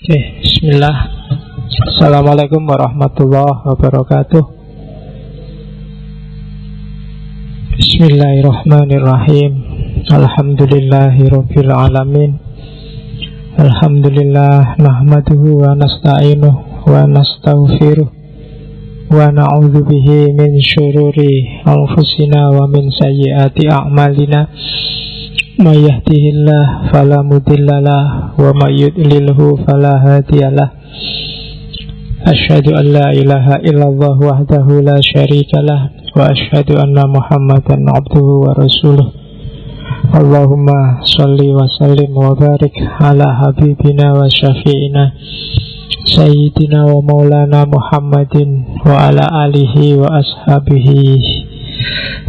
Oke, bismillah. Assalamualaikum warahmatullahi wabarakatuh. Bismillahirrahmanirrahim. Alhamdulillahirabbil alamin. Alhamdulillah nahmaduhu wa nasta'inuhu wa nastaghfiruh wa na'udzu bihi min syururi anfusina wa min sayyiati a'malina. May yahdihillahu fala mudhillalah wa may yudlilhu fala hadiyalah. Asyhadu an la ilaha illallah wahdahu la syarikalah wa asyhadu anna Muhammadan abduhu wa rasuluh. Allahumma shalli wa sallim wa barik ala habibina wa syafi'ina sayyidina wa maulana Muhammadin wa ala alihi wa ashabihi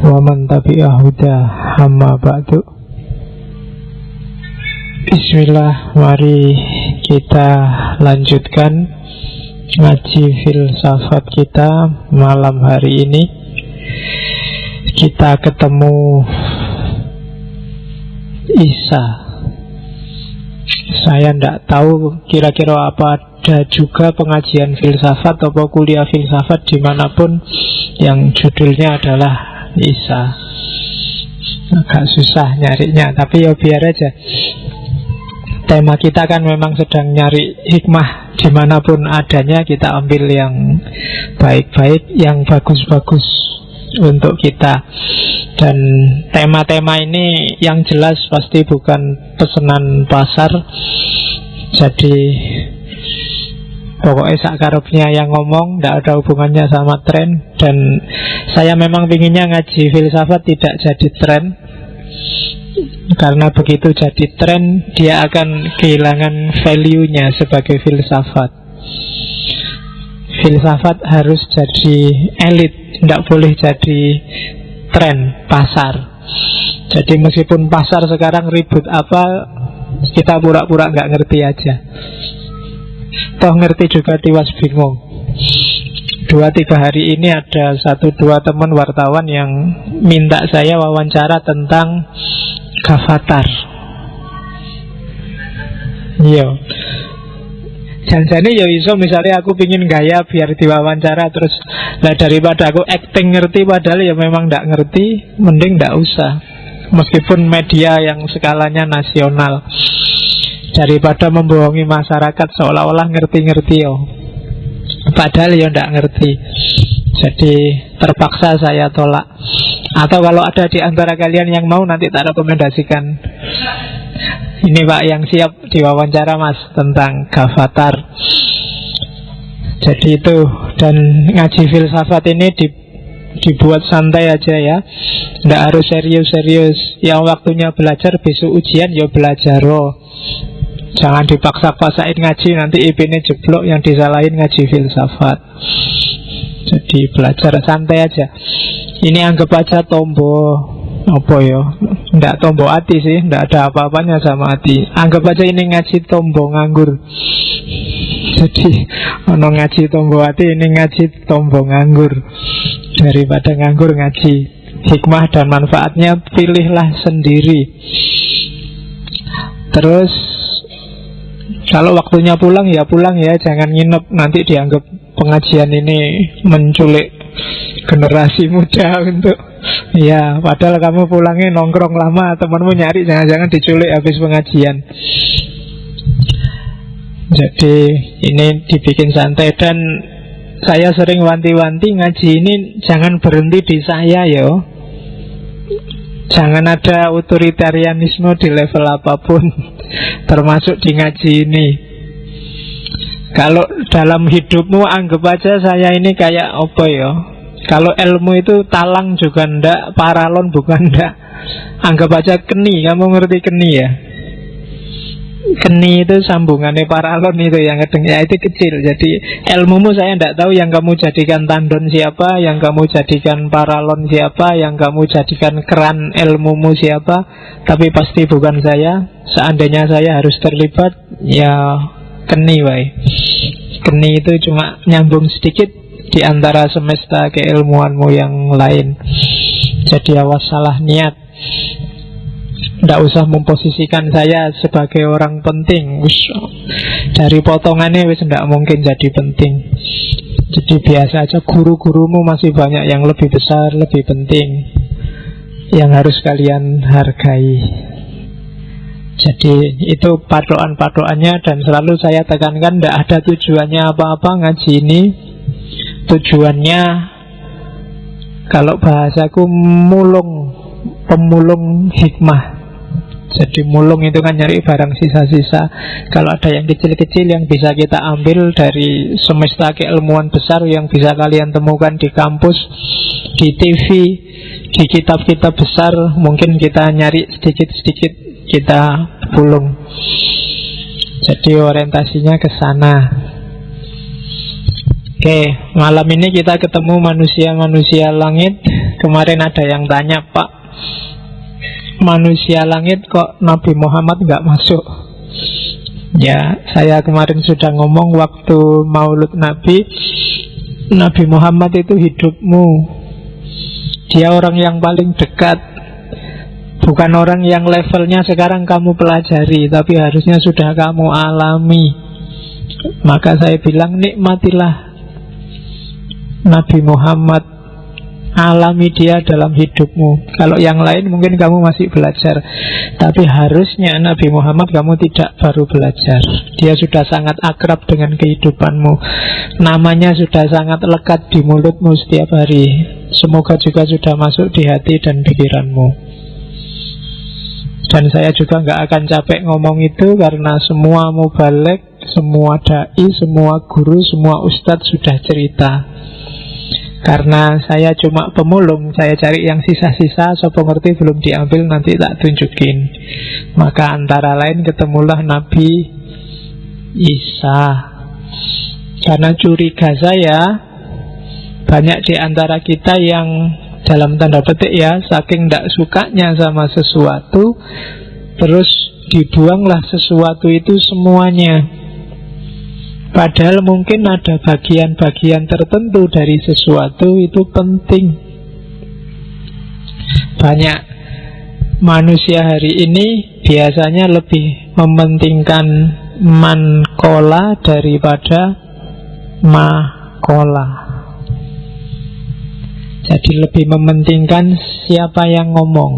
wa man tabi'ahu huda amma ba'du. Bismillah, mari kita lanjutkan ngaji filsafat kita malam hari ini. Kita ketemu Isa. Saya tidak tahu kira-kira apa ada juga pengajian filsafat atau kuliah filsafat dimanapun yang judulnya adalah Isa. Agak susah nyarinya, tapi ya biar aja. Tema kita kan memang sedang nyari hikmah. Dimanapun adanya kita ambil yang baik-baik, yang bagus-bagus untuk kita. Dan tema-tema ini yang jelas pasti bukan pesanan pasar. Jadi pokoknya sakarepnya yang ngomong, tidak ada hubungannya sama tren. Dan saya memang pinginnya ngaji filsafat tidak jadi tren, karena begitu jadi tren dia akan kehilangan value-nya sebagai filsafat. Filsafat harus jadi elit, tidak boleh jadi tren pasar. Jadi meskipun pasar sekarang ribut apa, kita pura-pura nggak ngerti aja. Toh ngerti juga tiwas bingung. 2-3 hari ini ada 1-2 teman wartawan yang minta saya wawancara tentang Gavatar. Yo, janjane ya iso misalnya aku pingin gaya biar diwawancara terus. Nah daripada aku acting ngerti padahal ya memang nggak ngerti, mending nggak usah. Meskipun media yang skalanya nasional, daripada membohongi masyarakat seolah-olah ngerti-ngerti yo, padahal ya nggak ngerti. Jadi terpaksa saya tolak. Atau kalau ada di antara kalian yang mau, nanti tak rekomendasikan. Ini Pak yang siap diwawancara Mas tentang Gavatar. Jadi itu. Dan ngaji filsafat ini dibuat santai aja ya, nggak harus serius-serius. Yang waktunya belajar besok ujian ya belajar loh. Jangan dipaksa-paksain ngaji, nanti IP-nya jeblok, yang disalahin ngaji filsafat. Jadi belajar santai aja. Ini anggap aja tombo apa ya? Nggak tombo hati sih, nggak ada apa-apanya sama hati. Anggap aja ini ngaji tombo nganggur. Jadi ono ngaji tombo hati, ini ngaji tombo nganggur. Daripada nganggur ngaji. Hikmah dan manfaatnya pilihlah sendiri. Terus kalau waktunya pulang ya pulang ya, jangan nginep. Nanti dianggap pengajian ini menculik generasi muda untuk ya, padahal kamu pulangnya nongkrong lama, temanmu nyari, jangan-jangan diculik habis pengajian. Jadi ini dibikin santai. Dan saya sering wanti-wanti ngaji ini jangan berhenti di saya yo. Jangan ada otoritarianisme di level apapun, termasuk di ngaji ini. Kalau dalam hidupmu anggap aja saya ini kayak apa ya? Kalau ilmu itu talang juga ndak, paralon bukan ndak. Anggap aja keni, kamu ngerti keni ya? Keni itu sambungannya paralon itu yang kadang ya itu kecil. Jadi ilmumu saya ndak tahu yang kamu jadikan tandon siapa, yang kamu jadikan paralon siapa, yang kamu jadikan keran ilmumu siapa. Tapi pasti bukan saya. Seandainya saya harus terlibat, ya keni wae. Keni itu cuma nyambung sedikit di antara semesta keilmuanmu yang lain. Jadi awas salah niat. Tidak usah memposisikan saya sebagai orang penting. Dari potongannya wis tidak mungkin jadi penting. Jadi biasa aja, guru-gurumu masih banyak yang lebih besar, lebih penting, yang harus kalian hargai. Jadi itu patokan-patokannya, dan selalu saya tekankan tidak ada tujuannya apa-apa ngaji ini. Tujuannya, kalau bahasaku, pemulung hikmah. Jadi mulung itu kan nyari barang sisa-sisa. Kalau ada yang kecil-kecil yang bisa kita ambil dari semesta keilmuan besar yang bisa kalian temukan di kampus, di TV, di kitab-kitab besar, mungkin kita nyari sedikit-sedikit, kita pulung. Jadi orientasinya ke sana. Oke, malam ini kita ketemu manusia-manusia langit. Kemarin ada yang tanya, Pak, manusia langit kok Nabi Muhammad nggak masuk? Ya, saya kemarin sudah ngomong waktu Maulud Nabi, Nabi Muhammad itu hidupmu. Dia orang yang paling dekat, bukan orang yang levelnya sekarang kamu pelajari, tapi harusnya sudah kamu alami. Maka saya bilang, nikmatilah Nabi Muhammad, alami dia dalam hidupmu. Kalau yang lain mungkin kamu masih belajar, tapi harusnya Nabi Muhammad kamu tidak baru belajar. Dia sudah sangat akrab dengan kehidupanmu. Namanya sudah sangat lekat di mulutmu setiap hari. Semoga juga sudah masuk di hati dan pikiranmu. Dan saya juga nggak akan capek ngomong itu, karena semua mubalek, semua da'i, semua guru, semua ustadz sudah cerita. Karena saya cuma pemulung, saya cari yang sisa-sisa, sopo ngerti belum diambil nanti tak tunjukin. Maka antara lain ketemulah Nabi Isa. Karena curiga saya, banyak di antara kita yang dalam tanda petik ya, saking tidak sukanya sama sesuatu, terus dibuanglah sesuatu itu semuanya. Padahal mungkin ada bagian-bagian tertentu dari sesuatu itu penting. Banyak manusia hari ini biasanya lebih mementingkan mankola daripada makola. Jadi lebih mementingkan siapa yang ngomong,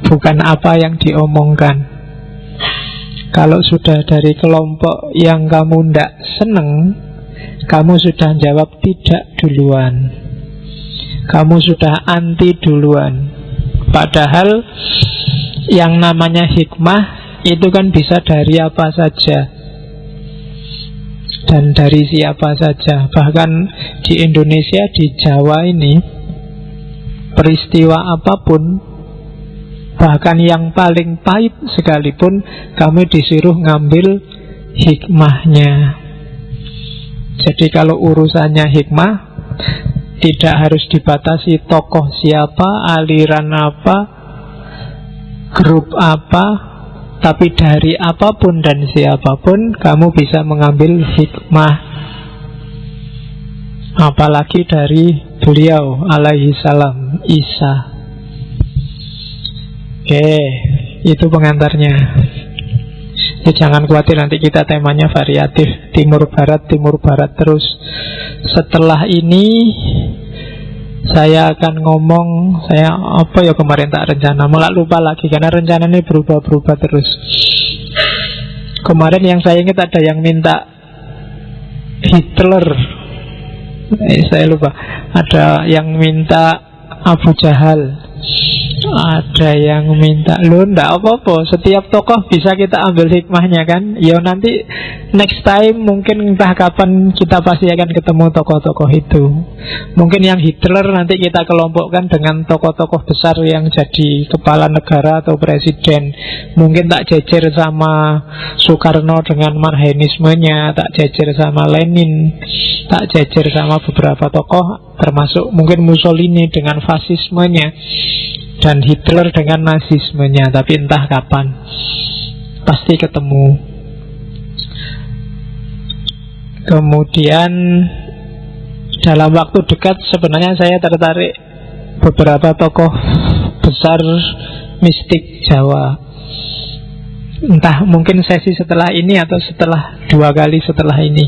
bukan apa yang diomongkan. Kalau sudah dari kelompok yang kamu tidak seneng, kamu sudah jawab tidak duluan, kamu sudah anti duluan. Padahal yang namanya hikmah itu kan bisa dari apa saja dan dari siapa saja. Bahkan di Indonesia, di Jawa ini, peristiwa apapun, bahkan yang paling pahit sekalipun, kami disuruh ngambil hikmahnya. Jadi kalau urusannya hikmah, tidak harus dibatasi tokoh siapa, aliran apa, grup apa, tapi dari apapun dan siapapun kamu bisa mengambil hikmah. Apalagi dari beliau alaihi salam, Isa. Oke, itu pengantarnya. Jadi jangan khawatir, nanti kita temanya variatif, timur barat terus. Setelah ini saya akan ngomong, saya apa ya kemarin tak rencana, malah lupa lagi karena rencananya berubah-berubah terus. Kemarin yang saya ingat ada yang minta Hitler, saya lupa. Ada yang minta Abu Jahal, ada yang minta, lo ndak apa-apa, setiap tokoh bisa kita ambil hikmahnya kan. Ya nanti next time mungkin entah kapan kita pasti akan ketemu tokoh-tokoh itu. Mungkin yang Hitler nanti kita kelompokkan dengan tokoh-tokoh besar yang jadi kepala negara atau presiden. Mungkin tak jejer sama Soekarno dengan marxismenya, tak jejer sama Lenin, tak jejer sama beberapa tokoh, termasuk mungkin Mussolini dengan fasismenya, dan Hitler dengan nazismenya. Tapi entah kapan, pasti ketemu. Kemudian dalam waktu dekat sebenarnya saya tertarik beberapa tokoh besar mistik Jawa. Entah mungkin sesi setelah ini atau setelah 2 kali setelah ini.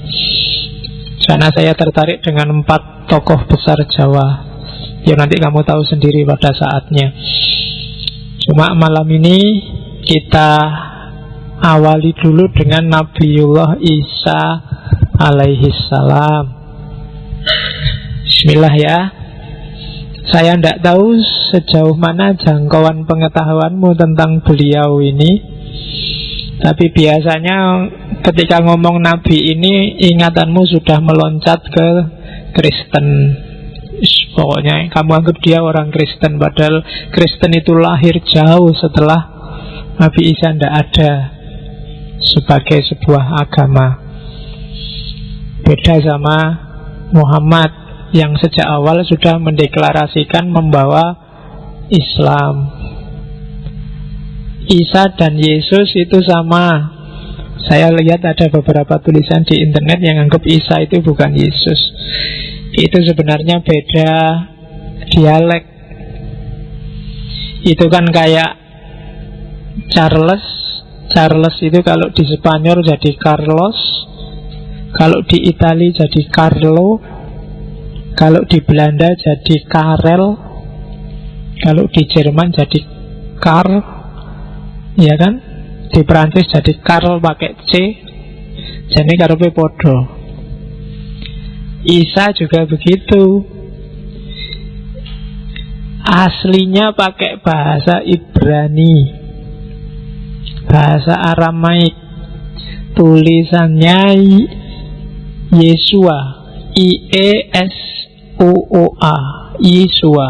Karena saya tertarik dengan 4 tokoh besar Jawa. Ya nanti kamu tahu sendiri pada saatnya. Cuma malam ini kita awali dulu dengan Nabiullah Isa alaihi salam. Bismillah ya. Saya tidak tahu sejauh mana jangkauan pengetahuanmu tentang beliau ini. Tapi biasanya ketika ngomong Nabi ini ingatanmu sudah meloncat ke Kristen. Pokoknya kamu anggap dia orang Kristen, padahal Kristen itu lahir jauh setelah Nabi Isa tidak ada sebagai sebuah agama. Beda sama Muhammad yang sejak awal sudah mendeklarasikan membawa Islam. Isa dan Yesus itu sama. Saya lihat ada beberapa tulisan di internet yang anggap Isa itu bukan Yesus. Itu sebenarnya beda dialek. Itu kan kayak Charles. Charles itu kalau di Spanyol jadi Carlos, kalau di Itali jadi Carlo, kalau di Belanda jadi Karel, kalau di Jerman jadi Karl, ya kan? Di Perancis jadi Karl pakai C. Jadi karepe podo. Isa juga begitu. Aslinya pakai bahasa Ibrani, bahasa Aramaik. Tulisannya Yesua, Iesua, Yesua.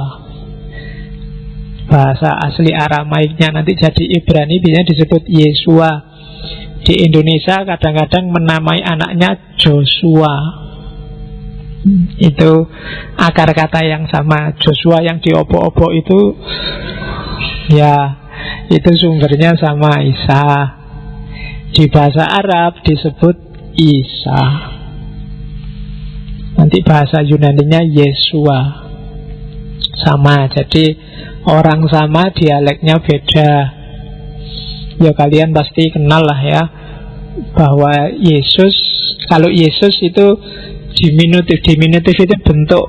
Bahasa asli Aramaiknya nanti jadi Ibrani biasanya disebut Yesua. Di Indonesia kadang-kadang menamai anaknya Joshua. Itu akar kata yang sama. Joshua yang diobok-obok itu, ya itu sumbernya sama Isa. Di bahasa Arab disebut Isa. Nanti bahasa Yunaninya Yesua. Sama, jadi orang sama, dialeknya beda. Ya kalian pasti kenal lah ya, bahwa Yesus, kalau Yesus itu diminutif itu bentuk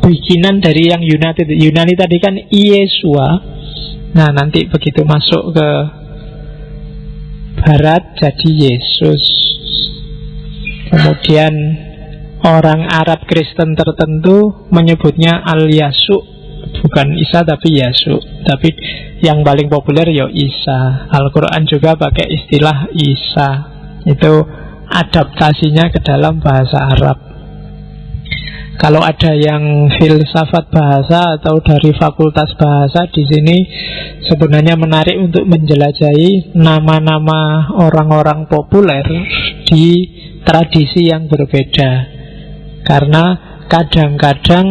bikinan dari yang Yunani tadi kan Yesua. Nah nanti begitu masuk ke Barat jadi Yesus. Kemudian orang Arab Kristen tertentu menyebutnya Al-Yasu, bukan Isa tapi Yasu. Tapi yang paling populer ya Isa. Al-Quran juga pakai istilah Isa. Itu adaptasinya ke dalam bahasa Arab. Kalau ada yang filsafat bahasa atau dari fakultas bahasa di sini, sebenarnya menarik untuk menjelajahi nama-nama orang-orang populer di tradisi yang berbeda. Karena kadang-kadang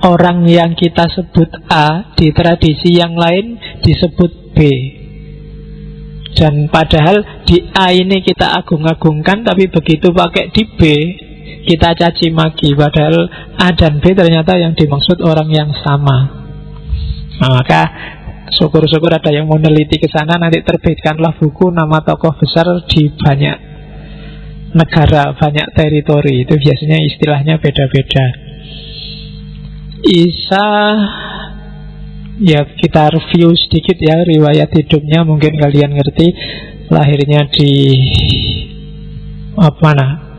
orang yang kita sebut A di tradisi yang lain disebut B. Dan padahal di A ini kita agung-agungkan, tapi begitu pakai di B kita caci maki. Padahal A dan B ternyata yang dimaksud orang yang sama. Nah, maka syukur-syukur ada yang mau meneliti ke sana. Nanti terbitkanlah buku nama tokoh besar di banyak negara, banyak teritori. Itu biasanya istilahnya beda-beda. Isa, ya kita review sedikit ya riwayat hidupnya, mungkin kalian ngerti. Lahirnya di mana?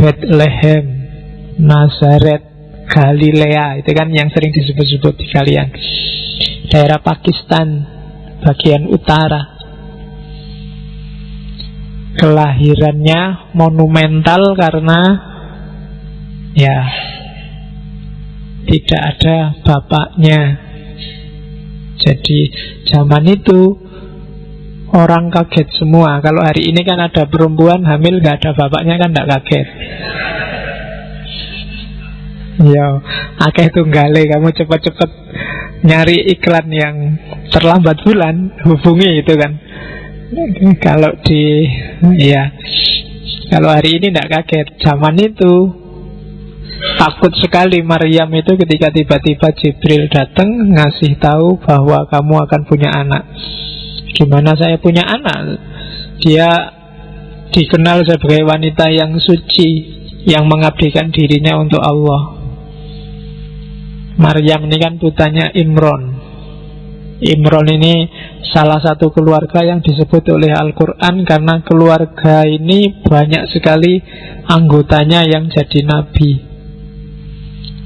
Bethlehem, Nazaret, Galilea. Itu kan yang sering disebut-sebut di kalian. Daerah Pakistan bagian utara. Kelahirannya monumental karena ya tidak ada bapaknya. Jadi zaman itu orang kaget semua. Kalau hari ini kan ada perempuan hamil gak ada bapaknya kan gak kaget. Ya, akeh tunggale, kamu cepet-cepet nyari iklan yang terlambat bulan, hubungi itu kan. Kalau kalau hari ini gak kaget. Zaman itu takut sekali Maryam itu ketika tiba-tiba Jibril datang ngasih tahu bahwa kamu akan punya anak. Gimana saya punya anak? Dia dikenal sebagai wanita yang suci, yang mengabdikan dirinya untuk Allah. Maryam ini kan putranya Imron. Imron ini salah satu keluarga yang disebut oleh Al-Quran karena keluarga ini banyak sekali anggotanya yang jadi nabi.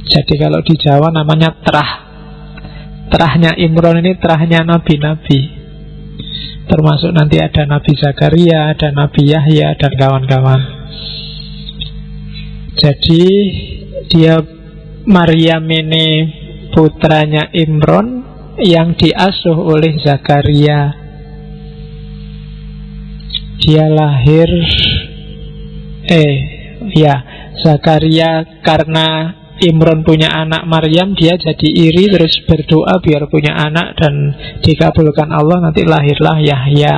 Jadi kalau di Jawa namanya terah. Terahnya Imron ini terahnya nabi-nabi. Termasuk nanti ada Nabi Zakaria, ada Nabi Yahya, dan kawan-kawan. Jadi dia Maryam ini putranya Imron yang diasuh oleh Zakaria. Dia lahir Zakaria karena Imron punya anak Maryam, dia jadi iri terus berdoa biar punya anak dan dikabulkan Allah, nanti lahirlah Yahya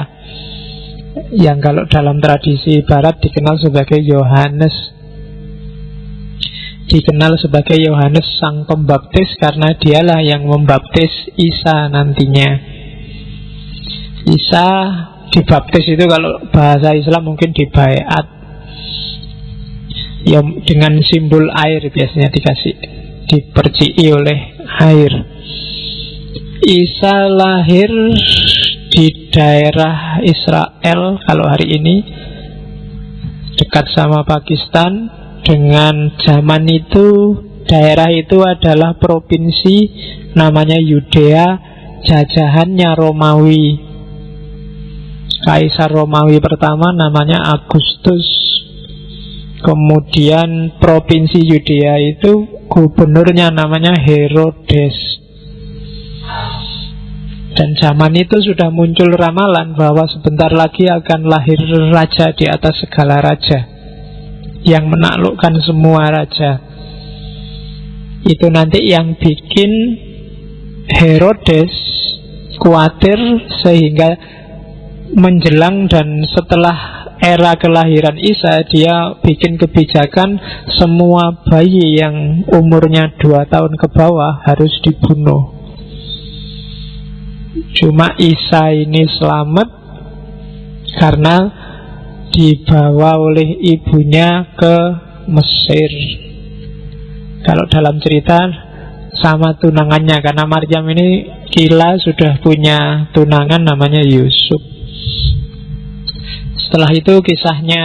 yang kalau dalam tradisi barat dikenal sebagai Yohanes. Dikenal sebagai Yohanes Sang Pembaptis karena dialah yang membaptis Isa nantinya. Isa dibaptis itu kalau bahasa Islam mungkin dibaiat, ya, dengan simbol air biasanya diperciki oleh air. Isa lahir di daerah Israel kalau hari ini, dekat sama Pakistan. Dengan zaman itu daerah itu adalah provinsi namanya Yudea, jajahannya Romawi. Kaisar Romawi pertama namanya Agustus. Kemudian provinsi Yudea itu gubernurnya namanya Herodes. Dan zaman itu sudah muncul ramalan bahwa sebentar lagi akan lahir raja di atas segala raja, yang menaklukkan semua raja. Itu nanti yang bikin Herodes khawatir, sehingga menjelang dan setelah era kelahiran Isa, dia bikin kebijakan semua bayi yang umurnya 2 tahun ke bawah harus dibunuh. Cuma Isa ini selamat karena dibawa oleh ibunya ke Mesir. Kalau dalam cerita sama tunangannya, karena Maryam ini gila sudah punya tunangan namanya Yusuf. Setelah itu kisahnya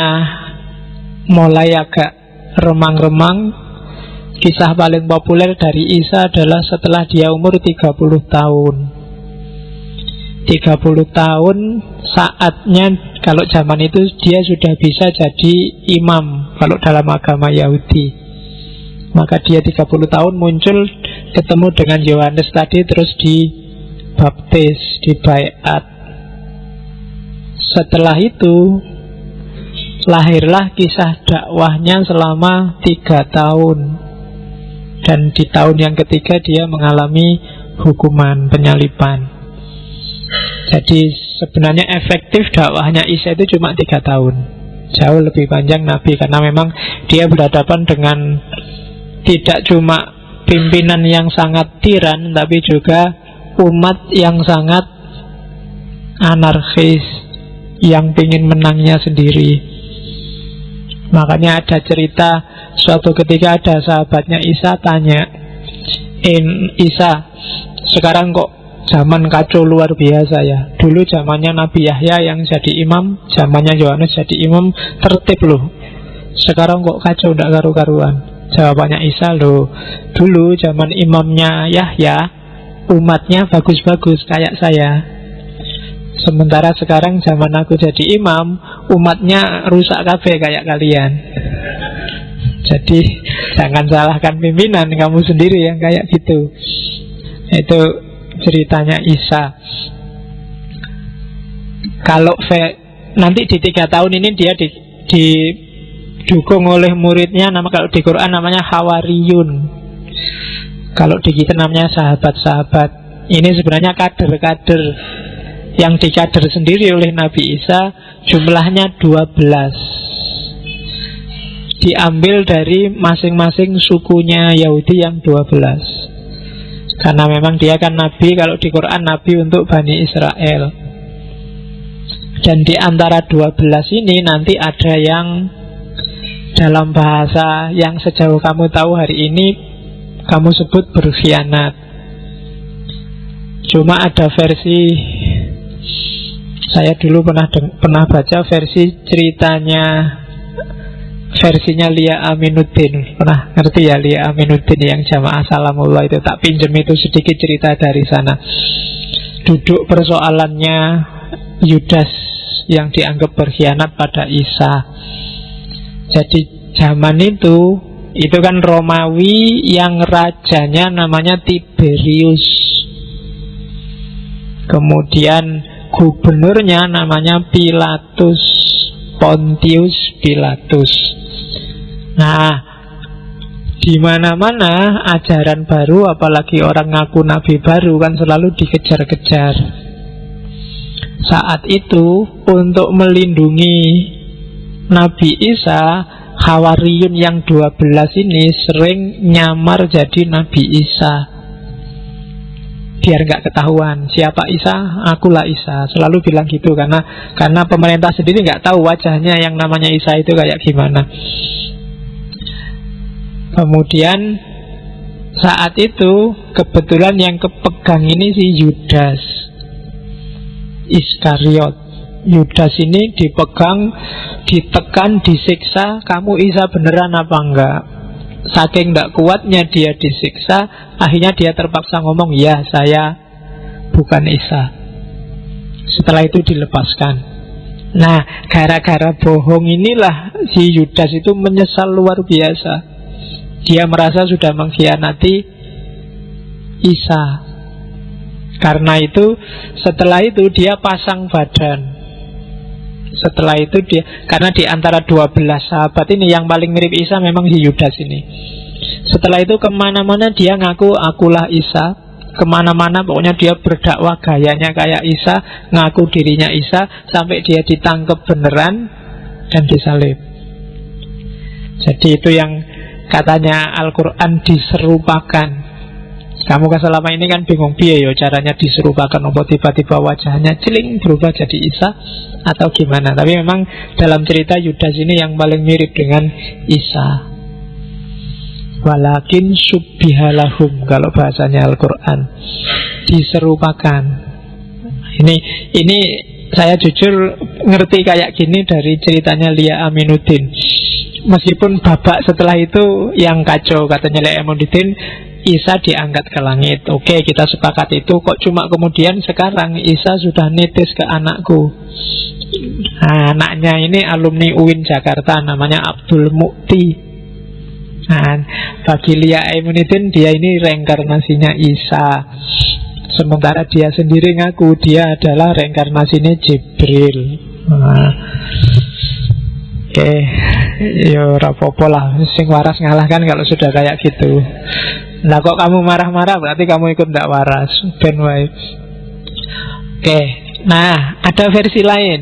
mulai agak remang-remang. Kisah paling populer dari Isa adalah setelah dia umur 30 tahun. 30 tahun saatnya, kalau zaman itu dia sudah bisa jadi imam kalau dalam agama Yahudi. Maka dia 30 tahun muncul, ketemu dengan Yohanes tadi, terus dibaptis, dibaiat. Setelah itu lahirlah kisah dakwahnya selama 3 tahun. Dan di tahun yang ketiga dia mengalami hukuman penyaliban. Jadi sebenarnya efektif dakwahnya Isa itu cuma 3 tahun. Jauh lebih panjang Nabi, karena memang dia berhadapan dengan tidak cuma pimpinan yang sangat tiran, tapi juga umat yang sangat anarkis, yang ingin menangnya sendiri. Makanya ada cerita suatu ketika ada sahabatnya Isa tanya, Isa, sekarang kok zaman kacau luar biasa ya. Dulu zamannya Nabi Yahya yang jadi imam, zamannya Yohanes jadi imam, tertib loh. Sekarang kok kacau, tidak karu-karuan. Jawabannya Isa, loh, dulu zaman imamnya Yahya, umatnya bagus-bagus kayak saya. Sementara sekarang zaman aku jadi imam, umatnya rusak kabeh kayak kalian. Jadi jangan salahkan pimpinan, kamu sendiri yang kayak gitu. Itu ceritanya Isa. Kalau nanti di 3 tahun ini dia didukung oleh muridnya, kalau di Quran namanya Hawariyun, kalau di kita namanya sahabat-sahabat. Ini sebenarnya kader-kader yang dikader sendiri oleh Nabi Isa, jumlahnya 12. Diambil dari masing-masing sukunya Yahudi yang 12. Karena memang dia kan nabi, kalau di Quran nabi untuk Bani Israel. Dan di antara 12 ini nanti ada yang dalam bahasa yang sejauh kamu tahu hari ini kamu sebut berkhianat. Cuma ada versi, saya dulu pernah baca versi versinya Lia Aminuddin. Pernah ngerti ya Lia Aminuddin yang Jamaah Salamullah itu? Tak pinjem itu sedikit cerita dari sana. Duduk persoalannya Yudas yang dianggap berkhianat pada Isa. Jadi zaman itu kan Romawi yang rajanya namanya Tiberius. Kemudian gubernurnya namanya Pilatus, Pontius Pilatus. Nah, di mana-mana ajaran baru, apalagi orang ngaku nabi baru kan selalu dikejar-kejar. Saat itu untuk melindungi Nabi Isa, Hawariyun yang 12 ini sering nyamar jadi Nabi Isa biar nggak ketahuan siapa Isa, akulah Isa. Selalu bilang gitu karena pemerintah sendiri nggak tahu wajahnya yang namanya Isa itu kayak gimana. Kemudian saat itu kebetulan yang kepegang ini si Yudas Iskariot. Yudas ini dipegang, ditekan, disiksa, kamu Isa beneran apa enggak? Saking enggak kuatnya dia disiksa, akhirnya dia terpaksa ngomong, ya saya bukan Isa. Setelah itu dilepaskan. Nah, gara-gara bohong inilah si Yudas itu menyesal luar biasa. Dia merasa sudah mengkhianati Isa. Karena itu setelah itu dia pasang badan. Setelah itu dia, karena di antara 12 sahabat ini yang paling mirip Isa memang si Yudas ini. Setelah itu kemana-mana dia ngaku akulah Isa. Kemana-mana pokoknya dia berdakwah gayanya kayak Isa, ngaku dirinya Isa, sampai dia ditangkap beneran dan disalib. Jadi itu yang katanya Al-Quran diserupakan. Kamu kan selama ini kan bingung piye yo caranya diserupakan, apa tiba-tiba wajahnya celing berubah jadi Isa atau gimana. Tapi memang dalam cerita Yudas ini yang paling mirip dengan Isa. Walakin subbihalahum kalau bahasanya Al-Quran, diserupakan. Ini saya jujur ngerti kayak gini dari ceritanya Lia Aminuddin. Meskipun babak setelah itu yang kacau, katanya Lia Aminuddin, Isa diangkat ke langit. Oke, kita sepakat itu. Kok cuma kemudian sekarang Isa sudah nitis ke anakku. Nah, anaknya ini alumni UIN Jakarta, namanya Abdul Mukti. Nah, bagi Lia Aminuddin dia ini reinkarnasinya Isa. Sementara dia sendiri ngaku dia adalah reinkarnasinya Jibril. Nah, oke, yo rapopo lah, sing waras ngalah kan kalau sudah kayak gitu. Nah kok kamu marah-marah berarti kamu ikut ndak waras. Ben wae. Oke, nah ada versi lain.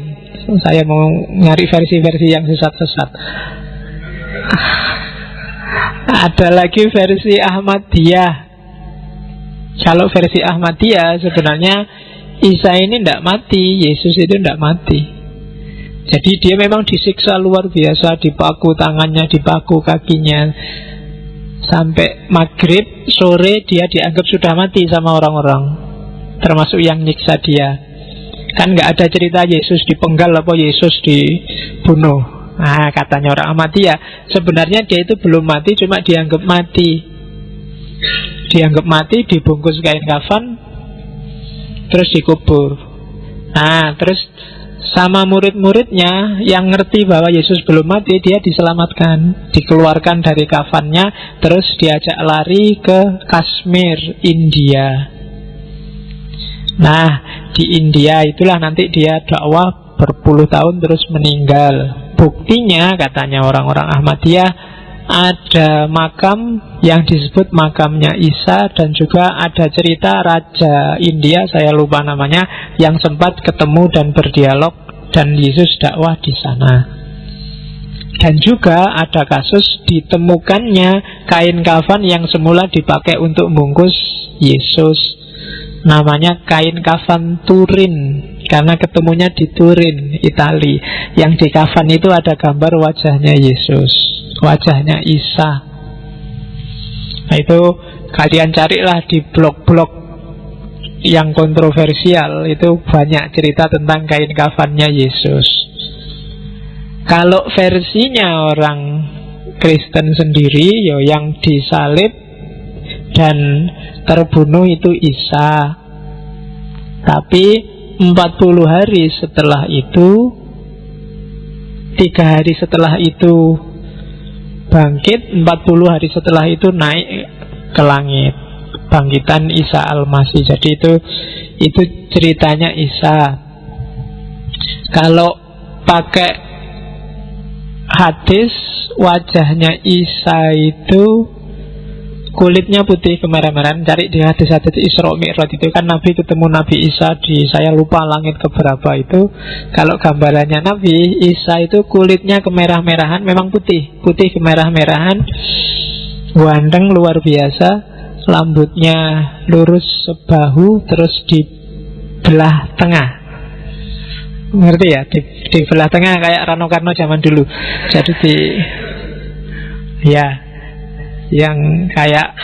Saya mau nyari versi-versi yang sesat-sesat. Ada lagi versi Ahmadiyah. Kalau versi Ahmadiyah sebenarnya Isa ini ndak mati, Yesus itu ndak mati. Jadi dia memang disiksa luar biasa, dipaku tangannya, dipaku kakinya. Sampai maghrib, sore dia dianggap sudah mati sama orang-orang, termasuk yang nyiksa dia. Kan gak ada cerita Yesus dipenggal apa Yesus dibunuh. Nah katanya orang Ahmadiyah, sebenarnya dia itu belum mati, cuma dianggap mati. Dianggap mati, dibungkus kain kafan, terus dikubur. Nah terus sama murid-muridnya yang ngerti bahwa Yesus belum mati, dia diselamatkan, dikeluarkan dari kafannya, terus diajak lari ke Kashmir, India. Nah, di India itulah nanti dia dakwah berpuluh tahun terus meninggal. Buktinya katanya orang-orang Ahmadiyah, ada makam yang disebut makamnya Isa, dan juga ada cerita Raja India, saya lupa namanya, yang sempat ketemu dan berdialog dan Yesus dakwah di sana. Dan juga ada kasus ditemukannya kain kafan yang semula dipakai untuk bungkus Yesus, namanya kain kafan Turin. karena ketemunya di Turin, Itali. Yang di kafan itu ada gambar wajahnya Yesus, wajahnya Isa. Nah itu kalian carilah di blog-blog yang kontroversial, itu banyak cerita tentang kain kafannya Yesus. Kalau versinya orang Kristen sendiri, ya yang disalib dan terbunuh itu Isa. Tapi 40 hari setelah itu, 3 hari setelah itu bangkit, 40 hari setelah itu naik ke langit. Bangkitan Isa Al-Masih. Jadi itu ceritanya Isa. Kalau pakai hadis, wajahnya Isa itu kulitnya putih kemerah-merahan. Cari di hadis-hadis Isra Mi'raj itu kan Nabi ketemu Nabi Isa di, saya lupa langit keberapa itu. Kalau gambarannya Nabi Isa itu kulitnya kemerah-merahan, memang putih kemerah-merahan, ganteng luar biasa. Rambutnya lurus sebahu, terus dibelah tengah. Ngerti ya? Dibelah tengah kayak Rano Karno zaman dulu. Jadi ya, yang kayak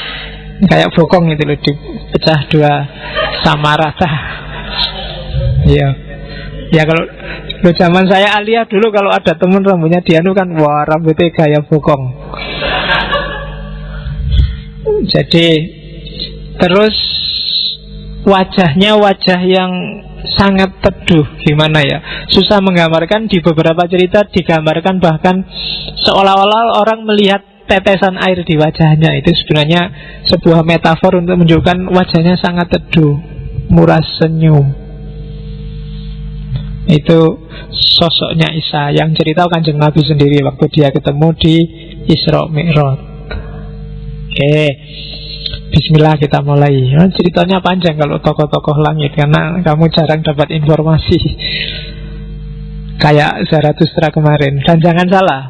bokong itu loh, dipecah 2 sama rata. Ya kalau zaman saya Alia dulu, kalau ada temen rambutnya dianu kan, wah rambutnya kayak bokong. Jadi terus wajahnya wajah yang sangat teduh, gimana ya, susah menggambarkan. Di beberapa cerita digambarkan bahkan seolah-olah orang melihat tetesan air di wajahnya. Itu sebenarnya sebuah metafor untuk menunjukkan wajahnya sangat teduh, murah senyum. Itu sosoknya Isa yang cerita Kanjeng Nabi sendiri waktu dia ketemu di Isra Mi'raj. Oke, bismillah kita mulai. Ceritanya panjang kalau tokoh-tokoh langit, karena kamu jarang dapat informasi kayak Zarathustra kemarin. Dan jangan salah,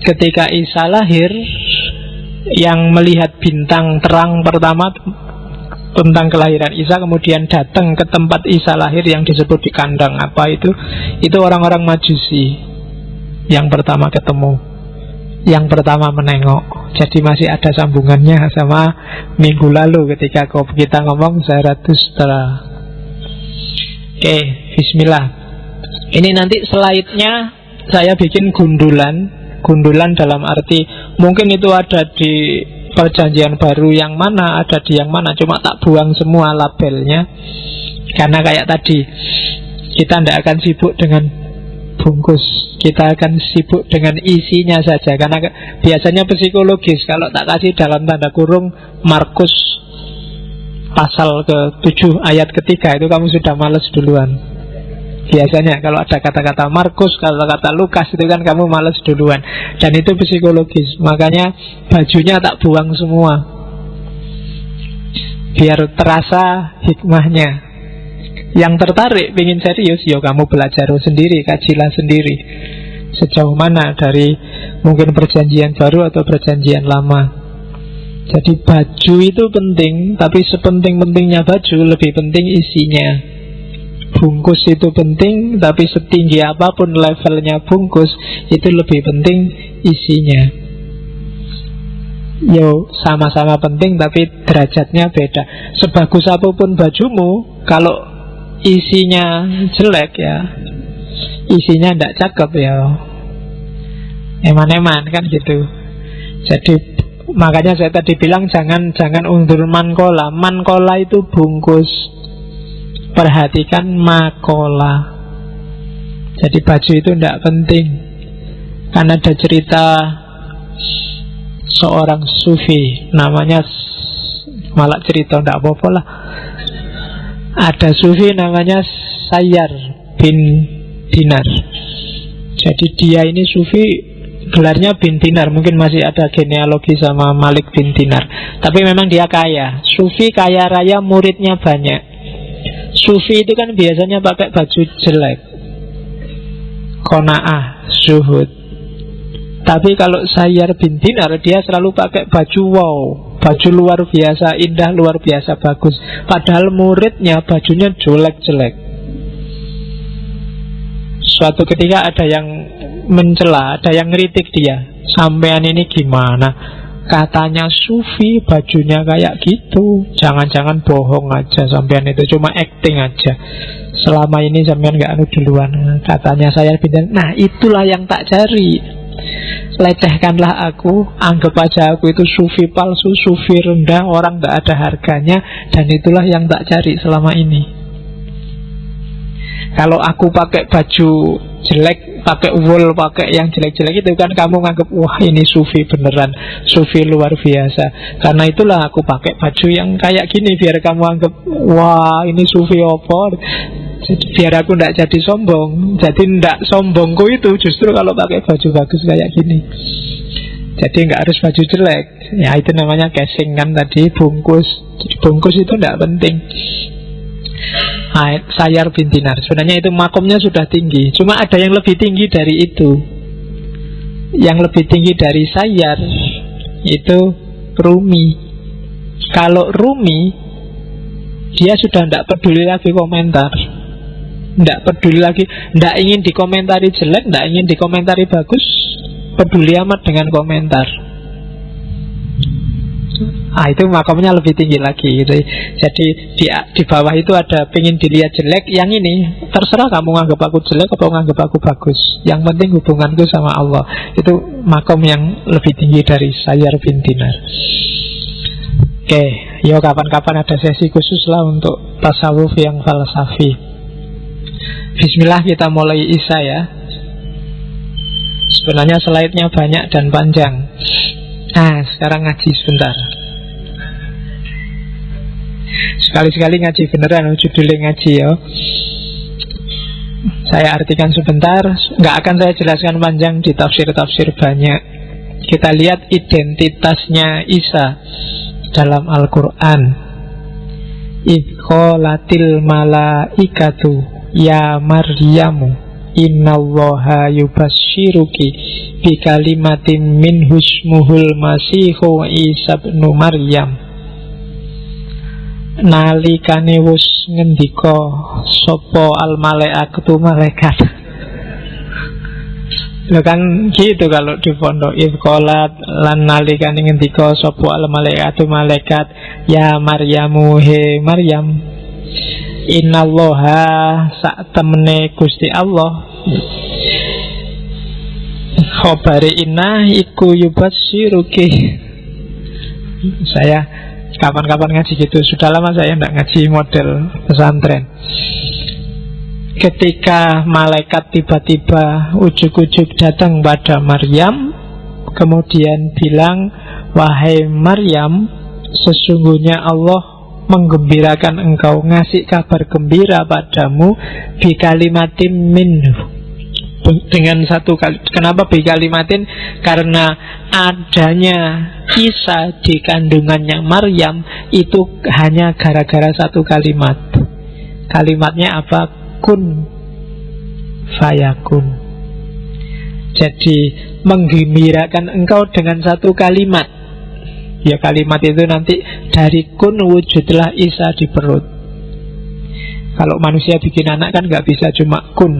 ketika Isa lahir, yang melihat bintang terang pertama tentang kelahiran Isa, kemudian datang ke tempat Isa lahir yang disebut di kandang apa itu orang-orang Majusi yang pertama ketemu, yang pertama menengok. Jadi masih ada sambungannya sama minggu lalu ketika kita ngomong Zarathustra. Oke, bismillah. Ini nanti slide-nya saya bikin gundulan dalam arti mungkin itu ada di Perjanjian Baru yang mana, ada di yang mana, cuma tak buang semua labelnya. Karena kayak tadi, kita tidak akan sibuk dengan bungkus, kita akan sibuk dengan isinya saja. Karena biasanya psikologis, kalau tak kasih dalam tanda kurung Markus pasal ke-7 ayat ke-3 itu kamu sudah males duluan. Biasanya kalau ada kata-kata Markus, kata-kata Lukas itu kan kamu males duluan. Dan itu psikologis. Makanya bajunya tak buang semua, biar terasa hikmahnya. Yang tertarik, ingin serius, ya kamu belajar sendiri, kajilah sendiri sejauh mana dari mungkin Perjanjian Baru atau Perjanjian Lama. Jadi baju itu penting, tapi sepenting-pentingnya baju lebih penting isinya. Bungkus itu penting, tapi setinggi apapun levelnya bungkus, itu lebih penting isinya. Yo, sama-sama penting tapi derajatnya beda. Sebagus apapun bajumu, kalau isinya jelek ya, isinya tidak cakep ya, eman-eman kan gitu. Jadi makanya saya tadi bilang jangan undur mankola. Mankola itu bungkus, perhatikan makola. Jadi baju itu tidak penting. Karena ada cerita seorang sufi, namanya, malah cerita tidak apa-apa lah. Ada sufi namanya Sayyar bin Dinar. Jadi dia ini sufi, gelarnya bin Dinar. Mungkin masih ada genealogi sama Malik bin Dinar. Tapi memang dia kaya. Sufi kaya raya, muridnya banyak. Sufi itu kan biasanya pakai baju jelek, qanaah, zuhud. Tapi kalau Sayyar bin Dinar, dia selalu pakai baju wow, baju luar biasa indah, luar biasa bagus. Padahal muridnya bajunya jelek-jelek. Suatu ketika ada yang mencela, ada yang ngeritik dia, sampean ini gimana? Katanya sufi, bajunya kayak gitu. Jangan-jangan bohong aja, sampean itu cuma acting aja. Selama ini sampean gak anu duluan. Katanya saya pindah. Nah itulah yang tak cari. Lecehkanlah aku, anggap aja aku itu sufi palsu, sufi rendah, orang gak ada harganya. Dan itulah yang tak cari selama ini. Kalau aku pakai baju jelek, pakai wool, pakai yang jelek-jelek itu kan kamu nganggap wah ini sufi beneran, sufi luar biasa. Karena itulah aku pakai baju yang kayak gini biar kamu anggap wah ini sufi apa. Biar aku ndak jadi sombong. Jadi ndak sombongku itu justru kalau pakai baju bagus kayak gini. Jadi nggak harus baju jelek. Ya itu namanya casing kan tadi, bungkus. Jadi bungkus itu ndak penting. Sayyar bin Dinar. Sebenarnya itu makomnya sudah tinggi. Cuma ada yang lebih tinggi dari itu. Yang lebih tinggi dari Sayyar itu Rumi. Kalau Rumi, dia sudah tidak peduli lagi komentar. Tidak peduli lagi, tidak ingin dikomentari jelek, tidak ingin dikomentari bagus. Peduli amat dengan komentar. Itu makamnya lebih tinggi lagi gitu. Jadi di bawah itu ada pengen dilihat jelek. Yang ini terserah kamu nganggap aku jelek atau nganggap aku bagus. Yang penting hubunganku sama Allah. Itu makam yang lebih tinggi dari Sayyar bin Dinar. Oke, yo kapan-kapan ada sesi khusus lah untuk tasawuf yang falsafi. Bismillah kita mulai Isya ya. Sebenarnya slide-nya banyak dan panjang. Nah, sekarang ngaji sebentar. Sekali-sekali ngaji beneran, judulnya ngaji ya. Saya artikan sebentar, nggak akan saya jelaskan panjang, di tafsir-tafsir banyak. Kita lihat identitasnya Isa dalam Al-Quran. Idh qalatil malaikatu ya Maryamu innallaha yubasyshiruki bikalimatin minhu ismuhul masihu Isa ibn Maryam. Nalikane wis ngendika sapa al malaikatu malaikat. Lho kan gitu kalau di pondok ifqalat lan nalikane ngendika sapa al malaikatu malaikat ya Maryamu he Maryam innallaha sak temene Gusti Allah khabari inna iku yubasysiruki. Saya kapan-kapan ngaji gitu. Sudah lama saya tidak ngaji model pesantren. Ketika malaikat tiba-tiba ujuk-ujuk datang pada Maryam, kemudian bilang, wahai Maryam, sesungguhnya Allah menggembirakan engkau, ngasih kabar gembira padamu bikalimatin minhu, dengan satu kali. Kenapa bikalimatin? Karena adanya Isa di kandungannya Maryam itu hanya gara-gara satu kalimat. Kalimatnya apa? Kun fayakun. Jadi menggembirakan engkau dengan satu kalimat. Ya kalimat itu nanti dari kun wujudlah Isa di perut. Kalau manusia bikin anak kan gak bisa cuma kun,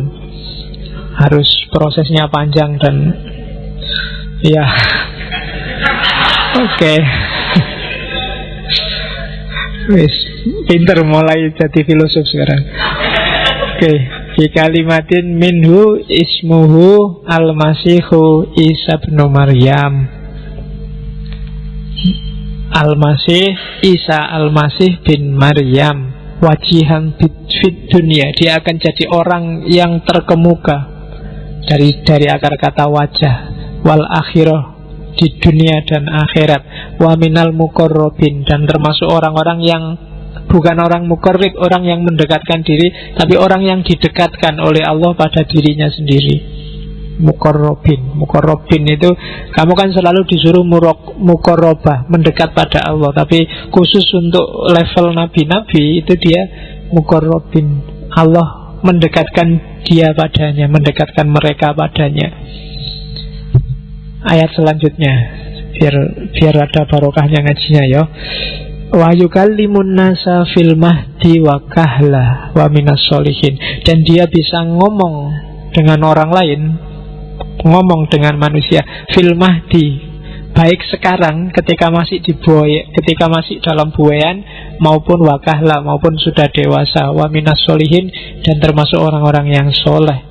harus prosesnya panjang dan ya oke. Wis pinter mulai jadi filosof sekarang. Oke, fi kalimatin minhu ismuhu al-masihu Isa bin Maryam. Al-Masih, Isa Al-Masih bin Maryam, wajihan fit dunia. Dia akan jadi orang yang terkemuka dari akar kata wajah, wal akhirah, di dunia dan akhirat, wa minal muqarrabin, dan termasuk orang-orang yang bukan orang muqarrib, orang yang mendekatkan diri, tapi orang yang didekatkan oleh Allah pada dirinya sendiri. Muqarrabin itu kamu kan selalu disuruh muqarrabah, mendekat pada Allah, tapi khusus untuk level nabi-nabi itu dia muqarrabin. Allah mendekatkan dia padanya, mendekatkan mereka padanya. Ayat selanjutnya biar ada barokahnya ngajinya ya. Wa yukallimun nasa fil mahdi wa kahla wa minas solihin. Dan dia bisa ngomong dengan orang lain, ngomong dengan manusia fil mahdi, baik sekarang ketika masih ketika masih dalam buayan, maupun wakahla, maupun sudah dewasa, wa minas solihin, dan termasuk orang-orang yang soleh.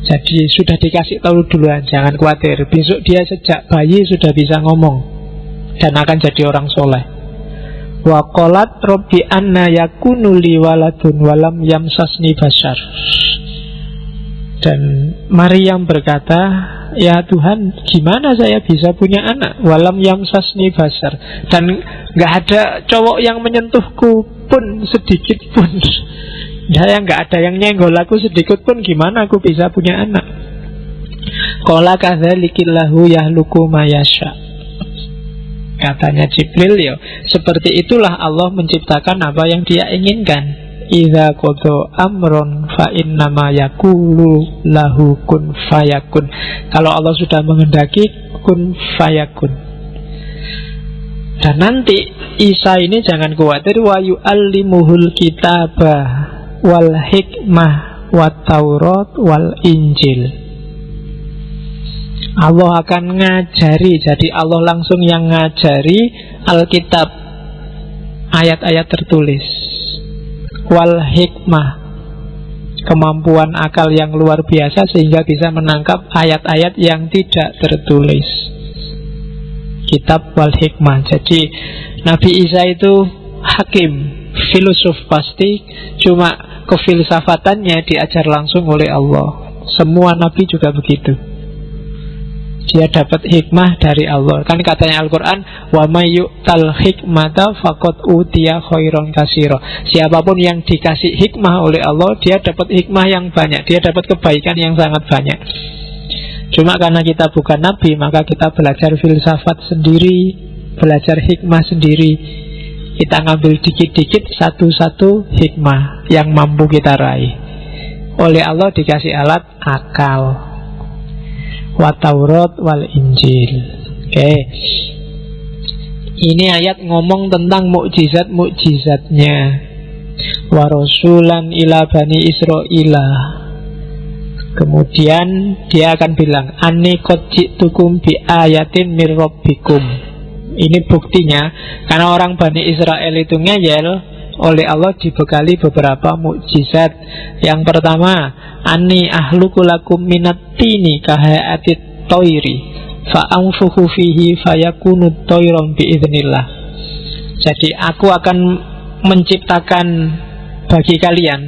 Jadi sudah dikasih tahu duluan, jangan khawatir, besok dia sejak bayi sudah bisa ngomong dan akan jadi orang soleh. Wa qalat rabbi anna yakunu li waladun walam yamsasni bashar. Dan Maryam berkata, ya Tuhan, gimana saya bisa punya anak? Walam yamsasni bashar, dan gak ada cowok yang menyentuhku pun sedikit pun. Saya gak ada yang nyenggol aku sedikit pun, gimana aku bisa punya anak? Qala kadzalikillahu yahluku ma yasha. Katanya Jibril, ya seperti itulah Allah menciptakan apa yang Dia inginkan. Idza qada amron fa innama yaqulu lahu kun fayakun. Kalau Allah sudah menghendaki, kun fayakun. Dan nanti Isa ini jangan khawatir, wa yu'allimuhul kitabah wal hikmah wat taurat wal injil. Allah akan ngajari, jadi Allah langsung yang ngajari Alkitab, ayat-ayat tertulis, wal hikmah, kemampuan akal yang luar biasa sehingga bisa menangkap ayat-ayat yang tidak tertulis. Kitab wal hikmah. Jadi Nabi Isa itu hakim, filosof pasti, cuma kefilsafatannya diajar langsung oleh Allah. Semua Nabi juga begitu. Dia dapat hikmah dari Allah. Kan katanya Al-Quran, wa may yu'tal hikmata faqad utiya khairon katsira. Siapapun yang dikasih hikmah oleh Allah, dia dapat hikmah yang banyak, dia dapat kebaikan yang sangat banyak. Cuma karena kita bukan nabi, maka kita belajar filsafat sendiri, belajar hikmah sendiri. Kita ngambil dikit-dikit, satu-satu hikmah yang mampu kita raih. Oleh Allah dikasih alat akal, wa Taurat wal Injil. Oke. Ini ayat ngomong tentang mukjizat-mukjizatnya. Wa rasulan ila bani Israila. Kemudian dia akan bilang, anni qad ji'tukum bi ayatin mir rabbikum. Ini buktinya, karena orang Bani Israel itu ngeyel, oleh Allah dibekali beberapa mukjizat. Yang pertama, anni ahluku lakum minat tini kahayati toiri fa anfukhu fihi fayakunu toiron biidznillah. Jadi aku akan menciptakan bagi kalian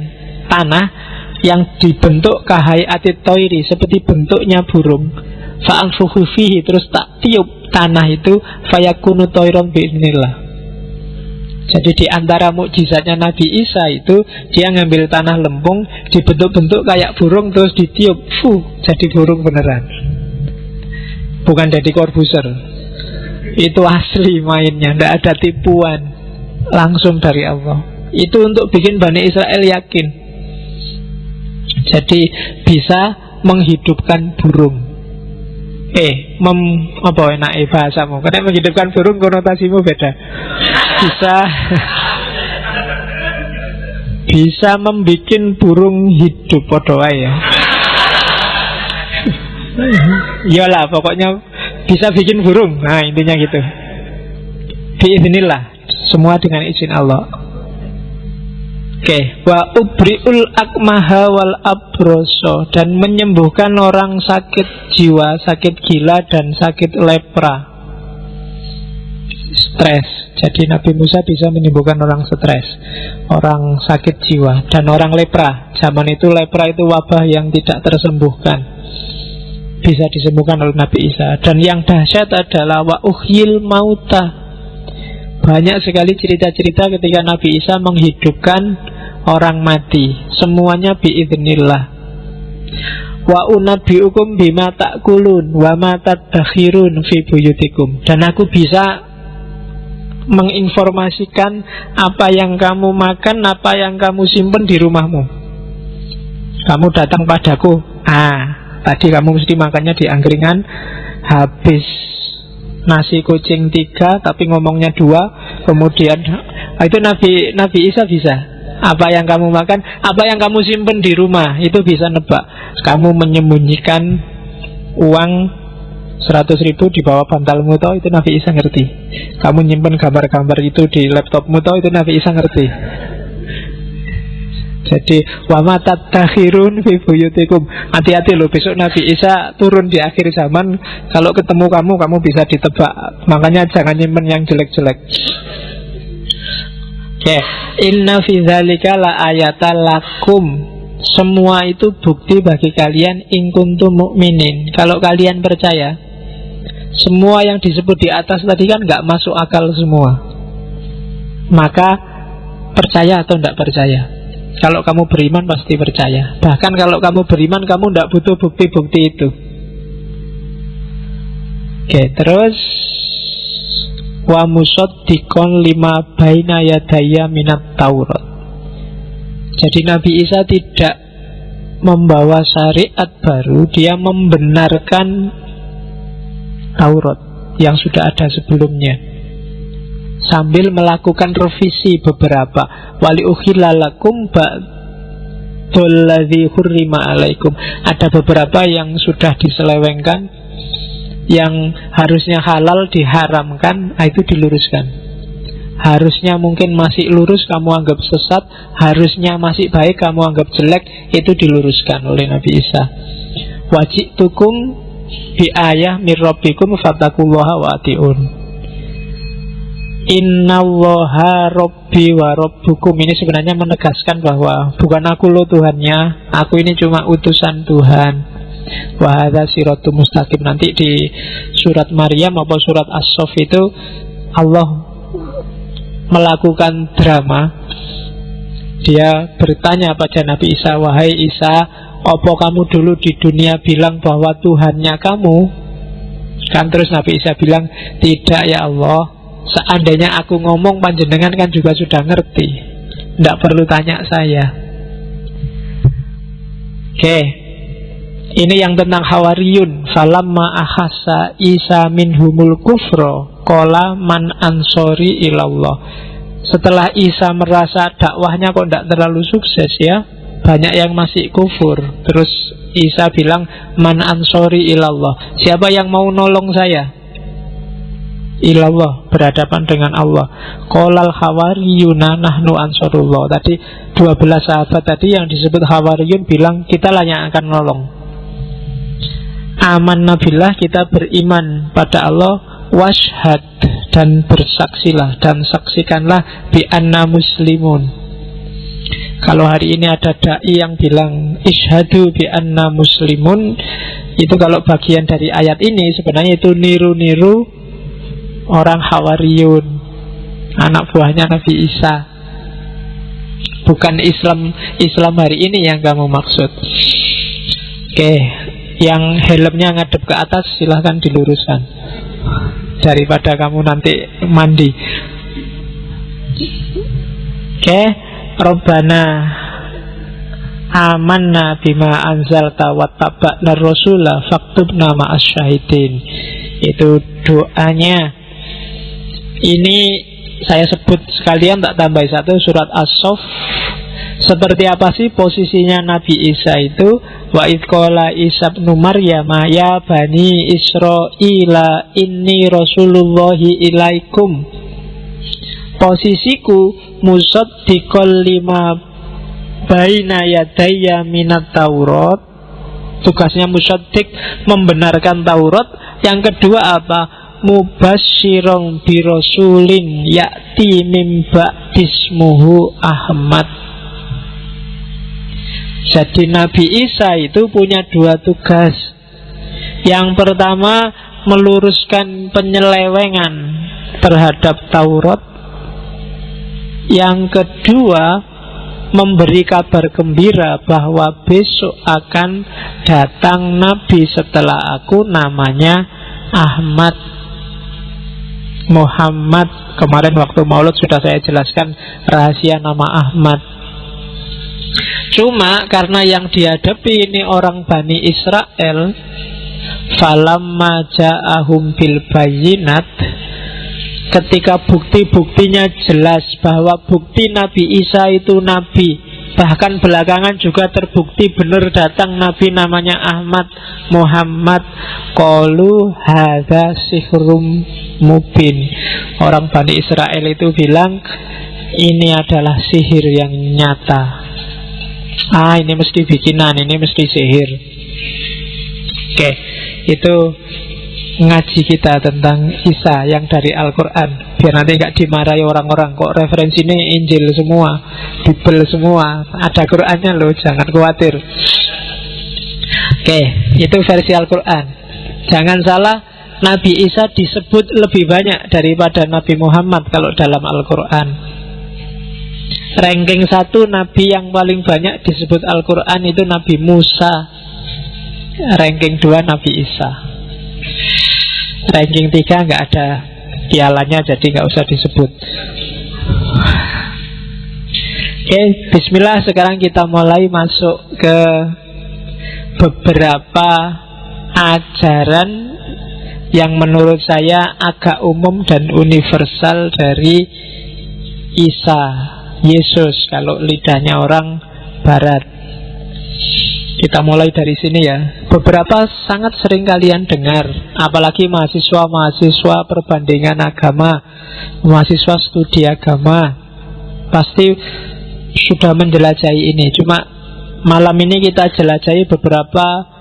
tanah yang dibentuk kahayati toiri, seperti bentuknya burung. Fa anfukhu fihi, terus tak tiup tanah itu, fayakunu toiron biidznillah. Jadi di antara mukjizatnya Nabi Isa itu, dia ngambil tanah lempung, dibentuk-bentuk kayak burung, terus ditiup, jadi burung beneran. Bukan jadi Corbuzier. Itu asli mainnya, tidak ada tipuan, langsung dari Allah. Itu untuk bikin Bani Israel yakin. Jadi bisa menghidupkan burung. Apa enak bahasamu? Karena menghidupkan burung konotasimu beda. Bisa membikin burung hidup, podo ya. Iyalah, pokoknya bisa bikin burung. Nah, intinya gitu. Biiznillah, semua dengan izin Allah. Oke, wa ubriul akmaha wal abroso, dan menyembuhkan orang sakit jiwa, sakit gila, dan sakit lepra, stres. Jadi Nabi Musa bisa menyembuhkan orang stres, orang sakit jiwa, dan orang lepra. Zaman itu lepra itu wabah yang tidak tersembuhkan, bisa disembuhkan oleh Nabi Isa. Dan yang dahsyat adalah wa uhyil mauta. Banyak sekali cerita-cerita ketika Nabi Isa menghidupkan orang mati, semuanya biidznillah. Wa unabbiukum bima ta'kulun wa ma tadakhirun fi buyutikum. Dan aku bisa menginformasikan apa yang kamu makan, apa yang kamu simpen di rumahmu. Kamu datang padaku, tadi kamu mesti makannya di angkringan, habis nasi kucing 3 tapi ngomongnya 2. Kemudian itu Nabi Isa bisa. Apa yang kamu makan, apa yang kamu simpen di rumah, itu bisa nebak. Kamu menyembunyikan uang 100.000 di bawah bantalmu, toh itu Nabi Isa ngerti. Kamu nyimpen gambar-gambar itu di laptopmu, toh itu Nabi Isa ngerti. Jadi wa ma tatakhirun fi buyutikum. Hati-hati loh, besok Nabi Isa turun di akhir zaman. Kalau ketemu kamu bisa ditebak. Makanya jangan nyimpen yang jelek-jelek. Oke, inna fi dzalika la ayatan lakum. Semua itu bukti bagi kalian in kuntum mukminin. Kalau kalian percaya. Semua yang disebut di atas tadi kan gak masuk akal semua. Maka percaya atau tidak percaya. Kalau kamu beriman pasti percaya. Bahkan kalau kamu beriman, kamu tidak butuh bukti-bukti itu. Oke, terus wa musaddiqon lima baina yadaya minat Taurat. Jadi Nabi Isa tidak membawa syariat baru, dia membenarkan Taurat yang sudah ada sebelumnya, sambil melakukan revisi beberapa. Wali ukhilalakum ba'dalladzi hurrima alaikum. Ada beberapa yang sudah diselewengkan, yang harusnya halal diharamkan, itu diluruskan. Harusnya mungkin masih lurus, kamu anggap sesat. Harusnya masih baik, kamu anggap jelek, itu diluruskan oleh Nabi Isa. Wajitukum bi ayah mir rabbikum fattaqullaha wa atiun. Innallaha rabbi wa rabbukum. Ini sebenarnya menegaskan bahwa bukan aku lo Tuhannya, aku ini cuma utusan Tuhan. Wa hadza siratul mustaqim. Nanti di surat Maryam atau surat As-Saff itu Allah melakukan drama. Dia bertanya pada Nabi Isa, wahai Isa, apa kamu dulu di dunia bilang bahwa Tuhannya kamu? Kan terus Nabi Isa bilang, tidak ya Allah, seandainya aku ngomong panjenengan kan juga sudah ngerti, tidak perlu tanya saya. Oke, ini yang tentang Hawariyun. Falamma ahassa Isa minhumul kufro qala man ansori ilallah. Setelah Isa merasa dakwahnya kok tidak terlalu sukses ya, banyak yang masih kufur. Terus Isa bilang, man ansori ilallah, siapa yang mau nolong saya? Ilallah, berhadapan dengan Allah. Qolal hawariyuna nahnu ansorullah. Tadi 12 sahabat tadi yang disebut hawariyun bilang, kita lah yang akan nolong. Amanna billah, kita beriman pada Allah. Washhad, dan bersaksilah, dan saksikanlah bi anna muslimun. Kalau hari ini ada dai yang bilang ishadu bi anna muslimun, itu kalau bagian dari ayat ini sebenarnya itu niru-niru orang Hawariyun, anak buahnya Nabi Isa. Bukan Islam hari ini yang kamu maksud. Oke, yang helmnya ngadep ke atas silahkan diluruskan, daripada kamu nanti mandi. Oke, Rabbana amanna bima anzalta wattaba'na rasula faktubna ma'as syahidin. Itu doanya. Ini saya sebut sekalian, tak tambah satu, surat As-Saff. Seperti apa sih posisinya Nabi Isa itu? Wa idh qala Isa ibnu Maryam ya bani Israila inni rasulullahi ilaikum. Posisiku musaddiqal lima baina yadayya minat Taurat. Tugasnya musaddiq, membenarkan Taurat. Yang kedua apa? Mubasyirun bi rasulin ya'ti min ba'dismuhu Ahmad. Jadi Nabi Isa itu punya dua tugas. Yang pertama, meluruskan penyelewengan terhadap Taurat. Yang kedua, memberi kabar gembira bahwa besok akan datang Nabi setelah aku, namanya Ahmad, Muhammad. Kemarin waktu Maulud sudah saya jelaskan rahasia nama Ahmad. Cuma karena yang dihadapi ini orang Bani Israel, falamma ja'ahum bil bayyinat, Ketika bukti-buktinya jelas bahwa bukti Nabi Isa itu nabi, bahkan belakangan juga terbukti benar datang nabi namanya Ahmad Muhammad, qalu hadza sihrum mubin. Orang Bani Israel itu bilang ini adalah sihir yang nyata. Ini mesti bikinan, ini mesti sihir. Oke, itu ngaji kita tentang Isa yang dari Al-Quran. Biar nanti gak dimarahi orang-orang, kok referensinya Injil semua, Bible semua, ada Qurannya loh, jangan khawatir. Oke, itu versi Al-Quran. Jangan salah, Nabi Isa disebut lebih banyak daripada Nabi Muhammad kalau dalam Al-Quran. Ranking 1 Nabi yang paling banyak disebut Al-Quran itu Nabi Musa. Ranking 2 Nabi Isa. Ranking 3 nggak ada pialanya, jadi nggak usah disebut. Oke, bismillah. Sekarang kita mulai masuk ke beberapa ajaran yang menurut saya agak umum dan universal dari Isa, Yesus, kalau lidahnya orang Barat. Kita mulai dari sini ya. Beberapa sangat sering kalian dengar, apalagi mahasiswa-mahasiswa perbandingan agama, mahasiswa studi agama, pasti sudah menjelajahi ini. Cuma malam ini kita jelajahi beberapa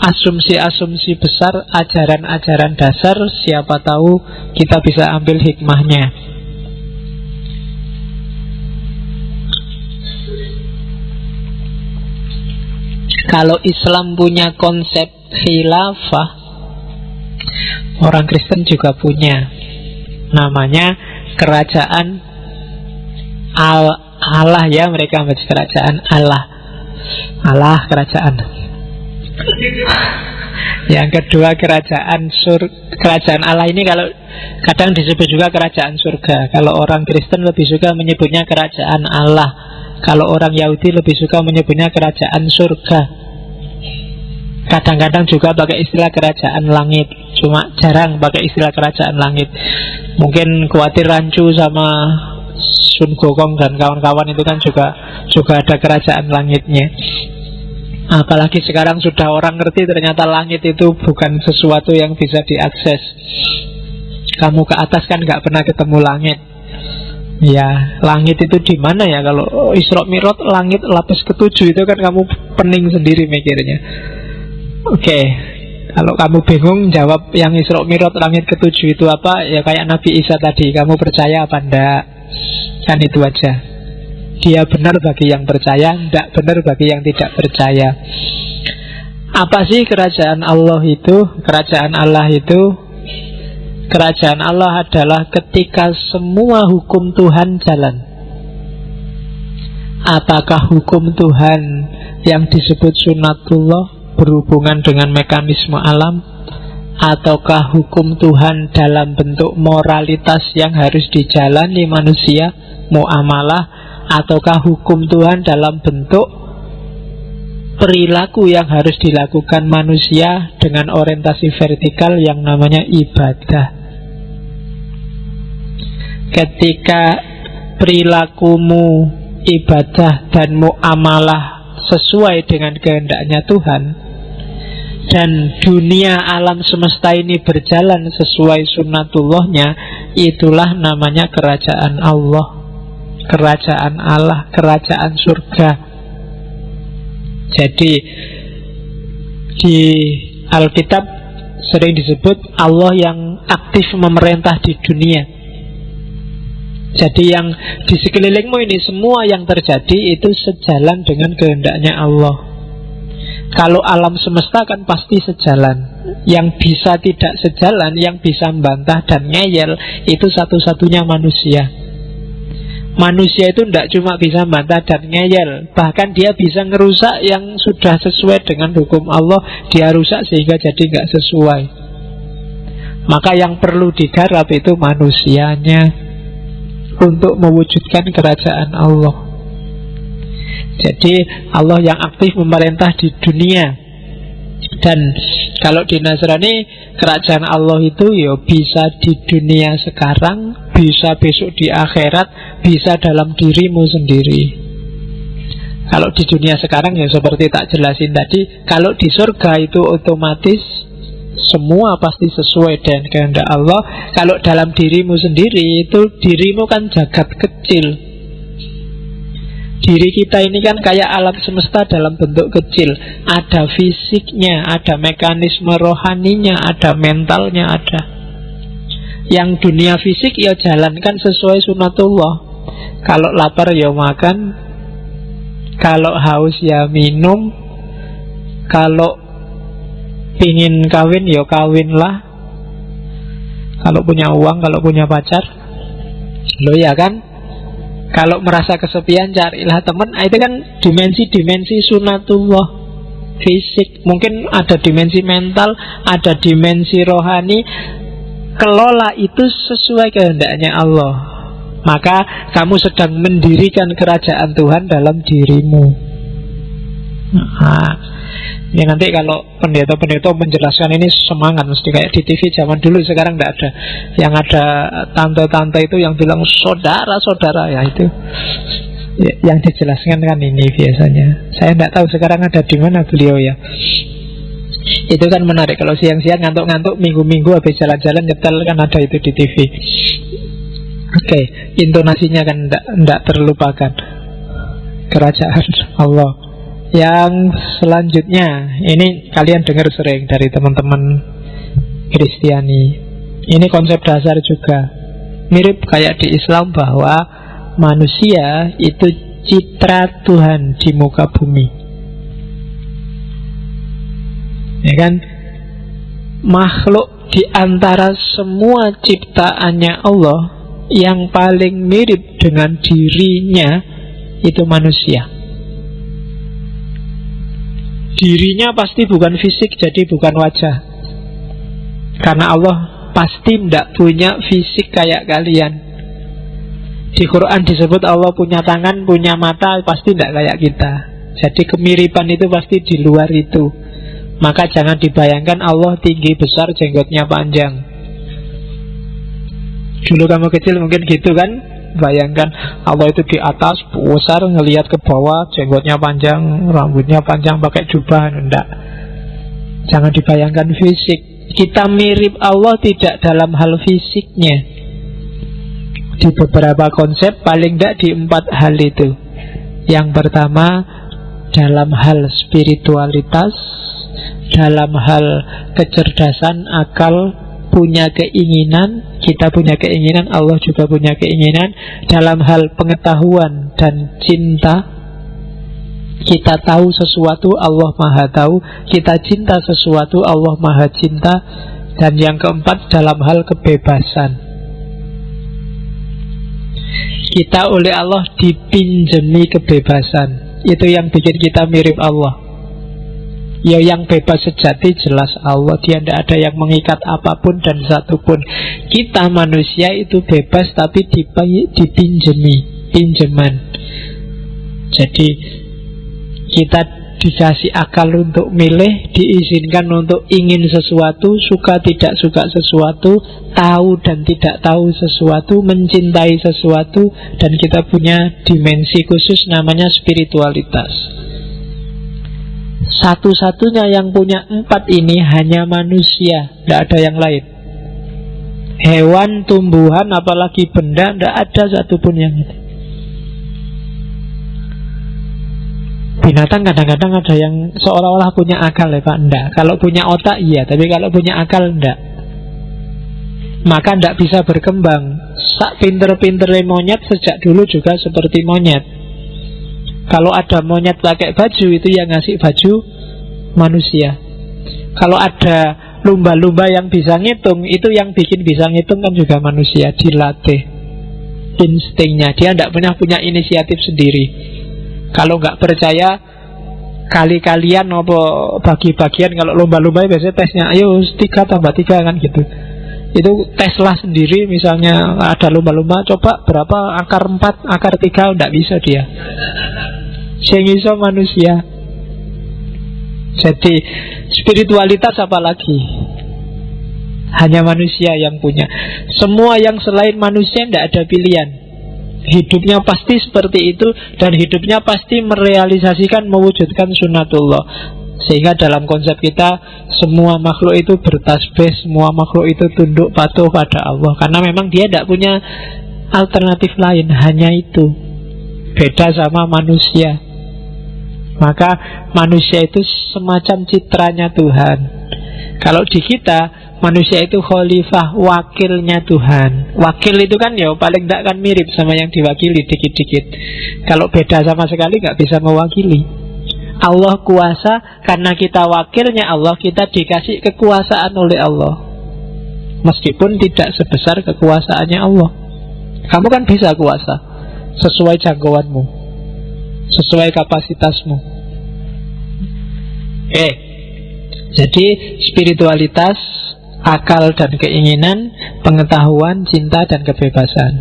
asumsi-asumsi besar, ajaran-ajaran dasar. Siapa tahu kita bisa ambil hikmahnya. Kalau Islam punya konsep khilafah, orang Kristen juga punya. Namanya kerajaan Allah ya, mereka baca kerajaan Allah. Allah kerajaan. Yang kedua kerajaan Allah ini kalau kadang disebut juga kerajaan surga. Kalau orang Kristen lebih suka menyebutnya kerajaan Allah. Kalau orang Yahudi lebih suka menyebutnya kerajaan surga. Kadang-kadang juga pakai istilah kerajaan langit, cuma jarang pakai istilah kerajaan langit. Mungkin khawatir rancu sama Sun Gokong dan kawan-kawan itu kan juga ada kerajaan langitnya. Apalagi sekarang sudah orang ngerti ternyata langit itu bukan sesuatu yang bisa diakses. Kamu ke atas kan nggak pernah ketemu langit. Ya, langit itu di mana ya? Kalau Isra Mi'raj langit lapis ketujuh itu kan kamu pening sendiri mikirnya. Oke, kalau kamu bingung jawab yang Isra Mi'raj langit ketujuh itu apa, ya kayak Nabi Isa tadi, kamu percaya apa enggak? Kan itu aja. Dia benar bagi yang percaya, enggak benar bagi yang tidak percaya. Apa sih kerajaan Allah itu? Kerajaan Allah itu, kerajaan Allah adalah ketika semua hukum Tuhan jalan. Apakah hukum Tuhan yang disebut sunatullah berhubungan dengan mekanisme alam, ataukah hukum Tuhan dalam bentuk moralitas yang harus dijalani manusia, muamalah, ataukah hukum Tuhan dalam bentuk perilaku yang harus dilakukan manusia dengan orientasi vertikal yang namanya ibadah. Ketika perilakumu ibadah dan muamalah sesuai dengan kehendaknya Tuhan, dan dunia alam semesta ini berjalan sesuai sunnatullahnya, itulah namanya kerajaan Allah, kerajaan Allah, kerajaan surga. Jadi di Alkitab sering disebut Allah yang aktif memerintah di dunia. Jadi yang di sekelilingmu ini semua yang terjadi itu sejalan dengan kehendaknya Allah. Kalau alam semesta kan pasti sejalan. Yang bisa tidak sejalan, yang bisa membantah dan ngeyel, itu satu-satunya manusia. Manusia itu tidak cuma bisa membantah dan ngeyel, bahkan dia bisa ngerusak yang sudah sesuai dengan hukum Allah. Dia rusak sehingga jadi nggak sesuai. Maka yang perlu digarap itu manusianya untuk mewujudkan kerajaan Allah. Jadi Allah yang aktif memerintah di dunia. Dan kalau di Nasrani, kerajaan Allah itu ya bisa di dunia sekarang, bisa besok di akhirat, bisa dalam dirimu sendiri. Kalau di dunia sekarang ya seperti tak jelasin tadi, kalau di surga itu otomatis semua pasti sesuai dengan kehendak Allah. Kalau dalam dirimu sendiri, itu dirimu kan jagat kecil. Diri kita ini kan kayak alam semesta dalam bentuk kecil. Ada fisiknya, ada mekanisme rohaninya, ada mentalnya, ada. Yang dunia fisik ya jalankan sesuai sunatullah. Kalau lapar ya makan, kalau haus ya minum, kalau pingin kawin ya kawinlah, kalau punya uang, kalau punya pacar. Loh ya kan? Kalau merasa kesepian, carilah teman. Itu kan dimensi-dimensi sunatullah fisik. Mungkin ada dimensi mental, ada dimensi rohani. Kelola itu sesuai kehendaknya Allah. Maka kamu sedang mendirikan kerajaan Tuhan dalam dirimu. Nah, ini nanti kalau pendeta-pendeta menjelaskan ini semangat, mesti kayak di TV zaman dulu. Sekarang tidak ada. Yang ada tante-tante itu yang bilang saudara-saudara, ya itu ya, yang dijelaskan kan ini biasanya. Saya tidak tahu sekarang ada di mana beliau ya. Itu kan menarik. Kalau siang-siang ngantuk-ngantuk, minggu-minggu habis jalan-jalan nyetel kan ada itu di TV. Oke, intonasinya kan tidak terlupakan. Kerajaan Allah. Yang selanjutnya, ini kalian dengar sering dari teman-teman Kristiani. Ini konsep dasar juga. Mirip kayak di Islam bahwa manusia itu citra Tuhan di muka bumi. Ya kan? Makhluk di antara semua ciptaannya Allah yang paling mirip dengan dirinya itu manusia. Dirinya pasti bukan fisik, jadi bukan wajah. Karena Allah pasti tidak punya fisik kayak kalian. Di Quran disebut Allah punya tangan, punya mata, pasti tidak kayak kita. Jadi kemiripan itu pasti di luar itu. Maka jangan dibayangkan Allah tinggi besar, jenggotnya panjang. Dulu kamu kecil mungkin gitu kan. Bayangkan Allah itu di atas besar, ngelihat ke bawah, jenggotnya panjang, rambutnya panjang, pakai jubah. Enggak. Jangan dibayangkan fisik. Kita mirip Allah tidak dalam hal fisiknya. Di beberapa konsep, paling tidak di 4 hal itu. Yang pertama, dalam hal spiritualitas, dalam hal kecerdasan, akal, punya keinginan, kita punya keinginan, Allah juga punya keinginan. Dalam hal pengetahuan dan cinta, kita tahu sesuatu, Allah maha tahu. Kita cinta sesuatu, Allah maha cinta. Dan yang keempat, dalam hal kebebasan, kita oleh Allah dipinjemi kebebasan. Itu yang bikin kita mirip Allah. Ya yang bebas sejati jelas Allah. Dia tidak ada yang mengikat apapun dan satupun. Kita manusia itu bebas tapi dipinjemi, pinjaman. Jadi kita dikasih akal untuk milih, diizinkan untuk ingin sesuatu, suka tidak suka sesuatu, tahu dan tidak tahu sesuatu, mencintai sesuatu. Dan kita punya dimensi khusus namanya spiritualitas. Satu-satunya yang punya 4 ini hanya manusia, tidak ada yang lain. Hewan, tumbuhan, apalagi benda, tidak ada satupun yang itu. Binatang kadang-kadang ada yang seolah-olah punya akal ya Pak, enggak. Kalau punya otak iya, tapi kalau punya akal enggak. Maka enggak bisa berkembang. Sak pinter-pinternya monyet sejak dulu juga seperti monyet. Kalau ada monyet pakai baju, itu yang ngasih baju manusia. Kalau ada lumba-lumba yang bisa ngitung, itu yang bikin bisa ngitung kan juga manusia, dilatih instingnya. Dia tidak pernah punya inisiatif sendiri. Kalau nggak percaya, kali-kalian apa bagi-bagian. Kalau lumba-lumba biasanya tesnya, ayo 3 tambah 3 kan gitu. Itu teslah sendiri. Misalnya ada lumba-lumba, coba berapa akar 4, akar 3, tidak bisa dia. Sing iso manusia. Jadi spiritualitas apa lagi? Hanya manusia yang punya. Semua yang selain manusia tidak ada pilihan. Hidupnya pasti seperti itu, dan hidupnya pasti merealisasikan, mewujudkan sunatullah. Sehingga dalam konsep kita, semua makhluk itu bertasbih, semua makhluk itu tunduk patuh pada Allah. Karena memang dia tidak punya alternatif lain, hanya itu. Beda sama manusia. Maka manusia itu semacam citranya Tuhan. Kalau di kita, manusia itu khalifah, wakilnya Tuhan. Wakil itu kan ya paling tidak kan mirip sama yang diwakili dikit-dikit. Kalau beda sama sekali nggak bisa mewakili. Allah kuasa, karena kita wakilnya Allah, kita dikasih kekuasaan oleh Allah. Meskipun tidak sebesar kekuasaannya Allah. Kamu kan bisa kuasa sesuai jangkauanmu, sesuai kapasitasmu. Jadi spiritualitas, akal dan keinginan, pengetahuan, cinta dan kebebasan.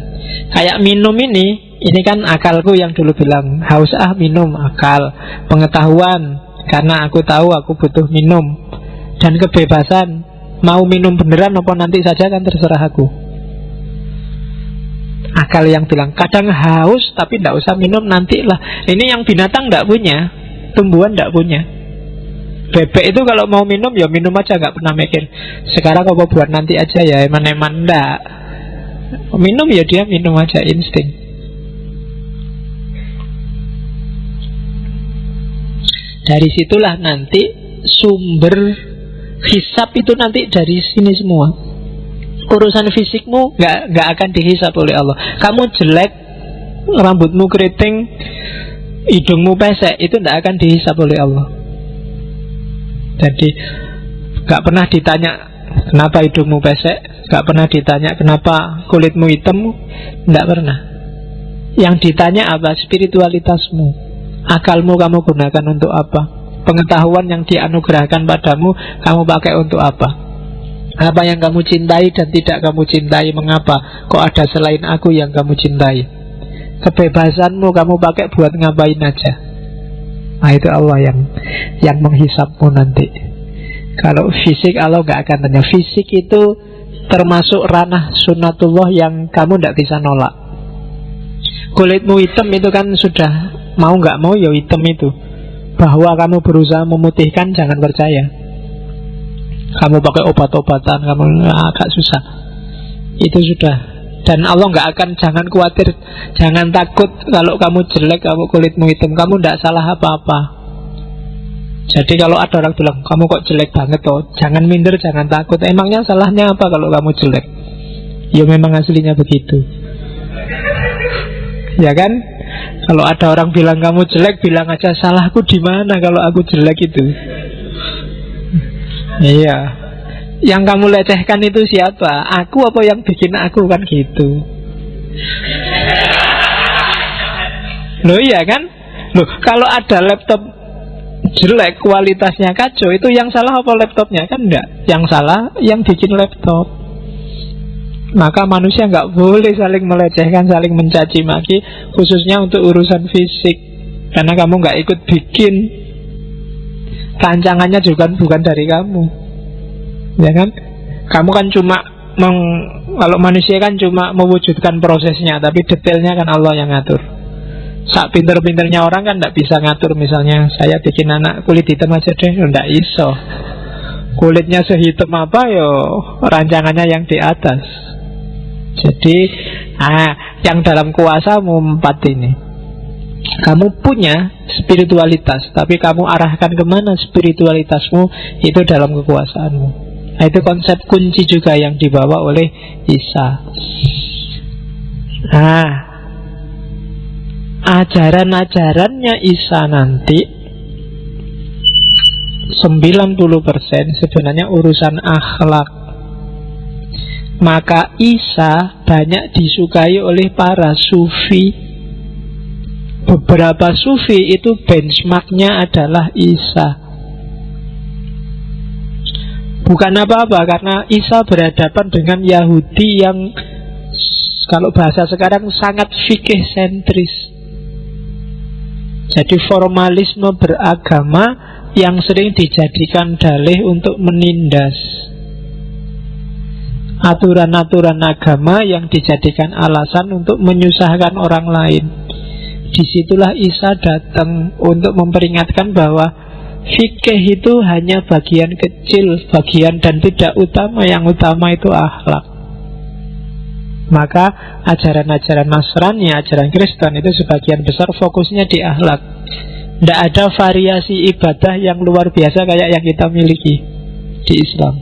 Kayak minum ini kan akalku yang dulu bilang haus minum, akal. Pengetahuan, karena aku tahu aku butuh minum. Dan kebebasan, mau minum beneran apa nanti saja kan terserah aku. Akal yang bilang kadang haus tapi tidak usah minum, nantilah. Ini yang binatang tidak punya, tumbuhan tidak punya. Bebek itu kalau mau minum ya minum aja, nggak pernah mikir sekarang apa buat nanti aja ya, eman-eman, enggak. Minum ya dia minum aja, insting. Dari situlah nanti sumber hisab itu nanti dari sini semua. Urusan fisikmu nggak akan dihisab oleh Allah. Kamu jelek, rambutmu keriting, hidungmu pesek, itu nggak akan dihisab oleh Allah. Jadi gak pernah ditanya kenapa hidungmu pesek, gak pernah ditanya kenapa kulitmu hitam, gak pernah. Yang ditanya apa? Spiritualitasmu. Akalmu kamu gunakan untuk apa? Pengetahuan yang dianugerahkan padamu kamu pakai untuk apa? Apa yang kamu cintai dan tidak kamu cintai, mengapa? Kok ada selain aku yang kamu cintai? Kebebasanmu kamu pakai buat ngapain aja? Nah itu Allah yang menghisapmu nanti. Kalau fisik Allah gak akan tanya. Fisik itu termasuk ranah sunatullah yang kamu gak bisa nolak. Kulitmu hitam itu kan sudah mau gak mau ya hitam itu. Bahwa kamu berusaha memutihkan jangan percaya. Kamu pakai obat-obatan, kamu agak susah. Itu sudah. Dan Allah gak akan, jangan khawatir, jangan takut kalau kamu jelek, kamu kulitmu hitam, kamu tidak salah apa-apa. Jadi kalau ada orang bilang kamu kok jelek banget toh, jangan minder, jangan takut. Emangnya salahnya apa kalau kamu jelek? Ya memang aslinya begitu. Ya kan? Kalau ada orang bilang kamu jelek, bilang aja salahku di mana kalau aku jelek itu. Iya. Yang kamu lecehkan itu siapa? Aku apa yang bikin aku, kan gitu. Loh iya kan? Loh kalau ada laptop jelek, kualitasnya kacau, itu yang salah apa laptopnya? Kan enggak. Yang salah yang bikin laptop. Maka manusia nggak boleh saling melecehkan, saling mencaci maki, khususnya untuk urusan fisik. Karena kamu nggak ikut bikin. Rancangannya juga bukan dari kamu. Ya kan? Kamu kan cuma kalau manusia kan cuma mewujudkan prosesnya, tapi detailnya kan Allah yang ngatur. Sak pinter-pinternya orang kan tidak bisa ngatur. Misalnya saya bikin anak kulit hitam aja deh, tidak iso. Kulitnya sehitam apa yo, rancangannya yang di atas. Jadi yang dalam kuasamu 4 ini. Kamu punya spiritualitas, tapi kamu arahkan kemana spiritualitasmu, itu dalam kekuasaanmu. Nah, itu konsep kunci juga yang dibawa oleh Isa. Nah, ajaran-ajarannya Isa nanti 90% sebenarnya urusan akhlak. Maka Isa banyak disukai oleh para sufi. Beberapa sufi itu benchmarknya adalah Isa. Bukan apa-apa, karena Isa berhadapan dengan Yahudi yang kalau bahasa sekarang sangat fikih sentris. Jadi formalisme beragama yang sering dijadikan dalih untuk menindas. Aturan-aturan agama yang dijadikan alasan untuk menyusahkan orang lain. Disitulah Isa datang untuk memperingatkan bahwa fikih itu hanya bagian kecil, bagian dan tidak utama. Yang utama itu akhlak. Maka ajaran-ajaran Nasrani, ajaran Kristen itu sebagian besar fokusnya di akhlak. Tidak ada variasi ibadah yang luar biasa kayak yang kita miliki di Islam.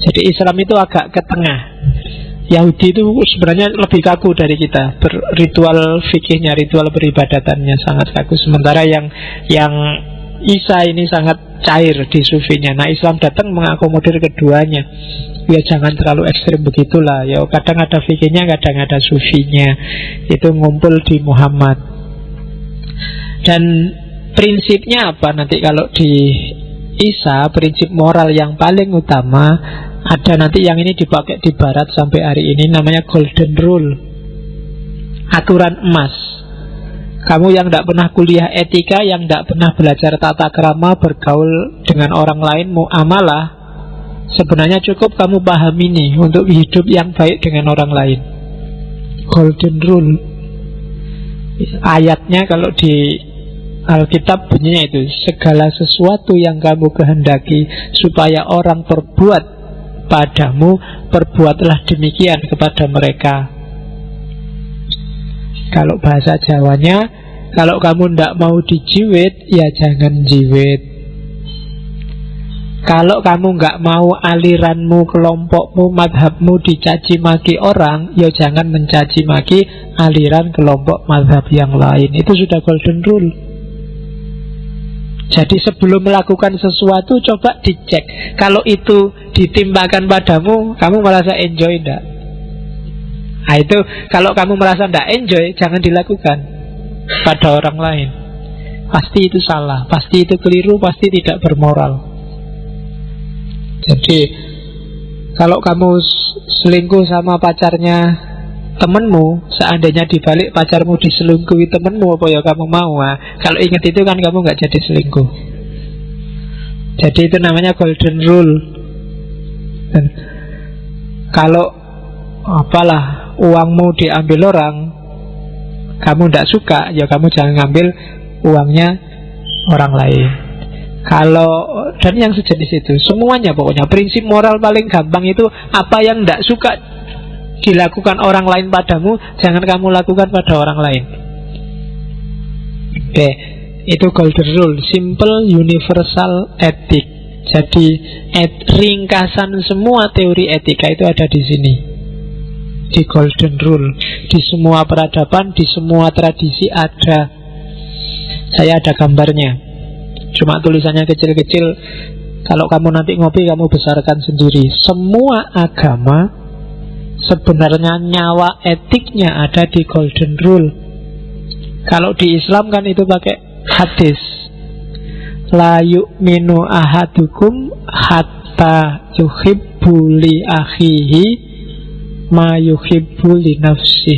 Jadi Islam itu agak ke tengah. Yahudi itu sebenarnya lebih kaku dari kita. Ritual fikihnya, ritual beribadatannya sangat kaku. Sementara yang Isa ini sangat cair di sufinya. Nah, Islam datang mengakomodir keduanya. Ya jangan terlalu ekstrim begitulah. Ya kadang ada fikihnya, kadang ada sufinya. Itu ngumpul di Muhammad. Dan prinsipnya apa nanti kalau di Isa, prinsip moral yang paling utama ada nanti yang ini dipakai di barat sampai hari ini, namanya golden rule, aturan emas. Kamu yang tidak pernah kuliah etika, yang tidak pernah belajar tata krama, bergaul dengan orang lain, muamalah, sebenarnya cukup kamu paham ini untuk hidup yang baik dengan orang lain. Golden rule. Ayatnya kalau di Alkitab bunyinya itu, segala sesuatu yang kamu kehendaki supaya orang perbuat padamu, perbuatlah demikian kepada mereka. Kalau bahasa Jawanya, kalau kamu tidak mau dijiwit, ya jangan jiwit. Kalau kamu nggak mau aliranmu, kelompokmu, madhabmu dicaci maki orang, ya jangan mencaci maki aliran kelompok madhab yang lain. Itu sudah golden rule. Jadi sebelum melakukan sesuatu, coba dicek. Kalau itu ditimpakan padamu, kamu merasa enjoy enggak? Nah itu, kalau kamu merasa enggak enjoy, jangan dilakukan pada orang lain. Pasti itu salah, pasti itu keliru, pasti tidak bermoral. Jadi kalau kamu selingkuh sama pacarnya temenmu, seandainya dibalik pacarmu diselingkuhi temenmu, apa ya kamu mau? Kalau ingat itu kan kamu nggak jadi selingkuh. Jadi itu namanya golden rule. Dan kalau apalah uangmu diambil orang, kamu tidak suka, ya kamu jangan ngambil uangnya orang lain. Kalau dan yang sejenis itu, semuanya pokoknya prinsip moral paling gampang itu apa yang tidak suka dilakukan orang lain padamu, jangan kamu lakukan pada orang lain. Oke, itu golden rule, simple universal ethic. Jadi ringkasan semua teori etika itu ada di sini, di golden rule. Di semua peradaban, di semua tradisi ada. Saya ada gambarnya, cuma tulisannya kecil-kecil. Kalau kamu nanti ngopi, kamu besarkan sendiri. Semua agama sebenarnya nyawa etiknya ada di golden rule. Kalau di Islam kan itu pakai hadis, la yu'minu ahadukum hatta yuhibbu li akhihi ma yuhibbu li nafsi.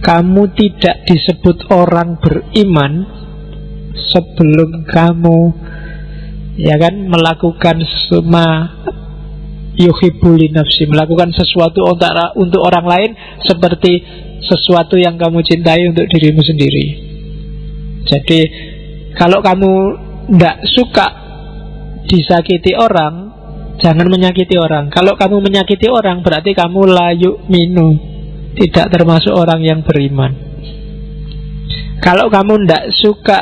Kamu tidak disebut orang beriman sebelum kamu melakukan semua yuhibbu li nafsi, melakukan sesuatu untuk orang lain seperti sesuatu yang kamu cintai untuk dirimu sendiri. Jadi kalau kamu tidak suka disakiti orang, jangan menyakiti orang. Kalau kamu menyakiti orang, berarti kamu la yu'minu, tidak termasuk orang yang beriman. Kalau kamu tidak suka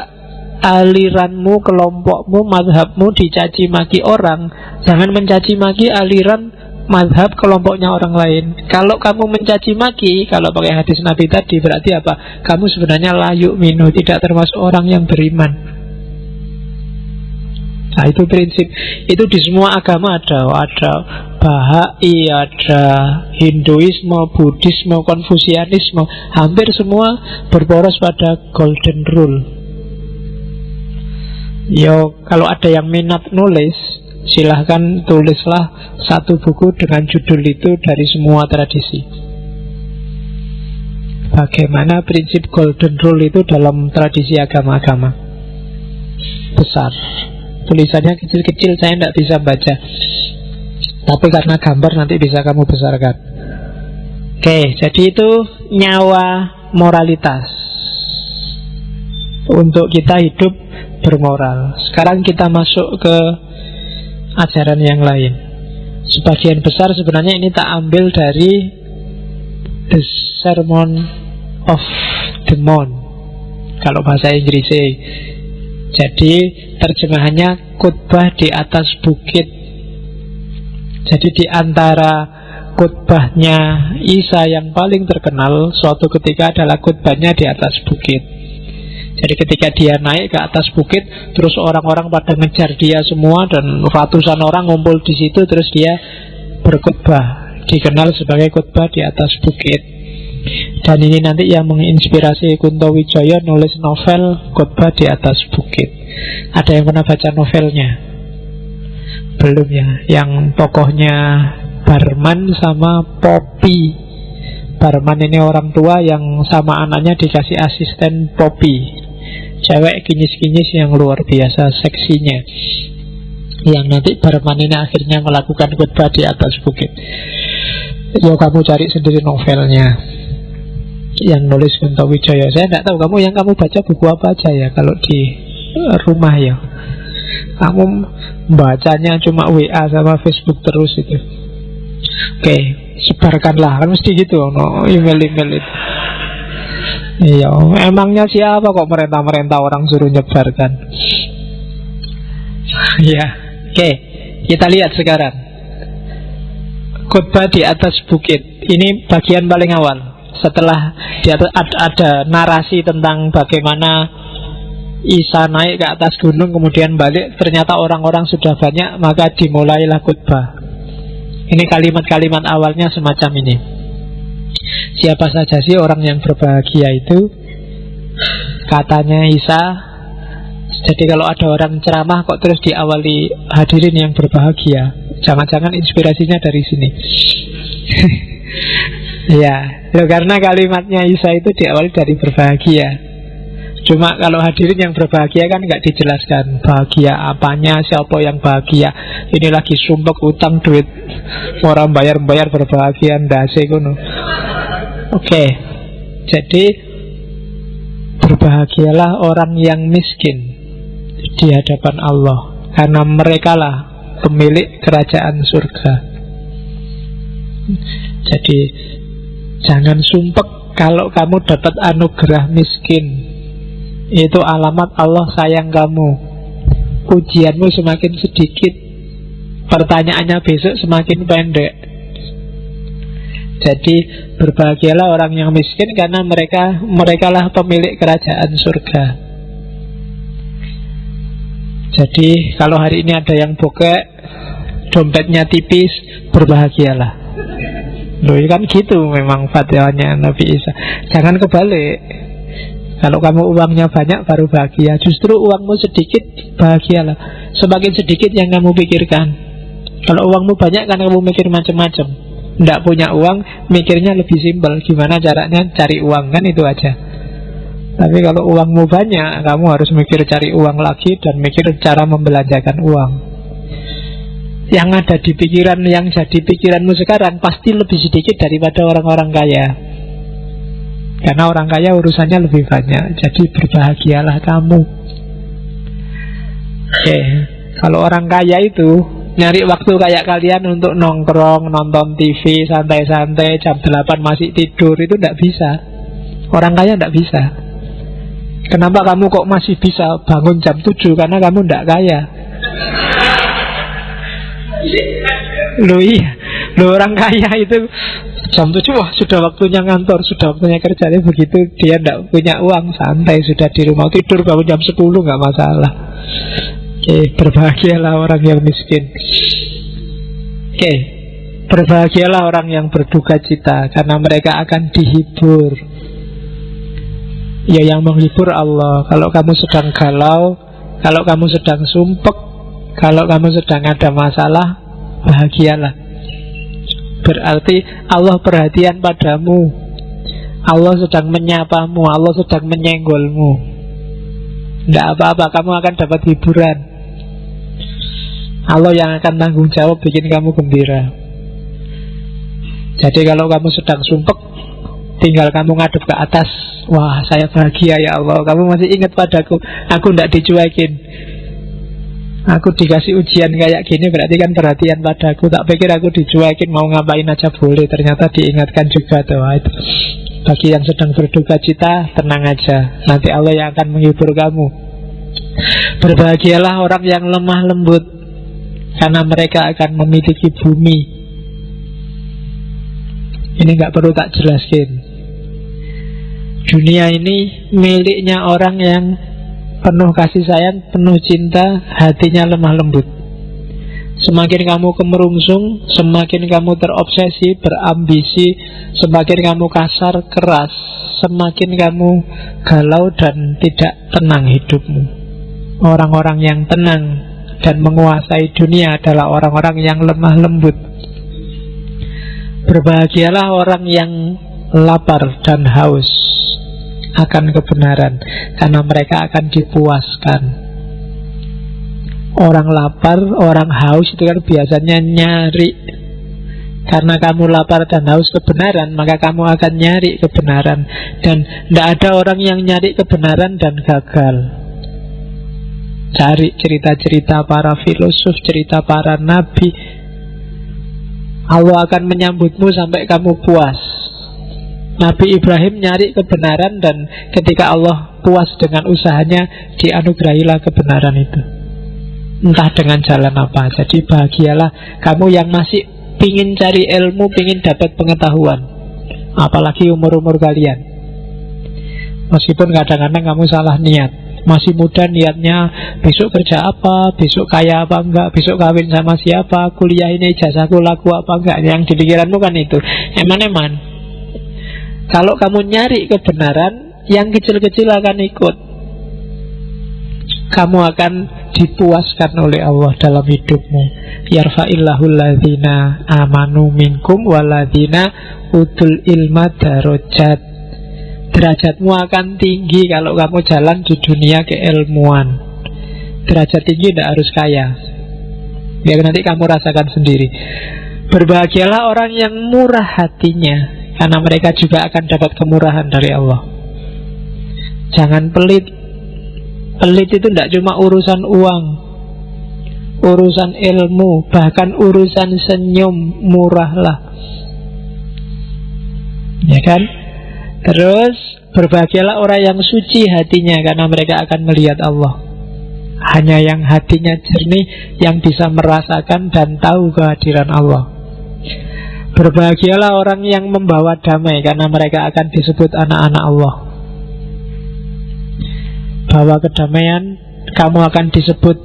aliranmu, kelompokmu, madhabmu dicaci maki orang, jangan mencaci maki aliran, madhab, kelompoknya orang lain. Kalau kamu mencaci maki, kalau pakai hadis Nabi tadi, berarti apa? Kamu sebenarnya la yu'minu, tidak termasuk orang yang beriman. Nah itu prinsip. Itu di semua agama ada. Ada Bahai, ada Hinduisme, Buddhisme, Konfusianisme. Hampir semua berporos pada golden rule. Yo, kalau ada yang minat nulis, silahkan tulislah satu buku dengan judul itu dari semua tradisi. Bagaimana prinsip golden rule itu dalam tradisi agama-agama. besar. Tulisannya kecil-kecil, saya tidak bisa baca. Tapi karena gambar nanti bisa kamu besarkan. Oke, jadi itu nyawa moralitas. Untuk kita hidup bermoral. Sekarang kita masuk ke ajaran yang lain. Sebagian besar sebenarnya ini tak ambil dari The Sermon of the Mount, kalau bahasa Inggrisnya. Jadi terjemahannya khotbah di atas bukit. Jadi di antara khotbahnya Isa yang paling terkenal suatu ketika adalah khotbahnya di atas bukit. Jadi ketika dia naik ke atas bukit, terus orang-orang pada ngejar dia semua, dan ratusan orang ngumpul di situ, terus dia berkhotbah, dikenal sebagai khotbah di atas bukit. Dan ini nanti yang menginspirasi Kunto Wijoyo nulis novel Khotbah di Atas Bukit. Ada yang pernah baca novelnya? Belum ya? Yang tokohnya Barman sama Poppy. Barman ini orang tua yang sama anaknya dikasih asisten Poppy, cewek kinyis-kinyis yang luar biasa seksinya, yang nanti Barman ini akhirnya melakukan khotbah di atas bukit. Yo, kamu cari sendiri novelnya. Yang nulis Kunto Wijoyo. Saya tidak tahu yang kamu baca buku apa aja ya kalau di rumah ya. Kamu bacanya cuma WA sama Facebook terus itu. Oke, sebarkanlah. Kan mesti gitu, no email-email itu. Iya, emangnya siapa kok merintah-merintah orang suruh nyebarkan? Ya, oke, kita lihat sekarang khotbah di atas bukit. Ini bagian paling awal. Setelah ada narasi tentang bagaimana Isa naik ke atas gunung kemudian balik, ternyata orang-orang sudah banyak, maka dimulailah khotbah. Ini kalimat-kalimat awalnya semacam ini. Siapa saja sih orang yang berbahagia itu? Katanya Isa. Jadi kalau ada orang ceramah kok terus diawali hadirin yang berbahagia, jangan-jangan inspirasinya dari sini. Ya, karena kalimatnya Isa itu diawali dari berbahagia. Cuma kalau hadirin yang berbahagia kan nggak dijelaskan bahagia apanya, siapa yang bahagia. Ini lagi sumpek utang duit, orang bayar-bayar berbahagia ndase kono. Oke, jadi berbahagialah orang yang miskin di hadapan Allah, karena merekalah pemilik kerajaan surga. Jadi jangan sumpek kalau kamu dapat anugerah miskin. Itu alamat Allah sayang kamu. Ujianmu semakin sedikit, pertanyaannya besok semakin pendek. Jadi berbahagialah orang yang miskin, karena merekalah pemilik kerajaan surga. Jadi kalau hari ini ada yang bokek, dompetnya tipis, berbahagialah. Loh, kan gitu memang fatwanya Nabi Isa. Jangan kebalik. Kalau kamu uangnya banyak baru bahagia. Justru uangmu sedikit, bahagialah. Semakin sedikit yang kamu pikirkan. Kalau uangmu banyak kan kamu mikir macam-macam. Tidak punya uang, mikirnya lebih simpel. Gimana caranya cari uang, kan itu aja. Tapi kalau uangmu banyak, kamu harus mikir cari uang lagi dan mikir cara membelanjakan uang. Yang ada di pikiran, yang jadi pikiranmu sekarang pasti lebih sedikit daripada orang-orang kaya. Karena orang kaya urusannya lebih banyak. Jadi berbahagialah kamu. Oke, kalau orang kaya itu nyari waktu kayak kalian untuk nongkrong, nonton TV, santai-santai, jam 8 masih tidur, itu tidak bisa. Orang kaya tidak bisa. Kenapa kamu kok masih bisa bangun jam 7? Karena kamu tidak kaya. Loh iya, loh orang kaya itu jam 7, wah sudah waktunya ngantor, sudah waktunya kerja. Begitu dia tidak punya uang, santai sudah di rumah, tidur bangun jam 10 nggak masalah. Oke, berbahagialah orang yang miskin. Oke, berbahagialah orang yang berduka cita, karena mereka akan dihibur. Ya, yang menghibur Allah. Kalau kamu sedang galau, kalau kamu sedang sumpek, kalau kamu sedang ada masalah, bahagialah. Berarti Allah perhatian padamu. Allah sedang menyapamu, Allah sedang menyenggolmu. Tidak apa-apa, kamu akan dapat hiburan. Allah yang akan tanggung jawab bikin kamu gembira. Jadi kalau kamu sedang sumpek, tinggal kamu ngadep ke atas. Wah, saya bahagia ya Allah, kamu masih ingat padaku, aku tidak dicuekin, aku dikasih ujian kayak gini, berarti kan perhatian padaku. Tak pikir aku dicuekin, mau ngapain aja boleh, ternyata diingatkan juga tuh. Itu bagi yang sedang berduka cita, tenang aja, nanti Allah yang akan menghibur kamu. Berbahagialah orang yang lemah lembut, karena mereka akan memiliki bumi. Ini gak perlu tak jelaskan. Dunia ini miliknya orang yang penuh kasih sayang, penuh cinta, hatinya lemah lembut. Semakin kamu kemerungsung, semakin kamu terobsesi, berambisi, semakin kamu kasar, keras, semakin kamu galau dan tidak tenang hidupmu. Orang-orang yang tenang dan menguasai dunia adalah orang-orang yang lemah lembut. Berbahagialah orang yang lapar dan haus akan kebenaran, karena mereka akan dipuaskan. Orang lapar, orang haus itu kan biasanya nyari. Karena kamu lapar dan haus kebenaran, maka kamu akan nyari kebenaran. Dan tidak ada orang yang nyari kebenaran dan gagal. Cari cerita-cerita para filosof, cerita para nabi, Allah akan menyambutmu sampai kamu puas. Nabi Ibrahim nyari kebenaran, dan ketika Allah puas dengan usahanya, dianugerahilah kebenaran itu, entah dengan jalan apa. Jadi bahagialah kamu yang masih pingin cari ilmu, pingin dapat pengetahuan, apalagi umur-umur kalian. Meskipun kadang-kadang kamu salah niat, masih muda niatnya besok kerja apa, besok kaya apa enggak, besok kawin sama siapa, kuliah ini ijazahku laku apa enggak. Yang di pikiranmu kan itu eman-eman. Kalau kamu nyari kebenaran, yang kecil-kecil akan ikut. Kamu akan dipuaskan oleh Allah dalam hidupmu. Yarfa'illahu alladhina amanu minkum waladhina utul ilma darajat. Derajatmu akan tinggi kalau kamu jalan di dunia keilmuan. Derajat tinggi tidak harus kaya. Biar nanti kamu rasakan sendiri. Berbahagialah orang yang murah hatinya, karena mereka juga akan dapat kemurahan dari Allah. Jangan pelit. Pelit itu tidak cuma urusan uang, urusan ilmu, bahkan urusan senyum, murahlah. Ya kan? Terus berbahagialah orang yang suci hatinya, karena mereka akan melihat Allah. Hanya yang hatinya jernih yang bisa merasakan dan tahu kehadiran Allah. Berbahagialah orang yang membawa damai, karena mereka akan disebut anak-anak Allah. Bawa kedamaian, kamu akan disebut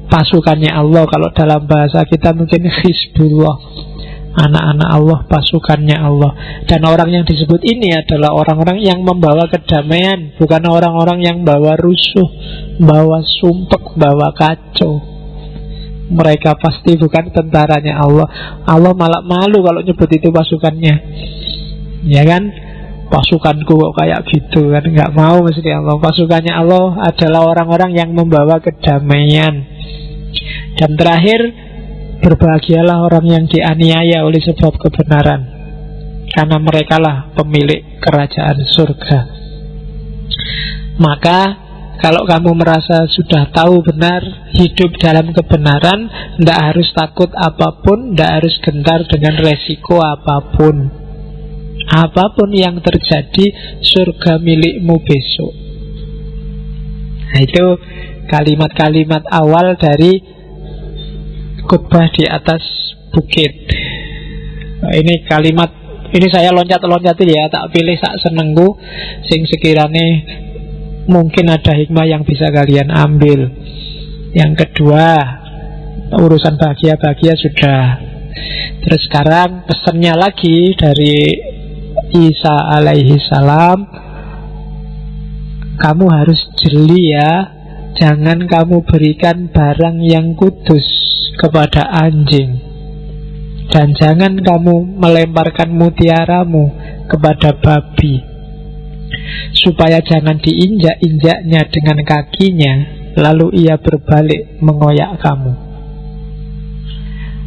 pasukannya Allah. Kalau dalam bahasa kita mungkin Hizbullah, anak-anak Allah, pasukannya Allah. Dan orang yang disebut ini adalah orang-orang yang membawa kedamaian, bukan orang-orang yang bawa rusuh, bawa sumpek, bawa kacau. Mereka pasti bukan tentaranya Allah. Allah malah malu kalau nyebut itu pasukannya. Ya kan? Pasukanku kok kayak gitu kan, nggak mau mesti Allah. Pasukannya Allah adalah orang-orang yang membawa kedamaian. Dan terakhir, berbahagialah orang yang dianiaya oleh sebab kebenaran, karena merekalah pemilik kerajaan surga. Maka kalau kamu merasa sudah tahu benar, hidup dalam kebenaran, tidak harus takut apapun, tidak harus gentar dengan resiko apapun. Apapun yang terjadi, surga milikmu besok. Nah, itu kalimat-kalimat awal dari khutbah di atas bukit. Nah, ini kalimat, ini saya loncat-loncatin ya, tak pilih sak senengku, sing sekirane mungkin ada hikmah yang bisa kalian ambil. Yang kedua, urusan bahagia-bahagia sudah. Terus sekarang pesannya lagi dari Isa alaihi salam, kamu harus jeli ya, jangan kamu berikan barang yang kudus kepada anjing, dan jangan kamu melemparkan mutiaramu kepada babi. supaya jangan diinjak-injaknya dengan kakinya, lalu ia berbalik mengoyak kamu.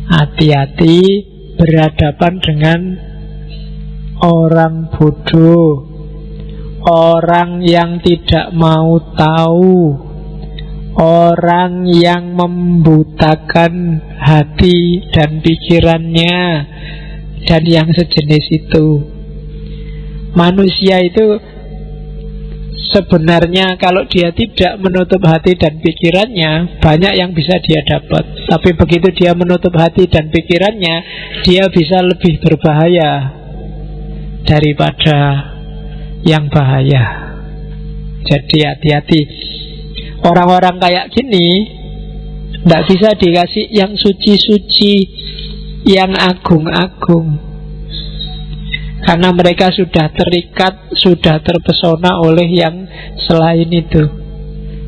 Hati-hati berhadapan dengan orang bodoh, orang yang tidak mau tahu, orang yang membutakan hati dan pikirannya, dan yang sejenis itu. Manusia itu sebenarnya kalau dia tidak menutup hati dan pikirannya, banyak yang bisa dia dapat. Tapi begitu dia menutup hati dan pikirannya, dia bisa lebih berbahaya daripada yang bahaya. Jadi hati-hati. Orang-orang kayak gini tidak bisa dikasih yang suci-suci, yang agung-agung, karena mereka sudah terikat, sudah terpesona oleh yang selain itu.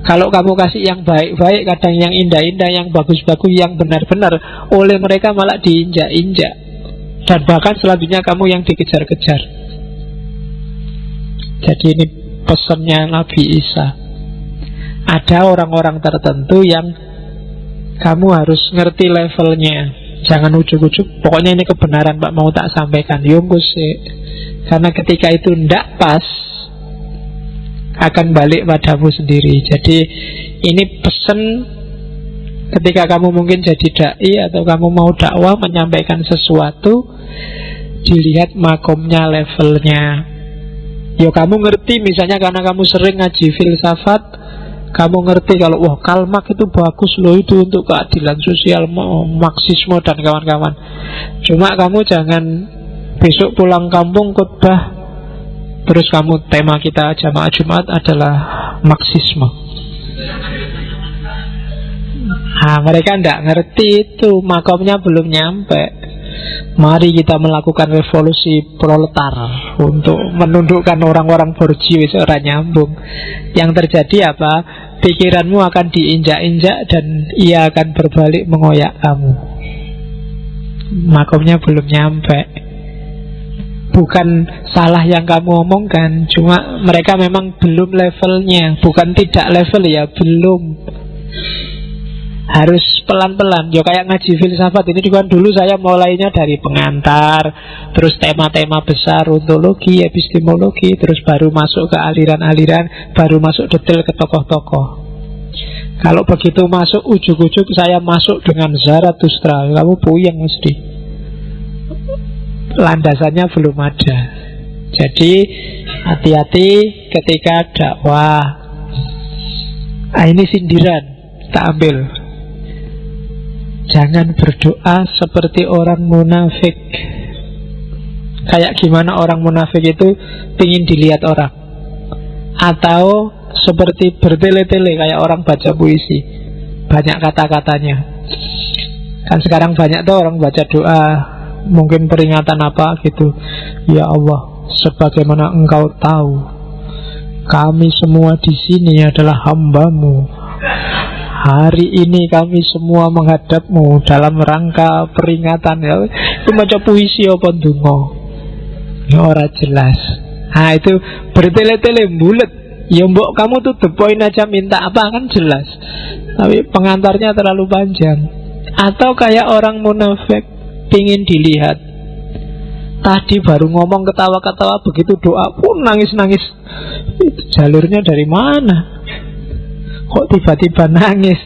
Kalau kamu kasih yang baik-baik, kadang yang indah-indah, yang bagus-bagus, yang benar-benar, oleh mereka malah diinjak-injak, dan bahkan selanjutnya kamu yang dikejar-kejar. Jadi ini pesannya Nabi Isa. Ada orang-orang tertentu yang kamu harus ngerti levelnya. Jangan ujuk-ujuk, pokoknya ini kebenaran Pak, mau tak sampaikan. Yungkus sih. Karena ketika itu ndak pas, akan balik padamu sendiri. Jadi ini pesan ketika kamu mungkin jadi dai atau kamu mau dakwah menyampaikan sesuatu, dilihat makomnya, levelnya. Yo kamu ngerti misalnya karena kamu sering ngaji filsafat, kamu ngerti kalau wah Karl Marx itu bagus loh, itu untuk keadilan sosial, Marxisme dan kawan-kawan. Cuma kamu jangan besok pulang kampung khotbah terus kamu tema kita jamaah Jumat adalah Marxisme. Nah, mereka tidak ngerti itu, makomnya belum nyampe. Mari kita melakukan revolusi proletar untuk menundukkan orang-orang borjuis, orang nyambung. Yang terjadi apa? Pikiranmu akan diinjak-injak dan ia akan berbalik mengoyak kamu. Makomnya belum nyampe. Bukan salah yang kamu omongkan, cuma mereka memang belum levelnya. Bukan tidak level ya, belum. Harus pelan-pelan. Ya kayak ngaji filsafat ini juga dulu saya mulainya dari pengantar, terus tema-tema besar, ontologi, epistemologi, terus baru masuk ke aliran-aliran, baru masuk detail ke tokoh-tokoh. Kalau begitu masuk ujuk-ujuk saya masuk dengan Zarathustra, kamu puyeng mesti. Landasannya belum ada. Jadi hati-hati ketika dakwah. Ini sindiran, tak ambil. Jangan berdoa seperti orang munafik. Kayak gimana orang munafik itu ingin dilihat orang, atau seperti bertele-tele kayak orang baca puisi, banyak kata-katanya. Kan sekarang banyak tuh orang baca doa, mungkin peringatan apa gitu. Ya Allah, sebagaimana Engkau tahu, kami semua di sini adalah hamba-Mu. Hari ini kami semua menghadap-Mu dalam rangka peringatan. Ya, itu macam puisi apa ndonga? Ya ora jelas. Nah itu bertele-tele bulet. Ya mbok kamu tuh the point aja minta apa kan jelas. Tapi pengantarnya terlalu panjang. Atau kayak orang munafik pingin dilihat. Tadi baru ngomong ketawa-ketawa, begitu doa pun nangis-nangis. Itu jalurnya dari mana? Kok tiba-tiba nangis?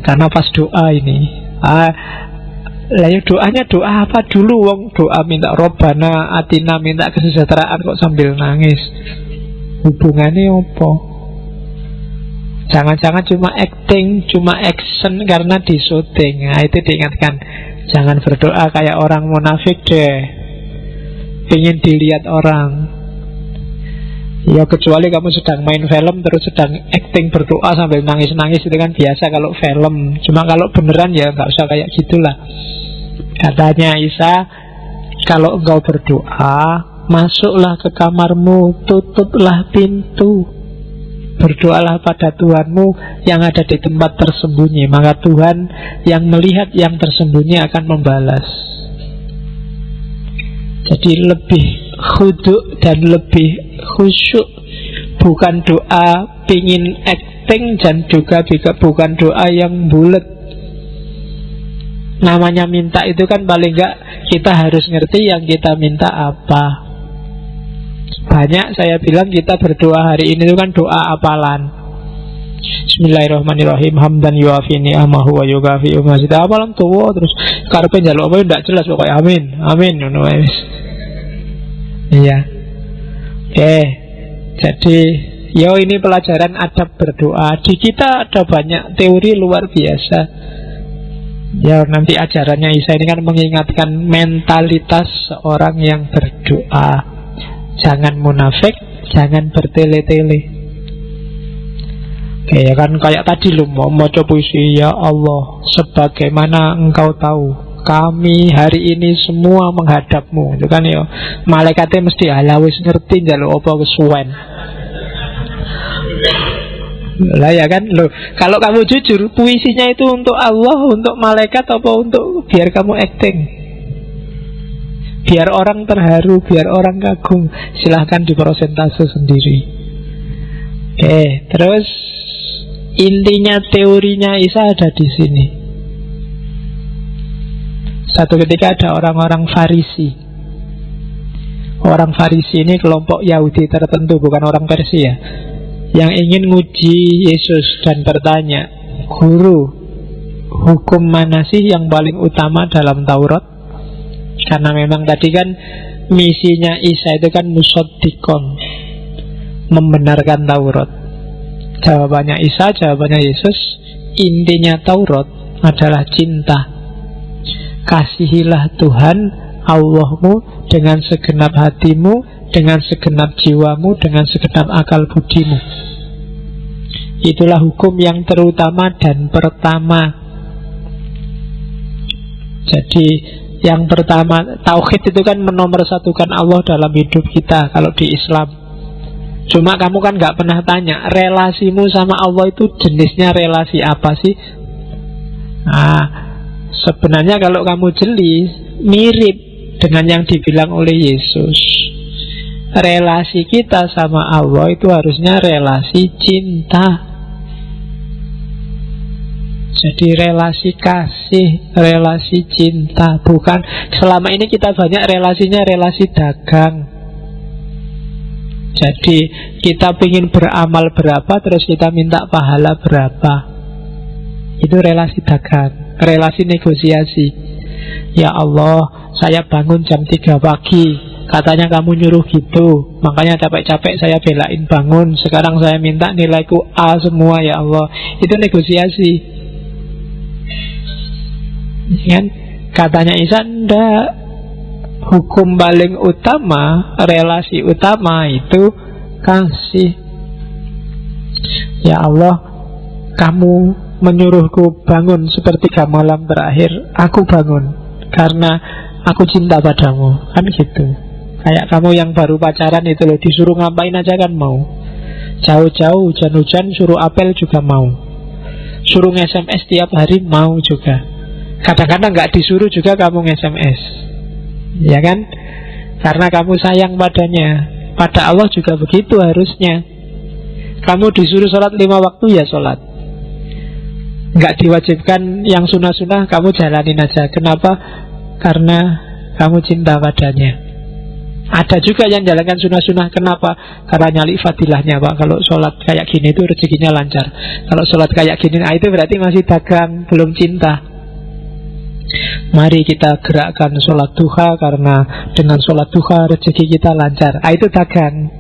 Karena pas doa ini. Lah ya doanya doa apa dulu? Wong doa minta Robbana Atina, minta kesejahteraan, kok sambil nangis. Hubungannya apa? Jangan-jangan cuma acting, cuma action karena disuting. Nah itu diingatkan. Jangan berdoa kayak orang munafik deh, ingin dilihat orang. Ya kecuali kamu sedang main film terus sedang acting berdoa sambil nangis-nangis, itu kan biasa kalau film. Cuma kalau beneran ya nggak usah kayak gitulah. Katanya Isa, kalau engkau berdoa, masuklah ke kamarmu, tutuplah pintu, berdoalah pada Tuhanmu yang ada di tempat tersembunyi, maka Tuhan yang melihat yang tersembunyi akan membalas. Jadi lebih khudu dan lebih khusyuk bukan doa pingin acting, dan juga bukan doa yang bulat. Namanya minta itu kan paling enggak kita harus ngerti yang kita minta apa. Banyak saya bilang kita berdoa hari ini itu kan doa apalan. Bismillahirrahmanirrahim. Hamdan yuafi ni'amahu wa yukafi umazida. Apalan tuwa terus karepe njaluk apa ndak jelas pokoknya amin. Amin ngono wis. Iya. Jadi ini pelajaran adab berdoa. Di kita ada banyak teori luar biasa. Ya nanti ajarannya Isa ini kan mengingatkan mentalitas seorang yang berdoa. Jangan munafik, jangan bertele-tele. Ya kan kayak tadi lu mau baca puisi, ya Allah, sebagaimana engkau tahu kami hari ini semua menghadapmu. Itu kan ya malaikatnya mesti halawis ngerti njaluk apa kesuwen. Lah ya kan lo, kalau kamu jujur puisinya itu untuk Allah, untuk malaikat, apa untuk biar kamu acting, biar orang terharu, biar orang kagum? Silahkan diprosentase sendiri. Terus intinya teorinya Isa ada di sini. Satu ketika ada orang-orang Farisi. Orang Farisi ini kelompok Yahudi tertentu, bukan orang Persia, yang ingin nguji Yesus dan bertanya, Guru, hukum mana sih yang paling utama dalam Taurat? Karena memang tadi kan misinya Isa itu kan musaddiqon, membenarkan Taurat. Jawabannya Isa, jawabannya Yesus, intinya Taurat adalah cinta. Kasihilah Tuhan Allahmu dengan segenap hatimu, dengan segenap jiwamu, dengan segenap akal budimu. Itulah hukum yang terutama dan pertama. Jadi yang pertama, tauhid itu kan menomorsatukan Allah dalam hidup kita kalau di Islam. Cuma kamu kan gak pernah tanya, relasimu sama Allah itu jenisnya relasi apa sih? Sebenarnya kalau kamu jeli, mirip dengan yang dibilang oleh Yesus. Relasi kita sama Allah itu harusnya relasi cinta. Jadi relasi kasih, relasi cinta. Bukan, selama ini kita banyak relasinya relasi dagang. Jadi kita ingin beramal berapa, terus kita minta pahala berapa. Itu relasi dagang, relasi negosiasi. Ya Allah, saya bangun jam 3 pagi, katanya kamu nyuruh gitu, makanya capek-capek saya belain bangun. Sekarang saya minta nilaiku A semua ya Allah. Itu negosiasi, kan? Katanya Isa, enggak. Hukum paling utama, relasi utama itu kasih. Ya Allah, kamu menyuruhku bangun sepertiga malam terakhir, aku bangun karena aku cinta padamu. Kan gitu. Kayak kamu yang baru pacaran itu loh, disuruh ngapain aja kan mau. Jauh-jauh hujan-hujan suruh apel juga mau. Suruh nge-SMS tiap hari mau juga. Kadang-kadang gak disuruh juga kamu nge-SMS, ya kan? Karena kamu sayang padanya. Pada Allah juga begitu harusnya. Kamu disuruh sholat 5 waktu ya sholat, nggak diwajibkan yang sunnah-sunnah, kamu jalanin aja. Kenapa? Karena kamu cinta padanya. Ada juga yang jalankan sunnah-sunnah. Kenapa? Karena nyali fadilahnya, Pak. Kalau sholat kayak gini itu rezekinya lancar. Kalau sholat kayak gini, itu berarti masih dagang, belum cinta. Mari kita gerakkan sholat duha, karena dengan sholat duha rezeki kita lancar. Itu dagang,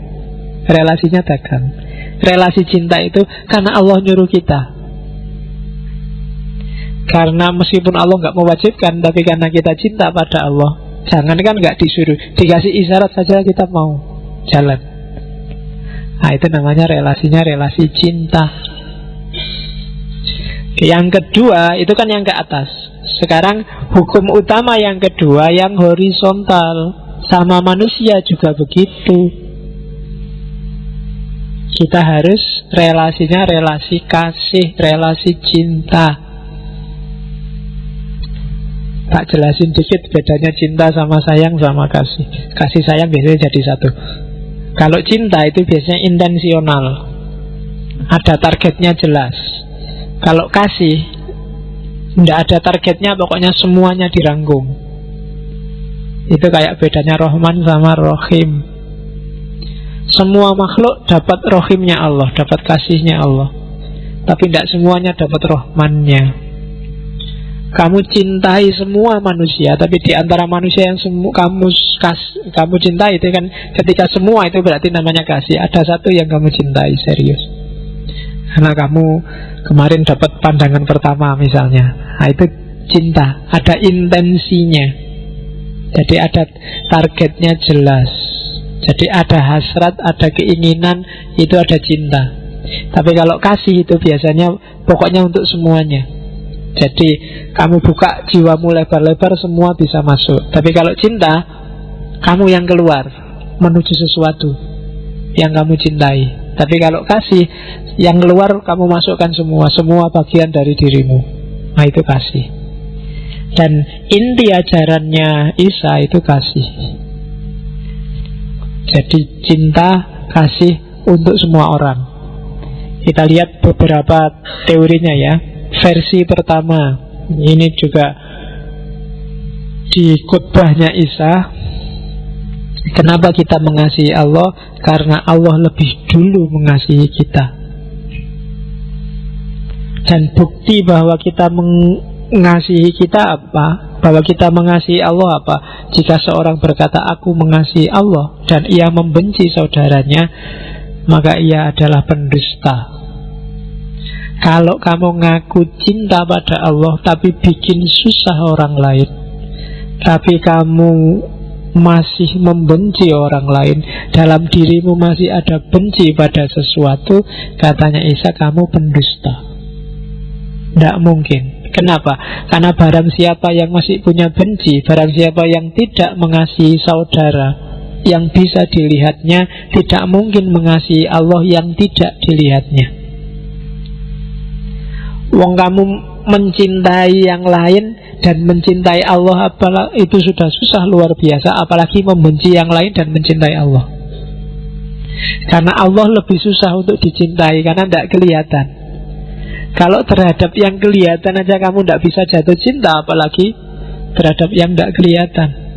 relasinya dagang. Relasi cinta itu karena Allah nyuruh kita. Karena meskipun Allah nggak mewajibkan, tapi karena kita cinta pada Allah. Jangan kan nggak disuruh, dikasih isyarat saja kita mau jalan. Itu namanya relasinya relasi cinta. Yang kedua, itu kan yang ke atas. Sekarang hukum utama yang kedua, yang horizontal. Sama manusia juga begitu. Kita harus relasinya relasi kasih, relasi cinta. Tak jelasin dikit bedanya cinta sama sayang sama kasih. Kasih sayang biasanya jadi satu. Kalau cinta itu biasanya intensional, ada targetnya jelas. Kalau kasih, tidak ada targetnya, pokoknya semuanya dirangkum. Itu kayak bedanya Rahman sama Rahim. Semua makhluk dapat Rahimnya Allah, dapat kasihnya Allah, tapi tidak semuanya dapat Rahmannya. Kamu cintai semua manusia, tapi di antara manusia yang kamu cintai itu kan, ketika semua itu berarti namanya kasih. Ada satu yang kamu cintai serius, karena kamu kemarin dapat pandangan pertama misalnya. Nah, itu cinta, ada intensinya. Jadi ada targetnya jelas. Jadi ada hasrat, ada keinginan, itu ada cinta. Tapi kalau kasih itu biasanya pokoknya untuk semuanya. Jadi kamu buka jiwamu lebar-lebar, semua bisa masuk. Tapi kalau cinta, kamu yang keluar menuju sesuatu yang kamu cintai. Tapi kalau kasih, yang keluar kamu masukkan semua bagian dari dirimu. Nah, itu kasih. Dan inti ajarannya Isa itu kasih. Jadi cinta, kasih untuk semua orang. Kita lihat beberapa teorinya ya. Versi pertama, ini juga di khutbahnya Isa. Kenapa kita mengasihi Allah? Karena Allah lebih dulu mengasihi kita. Dan bukti bahwa kita mengasihi kita apa? Bahwa kita mengasihi Allah apa? Jika seorang berkata aku mengasihi Allah dan ia membenci saudaranya, maka ia adalah pendusta. Kalau kamu ngaku cinta pada Allah tapi bikin susah orang lain, tapi kamu masih membenci orang lain, dalam dirimu masih ada benci pada sesuatu, katanya Isa, kamu pendusta. Tidak mungkin. Kenapa? Karena barang siapa yang masih punya benci, barang siapa yang tidak mengasihi saudara yang bisa dilihatnya, tidak mungkin mengasihi Allah yang tidak dilihatnya. Wong kamu mencintai yang lain dan mencintai Allah itu sudah susah luar biasa, apalagi membenci yang lain dan mencintai Allah. Karena Allah lebih susah untuk dicintai karena tidak kelihatan. Kalau terhadap yang kelihatan aja kamu tidak bisa jatuh cinta, apalagi terhadap yang tidak kelihatan.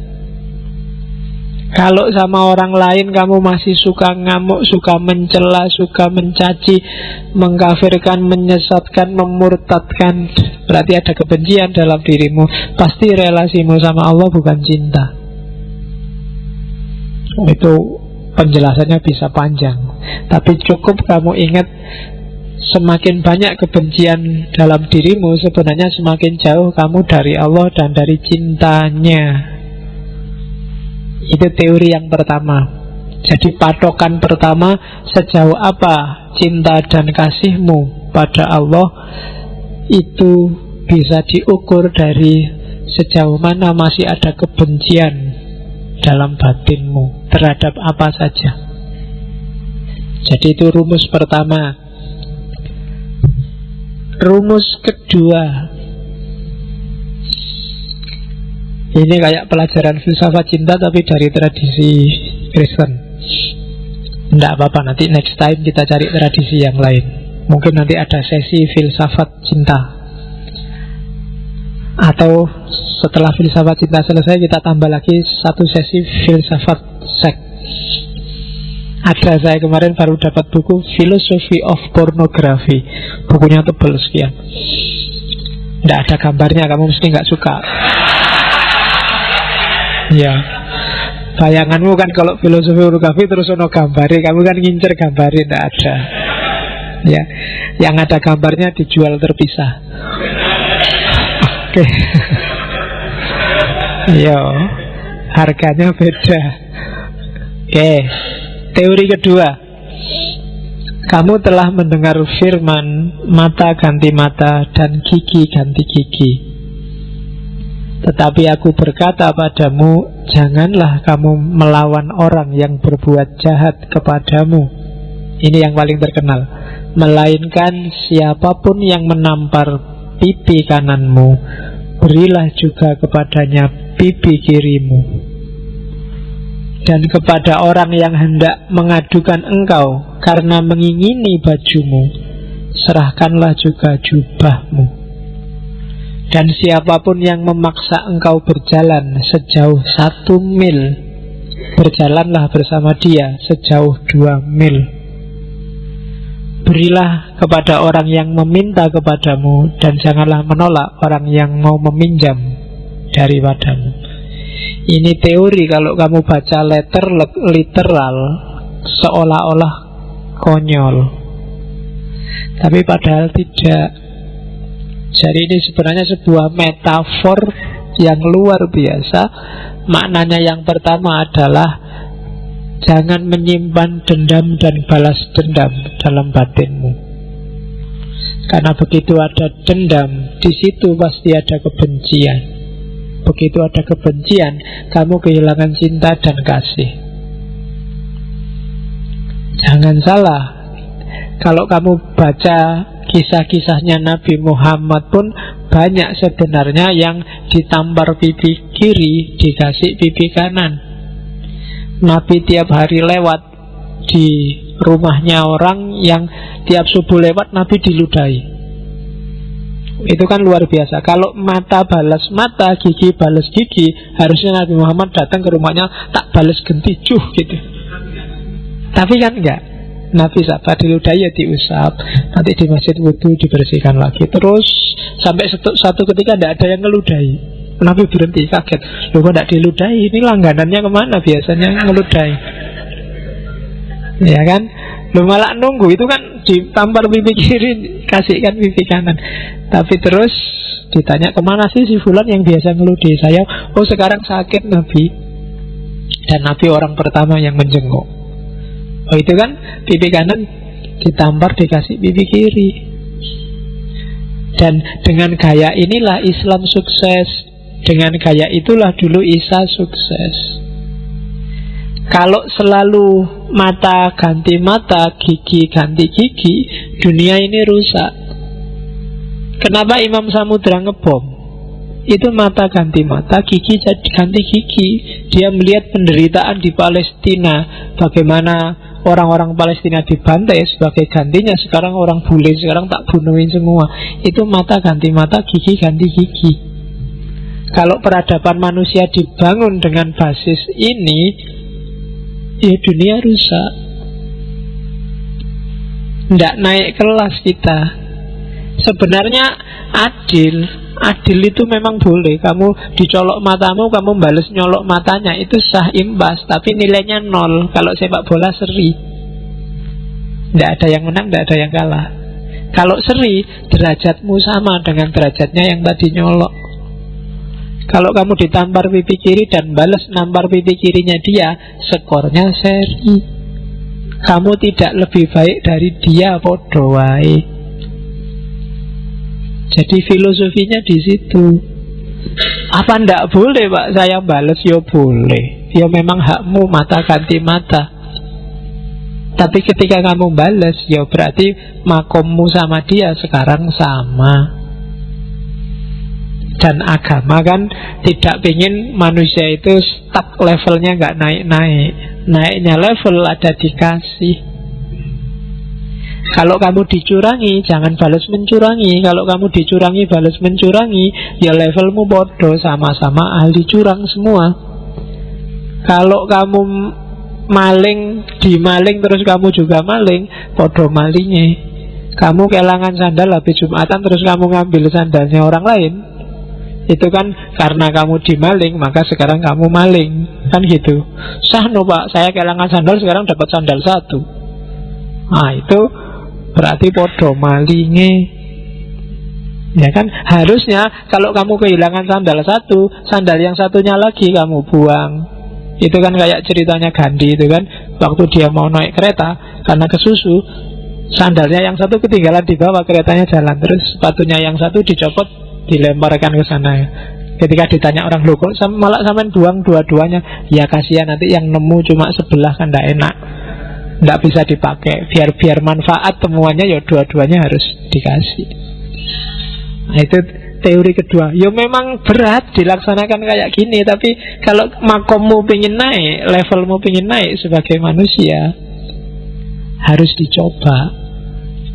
Kalau sama orang lain kamu masih suka ngamuk, suka mencela, suka mencaci, mengkafirkan, menyesatkan, memurtadkan, berarti ada kebencian dalam dirimu. Pasti relasimu sama Allah bukan cinta. Itu penjelasannya bisa panjang, tapi cukup kamu ingat, semakin banyak kebencian dalam dirimu, sebenarnya semakin jauh kamu dari Allah dan dari cintanya. Itu teori yang pertama. Jadi patokan pertama, sejauh apa cinta dan kasihmu pada Allah, itu bisa diukur dari sejauh mana masih ada kebencian dalam batinmu terhadap apa saja. Jadi itu rumus pertama. Rumus kedua, ini kayak pelajaran filsafat cinta tapi dari tradisi Kristen. Tidak apa-apa, nanti next time kita cari tradisi yang lain. Mungkin nanti ada sesi filsafat cinta, atau setelah filsafat cinta selesai kita tambah lagi satu sesi filsafat seks. Ada, saya kemarin baru dapat buku Philosophy of Pornography. Bukunya tebal sekian. Tidak ada gambarnya, kamu mesti nggak suka. Ya, bayanganmu kan kalau filosofi pornografi terus ono gambari, kamu kan ngincer gambari, tidak ada. Ya, yang ada gambarnya dijual terpisah. Oke. Yo, harganya beda. Oke. Teori kedua, kamu telah mendengar firman mata ganti mata dan gigi ganti gigi. Tetapi aku berkata padamu, janganlah kamu melawan orang yang berbuat jahat kepadamu. Ini yang paling terkenal. Melainkan siapapun yang menampar pipi kananmu, berilah juga kepadanya pipi kirimu. Dan kepada orang yang hendak mengadukan engkau karena mengingini bajumu, serahkanlah juga jubahmu. Dan siapapun yang memaksa engkau berjalan sejauh 1 mil, berjalanlah bersama dia sejauh 2 mil. Berilah kepada orang yang meminta kepadamu, dan janganlah menolak orang yang mau meminjam daripadamu. Ini teori, kalau kamu baca literal seolah-olah konyol, tapi padahal tidak. Jadi ini sebenarnya sebuah metafor yang luar biasa. Maknanya yang pertama adalah jangan menyimpan dendam dan balas dendam dalam batinmu. Karena begitu ada dendam, di situ pasti ada kebencian. Begitu ada kebencian, kamu kehilangan cinta dan kasih. Jangan salah, kalau kamu baca kisah-kisahnya Nabi Muhammad pun banyak sebenarnya yang ditampar pipi kiri, dikasih pipi kanan. Nabi tiap hari lewat di rumahnya orang yang tiap subuh lewat, Nabi diludahi. Itu kan luar biasa. Kalau mata balas mata, gigi balas gigi, harusnya Nabi Muhammad datang ke rumahnya, tak balas genti cuh gitu. Tapi kan enggak. Nabi sabar, diludahi ya diusap, nanti di masjid wudu dibersihkan lagi. Terus sampai satu ketika tidak ada yang ngeludahi, Nabi berhenti, kaget. Loh kok tidak diludahi? Ini langganannya kemana biasanya ngeludahi? Ya kan? Loh malah nunggu, itu kan ditampar pipi kiri, kasihkan pipi kanan. Tapi terus ditanya, kemana sih si fulan yang biasa ngeludahi saya? Oh sekarang sakit Nabi. Dan Nabi orang pertama yang menjenguk. Oh itu kan pipi kanan ditampar, dikasih pipi kiri. Dan dengan gaya inilah Islam sukses. Dengan gaya itulah dulu Isa sukses. Kalau selalu mata ganti mata, gigi ganti gigi, dunia ini rusak. Kenapa Imam Samudra ngebom? Itu mata ganti mata, gigi jadi ganti gigi. Dia melihat penderitaan di Palestina, bagaimana orang-orang Palestina dibantai, sebagai gantinya sekarang orang bule, sekarang tak bunuhin semua. Itu mata ganti mata, gigi ganti gigi. Kalau peradaban manusia dibangun dengan basis ini, ya dunia rusak. Tidak naik kelas kita. Sebenarnya adil itu memang boleh. Kamu dicolok matamu, kamu balas nyolok matanya, itu sah imbas. Tapi nilainya 0. Kalau sepak bola seri, tidak ada yang menang, tidak ada yang kalah. Kalau seri, derajatmu sama dengan derajatnya yang tadi nyolok. Kalau kamu ditampar pipi kiri dan balas nampar pipi kirinya dia, skornya seri. Kamu tidak lebih baik dari dia, podo wae. Jadi filosofinya di situ. Apa ndak boleh Pak saya balas? Ya boleh. Ya memang hakmu mata ganti mata. Tapi ketika kamu balas, ya berarti makommu sama dia sekarang sama. Dan agama kan tidak ingin manusia itu stuck levelnya, nggak naik-naik. Naiknya level ada dikasih. Kalau kamu dicurangi, jangan balas mencurangi. Kalau kamu dicurangi, balas mencurangi, ya levelmu bodoh, sama-sama ahli curang semua. Kalau kamu maling, dimaling terus kamu juga maling, bodoh malingnya. Kamu kehilangan sandal habis Jumatan terus kamu ngambil sandalnya orang lain, itu kan karena kamu dimaling, maka sekarang kamu maling. Kan gitu. Sah no Pak, saya kehilangan sandal sekarang dapat sandal 1. Nah itu berarti podo malinge. Ya kan, harusnya kalau kamu kehilangan sandal 1, sandal yang satunya lagi kamu buang. Itu kan kayak ceritanya Gandhi itu kan, waktu dia mau naik kereta karena kesusu, sandalnya yang satu ketinggalan di bawah, keretanya jalan, terus sepatunya yang satu dicopot, dilemparkan ke sana. Ketika ditanya orang, loh kok malah sampean buang dua-duanya? Ya kasihan, nanti yang nemu cuma sebelah kan tidak enak, tidak bisa dipakai. Biar manfaat temuannya, ya dua-duanya harus dikasih. Nah itu teori kedua. Ya memang berat dilaksanakan kayak gini, tapi kalau makommu pengen naik, levelmu pengen naik sebagai manusia, harus dicoba.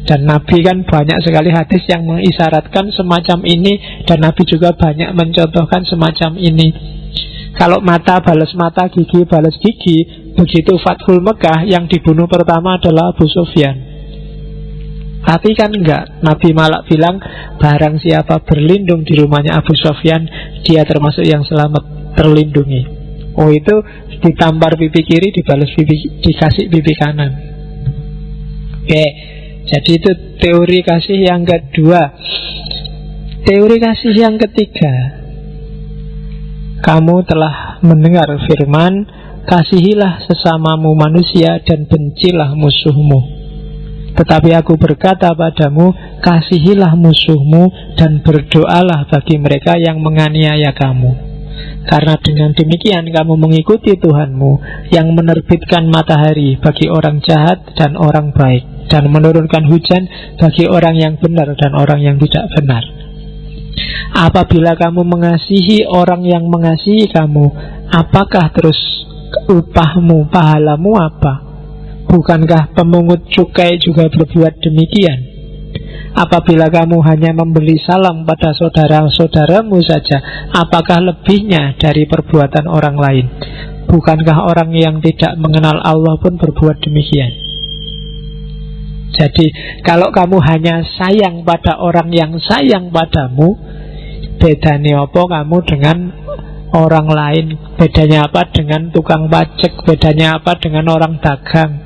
Dan Nabi kan banyak sekali hadis yang mengisyaratkan semacam ini, dan Nabi juga banyak mencontohkan semacam ini. Kalau mata balas mata, gigi balas gigi, begitu Fathul Mekah yang dibunuh pertama adalah Abu Sufyan. Tapi kan enggak, Nabi malah bilang barang siapa berlindung di rumahnya Abu Sufyan, dia termasuk yang selamat, terlindungi. Oh, itu ditampar pipi kiri, dibalas dikasih pipi kanan. Oke, jadi itu teori kasih yang kedua. Teori kasih yang ketiga, kamu telah mendengar firman, kasihilah sesamamu manusia dan bencilah musuhmu. Tetapi aku berkata padamu, kasihilah musuhmu dan berdoalah bagi mereka yang menganiaya kamu. Karena dengan demikian kamu mengikuti Tuhanmu yang menerbitkan matahari bagi orang jahat dan orang baik, dan menurunkan hujan bagi orang yang benar dan orang yang tidak benar. Apabila kamu mengasihi orang yang mengasihi kamu, apakah terus upahmu, pahalamu apa? Bukankah pemungut cukai juga berbuat demikian? Apabila kamu hanya memberi salam pada saudara-saudaramu saja, apakah lebihnya dari perbuatan orang lain? Bukankah orang yang tidak mengenal Allah pun berbuat demikian? Jadi kalau kamu hanya sayang pada orang yang sayang padamu, bedanya apa kamu dengan orang lain? Bedanya apa dengan tukang pajak? Bedanya apa dengan orang dagang?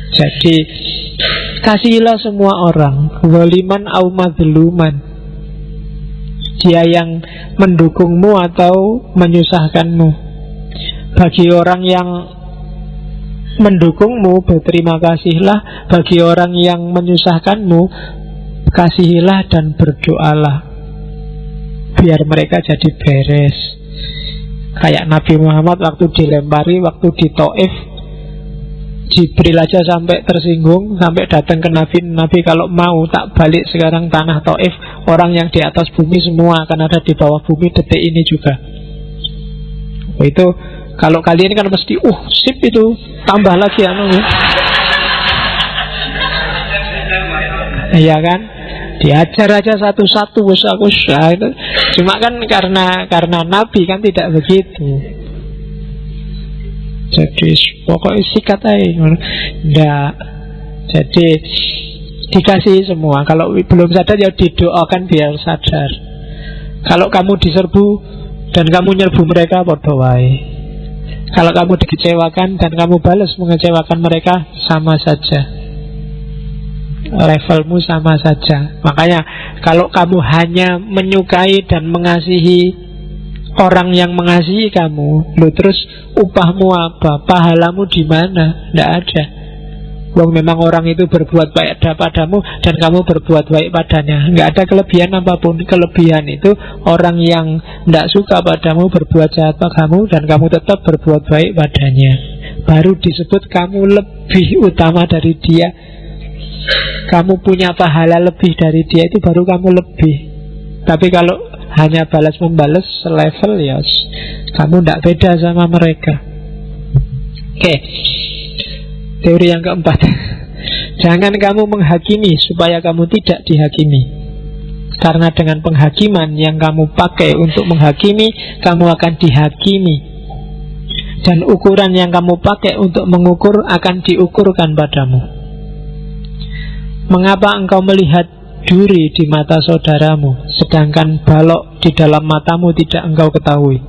Jadi kasihilah semua orang, zaliman au mazluman, dia yang mendukungmu atau menyusahkanmu. Bagi orang yang mendukungmu, berterima kasihlah. Bagi orang yang menyusahkanmu, kasihilah dan berdoalah, biar mereka jadi beres. Kayak Nabi Muhammad waktu dilempari, waktu di Taif, Jibril aja sampai tersinggung, sampai datang ke Nabi. Nabi, kalau mau tak balik sekarang tanah Taif, orang yang di atas bumi semua akan ada di bawah bumi detik ini juga. Itu kalau kalian kan mesti sip itu, tambah lagi iya kan, diajar aja satu-satu, itu. Cuma kan karena Nabi kan tidak begitu. Jadi pokoknya sikat aja. Nggak. Jadi dikasih semua. Kalau belum sadar ya didoakan biar sadar. Kalau kamu diserbu dan kamu nyerbu mereka, bodoh wae. Kalau kamu dikecewakan dan kamu balas mengecewakan mereka, sama saja, levelmu sama saja. Makanya kalau kamu hanya menyukai dan mengasihi orang yang mengasihi kamu, terus upahmu apa? Pahalamu di mana? Tidak ada. Wong memang orang itu berbuat baik padamu dan kamu berbuat baik padanya. Nggak ada kelebihan apapun. Kelebihan itu orang yang tidak suka padamu berbuat jahat padamu dan kamu tetap berbuat baik padanya. Baru disebut kamu lebih utama dari dia. Kamu punya pahala lebih dari dia, itu baru kamu lebih. Tapi kalau hanya balas-membalas selevel, ya kamu tidak beda sama mereka. Oke. Teori yang keempat, jangan kamu menghakimi supaya kamu tidak dihakimi. Karena dengan penghakiman yang kamu pakai untuk menghakimi, kamu akan dihakimi. Dan ukuran yang kamu pakai untuk mengukur akan diukurkan padamu. Mengapa engkau melihat duri di mata saudaramu, sedangkan balok di dalam matamu tidak engkau ketahui?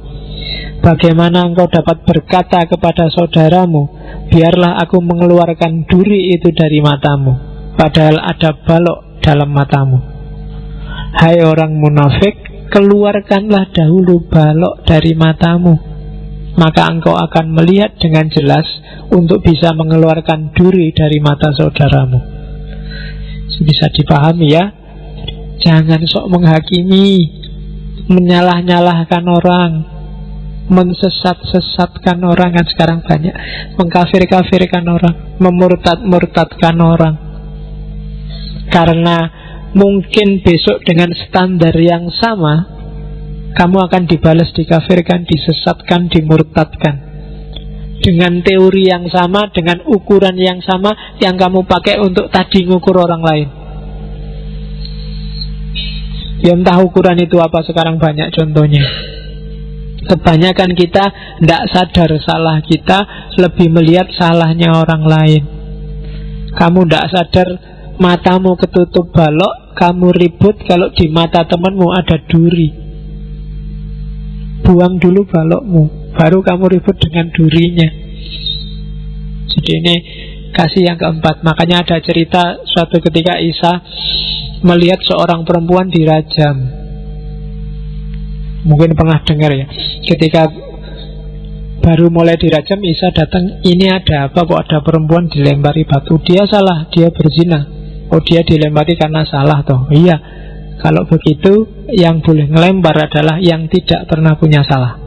Bagaimana engkau dapat berkata kepada saudaramu, biarlah aku mengeluarkan duri itu dari matamu, padahal ada balok dalam matamu? Hai orang munafik, keluarkanlah dahulu balok dari matamu, maka engkau akan melihat dengan jelas untuk bisa mengeluarkan duri dari mata saudaramu. Bisa dipahami ya. Jangan sok menghakimi, menyalah-nyalahkan orang, mensesat-sesatkan orang. Kan sekarang banyak mengkafir-kafirkan orang, memurtad-murtadkan orang. Karena mungkin besok dengan standar yang sama kamu akan dibalas, dikafirkan, disesatkan, dimurtadkan. Dengan teori yang sama, dengan ukuran yang sama yang kamu pakai untuk tadi ngukur orang lain. Ya entah ukuran itu apa, sekarang banyak contohnya. Kebanyakan kita tidak sadar salah kita, lebih melihat salahnya orang lain. Kamu tidak sadar matamu ketutup balok, kamu ribut kalau di mata temanmu ada duri. Buang dulu balokmu, baru kamu ribut dengan durinya. Jadi ini kasih yang keempat. Makanya ada cerita suatu ketika Isa melihat seorang perempuan dirajam. Mungkin pernah dengar ya. Ketika baru mulai dirajam, Isa datang, ini ada apa kok ada perempuan dilempari batu? Dia salah, dia berzina. Oh, dia dilempari karena salah toh. Iya, kalau begitu yang boleh ngelempar adalah yang tidak pernah punya salah.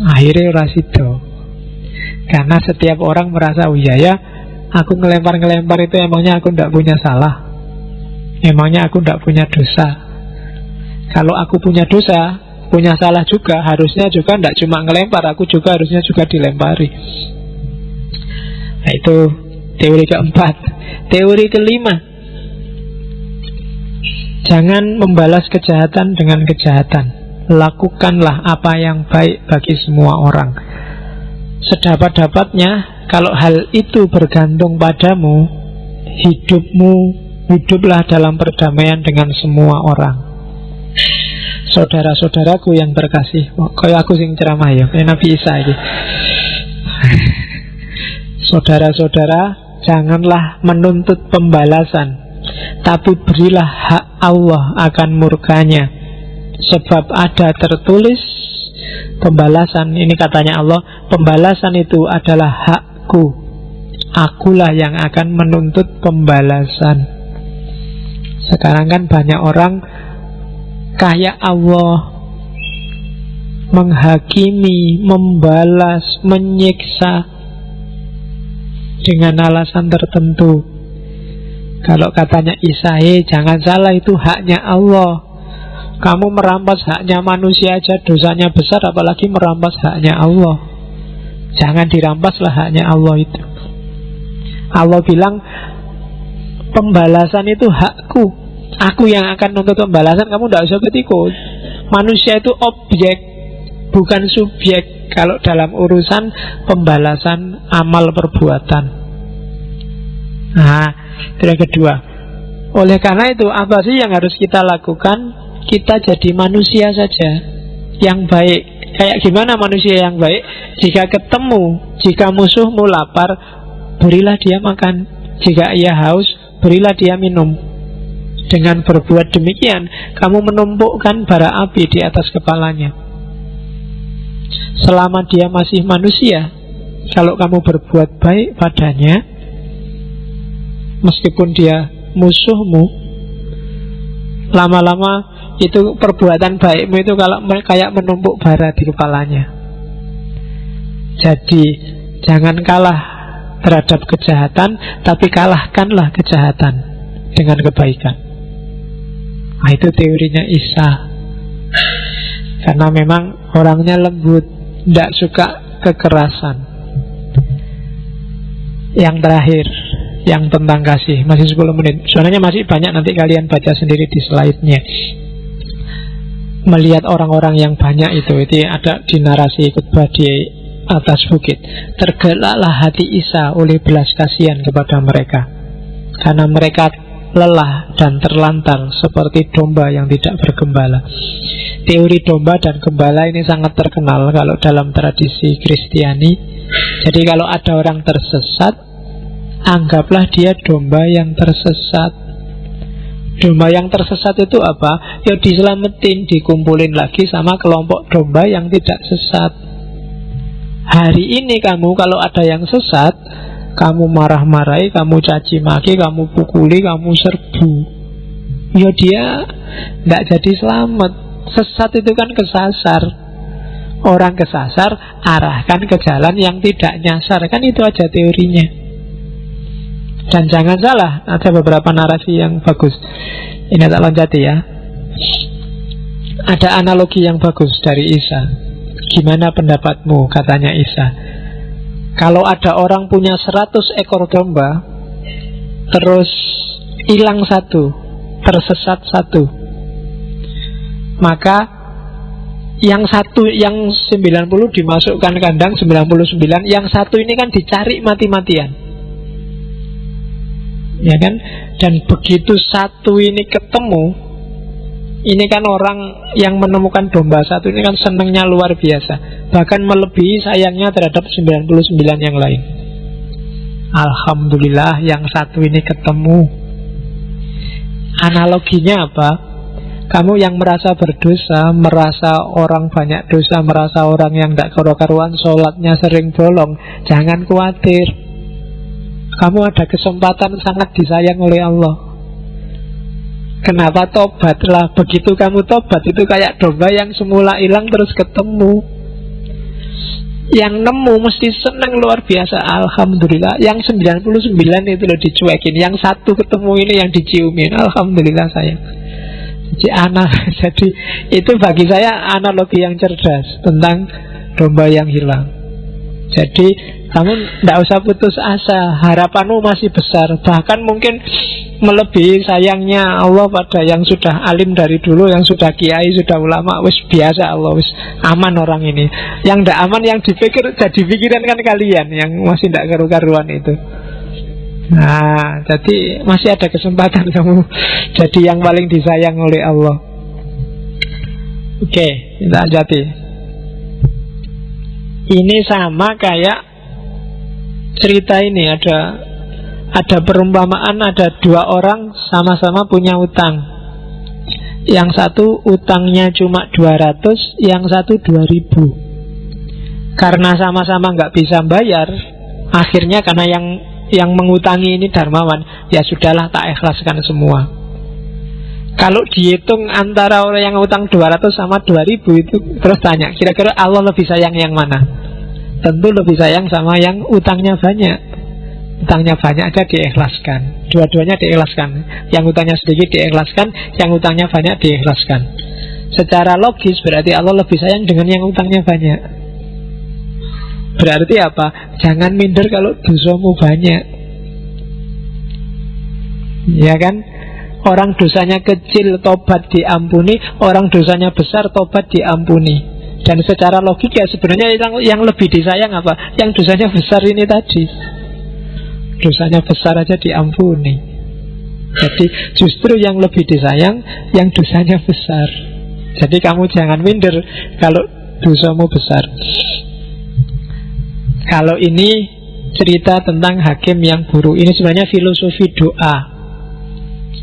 Akhirnya rasido. Karena setiap orang merasa, oh iya ya, aku ngelempar-ngelempar itu emangnya aku tidak punya salah, emangnya aku tidak punya dosa. Kalau aku punya dosa, punya salah juga, harusnya juga tidak cuma ngelempar, aku juga harusnya juga dilempari. Nah, itu teori keempat. Teori kelima, jangan membalas kejahatan dengan kejahatan. Lakukanlah apa yang baik bagi semua orang. Sedapat-dapatnya, kalau hal itu bergantung padamu, hiduplah dalam perdamaian dengan semua orang. Saudara-saudaraku yang terkasih, kayak aku sing ceramah ya, kayak Nabi Isa ini. Saudara-saudara, janganlah menuntut pembalasan, tapi berilah hak Allah akan murkanya. Sebab ada tertulis, pembalasan, ini katanya Allah, pembalasan itu adalah hakku, akulah yang akan menuntut pembalasan. Sekarang kan banyak orang kayak Allah, menghakimi, membalas, menyiksa dengan alasan tertentu. Kalau katanya Isa, jangan salah, itu haknya Allah. Kamu merampas haknya manusia aja dosanya besar, apalagi merampas haknya Allah. Jangan dirampaslah haknya Allah itu. Allah bilang pembalasan itu hakku, aku yang akan nuntut pembalasan, kamu tidak usah ikut. Manusia itu objek, bukan subjek kalau dalam urusan pembalasan amal perbuatan. Nah, itu yang kedua. Oleh karena itu, apa sih yang harus kita lakukan? Kita jadi manusia saja yang baik. Kayak gimana manusia yang baik? Jika jika musuhmu lapar, berilah dia makan. Jika ia haus, berilah dia minum. Dengan berbuat demikian, kamu menumpukkan bara api di atas kepalanya. Selama dia masih manusia, kalau kamu berbuat baik padanya, meskipun dia musuhmu, lama-lama itu perbuatan baikmu itu kalau kayak menumpuk bara di kepalanya. Jadi jangan kalah terhadap kejahatan, tapi kalahkanlah kejahatan dengan kebaikan. Nah, itu teorinya Isa. Karena memang orangnya lembut, tidak suka kekerasan. Yang terakhir, yang tentang kasih, masih 10 menit. Sebenarnya masih banyak, nanti kalian baca sendiri di slide-nya. Melihat orang-orang yang banyak itu ada di narasi khutbah di atas bukit. Tergeraklah hati Isa oleh belas kasihan kepada mereka, karena mereka lelah dan terlantar seperti domba yang tidak bergembala. Teori domba dan gembala ini sangat terkenal kalau dalam tradisi Kristiani. Jadi kalau ada orang tersesat, anggaplah dia domba yang tersesat. Domba yang tersesat itu apa? Ya diselamatin, dikumpulin lagi sama kelompok domba yang tidak sesat. Hari ini kamu kalau ada yang sesat, kamu marah-marahi, kamu caci maki, kamu pukuli, kamu serbu, ya dia tidak jadi selamat. Sesat itu kan kesasar. Orang kesasar, arahkan ke jalan yang tidak nyasar. Kan itu aja teorinya. Dan jangan salah, ada beberapa narasi yang bagus. Ini tak loncati ya. Ada analogi yang bagus dari Isa. Gimana pendapatmu, katanya Isa. Kalau ada orang punya 100 ekor domba, terus hilang satu, tersesat satu, maka yang 90 dimasukkan kandang, 99, yang satu ini kan dicari mati-matian, ya kan? Dan begitu satu ini ketemu, ini kan orang yang menemukan domba satu ini kan senangnya luar biasa, bahkan melebihi sayangnya terhadap 99 yang lain. Alhamdulillah yang satu ini ketemu. Analoginya apa? Kamu yang merasa berdosa, merasa orang banyak dosa, merasa orang yang tidak karu-karuan, sholatnya sering bolong, jangan khawatir. Kamu ada kesempatan sangat disayang oleh Allah. Kenapa? Tobatlah. Begitu kamu tobat, itu kayak domba yang semula hilang terus ketemu. Yang nemu mesti senang luar biasa. Alhamdulillah. Yang 99 itu loh dicuekin, yang satu ketemu ini yang diciumin. Alhamdulillah sayang. Jadi itu bagi saya analogi yang cerdas tentang domba yang hilang. Jadi kamu tidak usah putus asa, harapanmu masih besar, bahkan mungkin melebihi sayangnya Allah pada yang sudah alim dari dulu, yang sudah kiai, sudah ulama. Wis biasa Allah, wis aman orang ini. Yang tidak aman, yang dipikir jadi pikiran kan kalian yang masih tidak karu-karuan itu. Nah, jadi masih ada kesempatan kamu jadi yang paling disayang oleh Allah. Oke, kita lanjuti. Ini sama kayak cerita ini. Ada perumpamaan, ada dua orang sama-sama punya utang. Yang satu utangnya cuma 200, yang satu 2000. Karena sama-sama nggak bisa bayar, akhirnya karena yang mengutangi ini dermawan, ya sudahlah tak ikhlaskan semua. Kalau dihitung antara orang yang utang 200 sama 2000 itu, terus tanya, kira-kira Allah lebih sayang yang mana? Tentu lebih sayang sama yang utangnya banyak. Utangnya banyak aja diikhlaskan, dua-duanya diikhlaskan. Yang utangnya sedikit diikhlaskan, yang utangnya banyak diikhlaskan. Secara logis berarti Allah lebih sayang dengan yang utangnya banyak. Berarti apa? Jangan minder kalau dosamu banyak. Ya kan? Orang dosanya kecil tobat diampuni, orang dosanya besar tobat diampuni. Dan secara logika sebenarnya yang lebih disayang apa? Yang dosanya besar ini tadi. Dosanya besar aja diampuni. Jadi justru yang lebih disayang yang dosanya besar. Jadi kamu jangan minder kalau dosamu besar. Kalau ini cerita tentang hakim yang buruk, ini sebenarnya filosofi doa.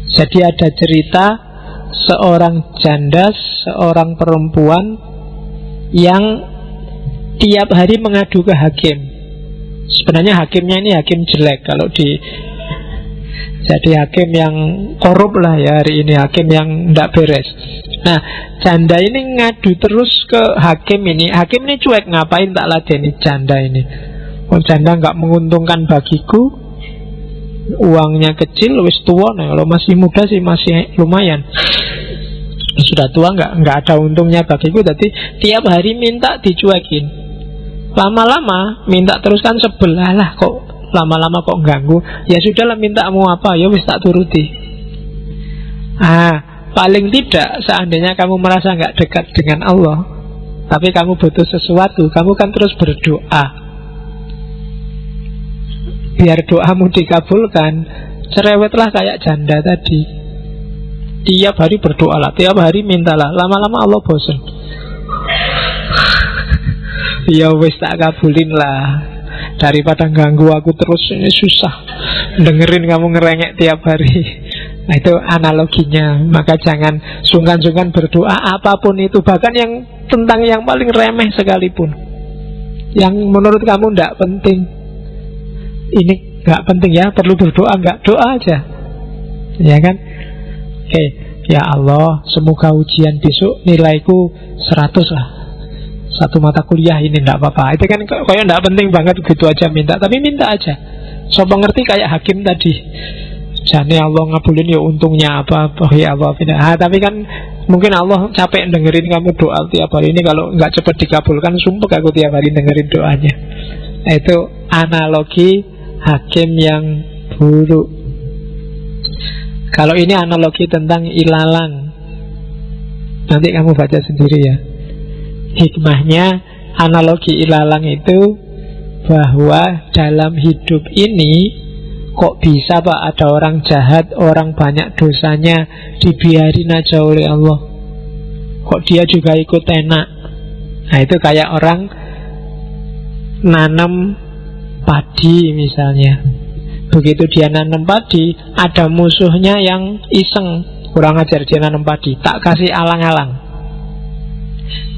Jadi ada cerita seorang janda, seorang perempuan yang tiap hari mengadu ke hakim. Sebenarnya hakimnya ini hakim jelek. Jadi hakim yang korup lah ya hari ini, hakim yang tidak beres. Nah, janda ini ngadu terus ke hakim ini. Hakim ini cuek, ngapain tak ladeni janda ini? Oh, janda nggak menguntungkan bagiku, uangnya kecil, wis tua. Nah, kalau masih muda sih masih lumayan. Sudah tua nggak ada untungnya bagiku. Jadi tiap hari minta dicuekin. Lama-lama minta terus kan sebelah lah, kok lama-lama kok ganggu. Ya sudahlah, minta mau apa, ya wis tak turuti. Paling tidak seandainya kamu merasa nggak dekat dengan Allah, tapi kamu butuh sesuatu, kamu kan terus berdoa. Biar doamu dikabulkan, cerewetlah kayak janda tadi. Tiap hari berdoalah, tiap hari mintalah. Lama-lama Allah bosan. Ya wis tak kabulin lah, daripada ganggu aku terus, ini susah dengerin kamu ngerengek tiap hari. Nah, itu analoginya. Maka jangan sungkan-sungkan berdoa apapun itu, bahkan yang tentang yang paling remeh sekalipun, yang menurut kamu tidak penting. Ini nggak penting ya, perlu berdoa nggak? Doa aja, ya kan? Oke, ya Allah, semoga ujian besok nilaiku 100 lah, satu mata kuliah ini, tidak apa-apa. Itu kan kayak tidak penting banget, gitu aja minta. Tapi minta aja, Sapa ngerti kayak hakim tadi. Jane Allah ngabulin ya untungnya apa ya Allah. Tapi kan mungkin Allah capek dengerin kamu doa tiap hari ini. Kalau nggak cepat dikabulkan, sumpah aku tiap hari dengerin doanya. Itu analogi hakim yang buruk. Kalau ini analogi tentang ilalang, nanti kamu baca sendiri ya. Hikmahnya analogi ilalang itu bahwa dalam hidup ini kok bisa Pak ada orang jahat, orang banyak dosanya dibiarin aja oleh Allah. Kok dia juga ikut enak. Nah itu kayak orang nanam padi misalnya. Begitu dia nanam padi, ada musuhnya yang iseng, kurang ajar dia nanam padi, tak kasih alang-alang.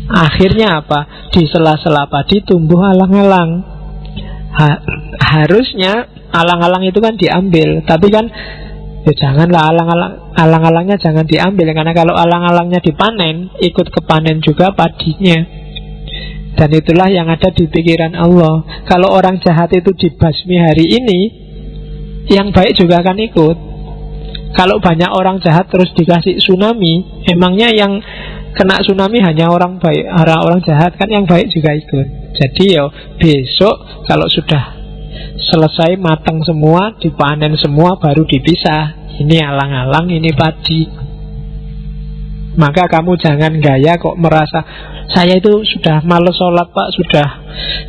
Akhirnya apa? Di sela-sela padi tumbuh alang-alang. Harusnya alang-alang itu kan diambil, tapi kan ya janganlah alang-alangnya jangan diambil, karena kalau alang-alangnya dipanen, ikut kepanen juga padinya. Dan itulah yang ada di pikiran Allah. Kalau orang jahat itu dibasmi hari ini, yang baik juga akan ikut. Kalau banyak orang jahat terus dikasih tsunami, emangnya yang kena tsunami hanya orang baik, orang jahat, kan yang baik juga ikut. Jadi ya besok kalau sudah selesai matang semua, dipanen semua, baru dipisah. Ini alang-alang, ini padi. Maka kamu jangan gaya kok merasa saya itu sudah males sholat Pak, sudah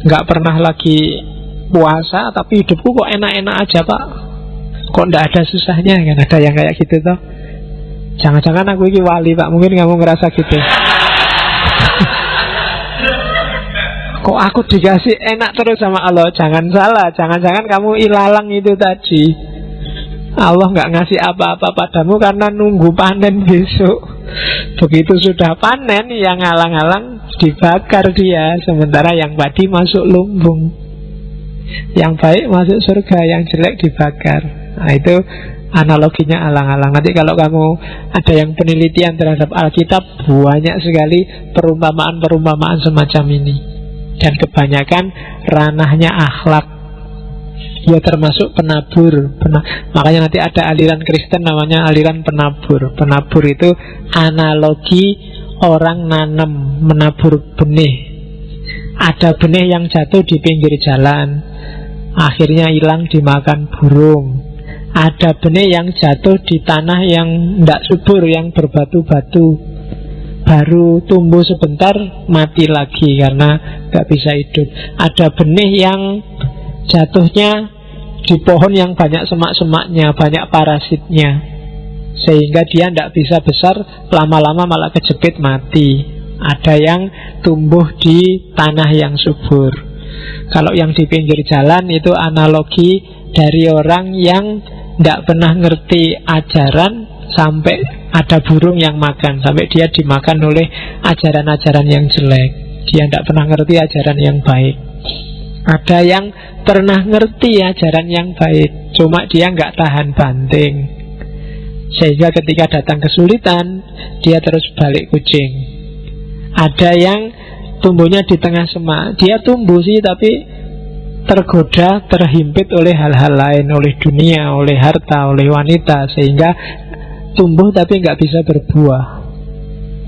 nggak pernah lagi puasa, tapi hidupku kok enak-enak aja Pak, kok nggak ada susahnya. Kan ada yang kayak gitu toh. Jangan-jangan aku ini wali Pak, mungkin kamu ngerasa gitu. Kok aku dikasih enak terus sama Allah. Jangan salah, jangan-jangan kamu ilalang itu tadi. Allah nggak ngasih apa-apa padamu karena nunggu panen besok. Begitu sudah panen, yang alang-alang dibakar dia, sementara yang padi masuk lumbung. Yang baik masuk surga, yang jelek dibakar. Nah itu analoginya alang-alang. Nanti kalau kamu ada yang penelitian terhadap Alkitab, banyak sekali perumpamaan-perumpamaan semacam ini. Dan kebanyakan ranahnya akhlak, ya termasuk penabur. Makanya nanti ada aliran Kristen namanya aliran penabur. Penabur itu analogi orang nanam, menabur benih. Ada benih yang jatuh di pinggir jalan, akhirnya hilang dimakan burung. Ada benih yang jatuh di tanah yang tidak subur, yang berbatu-batu, baru tumbuh sebentar mati lagi karena gak bisa hidup. Ada benih yang jatuhnya di pohon yang banyak semak-semaknya, banyak parasitnya, sehingga dia tidak bisa besar, lama-lama malah kejepit mati. Ada yang tumbuh di tanah yang subur. Kalau yang di pinggir jalan itu analogi dari orang yang tidak pernah ngerti ajaran, sampai ada burung yang makan, sampai dia dimakan oleh ajaran-ajaran yang jelek. Dia tidak pernah ngerti ajaran yang baik. Ada yang pernah ngerti ajaran yang baik, cuma dia nggak tahan banting, sehingga ketika datang kesulitan, dia terus balik kucing. Ada yang tumbuhnya di tengah semak, dia tumbuh sih tapi tergoda, terhimpit oleh hal-hal lain, oleh dunia, oleh harta, oleh wanita, sehingga tumbuh tapi nggak bisa berbuah,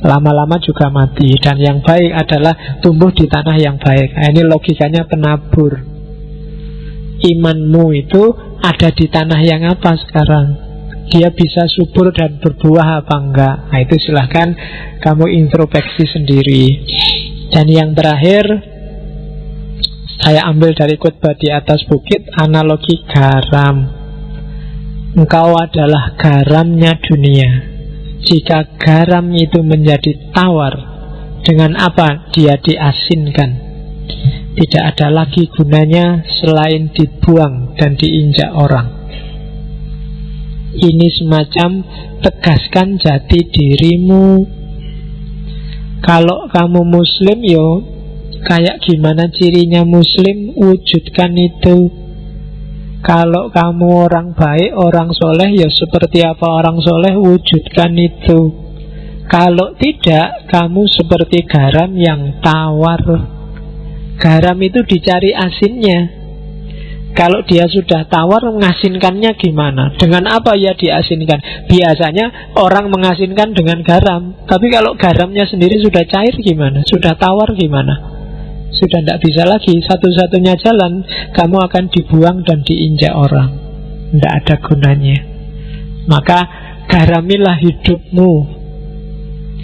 lama-lama juga mati. Dan yang baik adalah tumbuh di tanah yang baik. Nah, ini logikanya penabur. Imanmu itu ada di tanah yang apa sekarang? Dia bisa subur dan berbuah apa enggak? Nah itu silahkan kamu introspeksi sendiri. Dan yang terakhir, saya ambil dari khotbah di atas bukit, analogi garam. Engkau adalah garamnya dunia. Jika garam itu menjadi tawar, dengan apa dia diasinkan? Tidak ada lagi gunanya selain dibuang dan diinjak orang. Ini semacam tegaskan jati dirimu. Kalau kamu muslim, yo kayak gimana cirinya muslim, wujudkan itu. Kalau kamu orang baik, orang soleh, ya seperti apa orang soleh, wujudkan itu. Kalau tidak, kamu seperti garam yang tawar. Garam itu dicari asinnya. Kalau dia sudah tawar, mengasinkannya gimana? Dengan apa ya diasinkan? Biasanya orang mengasinkan dengan garam. Tapi kalau garamnya sendiri sudah cair gimana? Sudah tawar gimana? Sudah tidak bisa lagi. Satu-satunya jalan, kamu akan dibuang dan diinjak orang. Tidak ada gunanya. Maka garamilah hidupmu.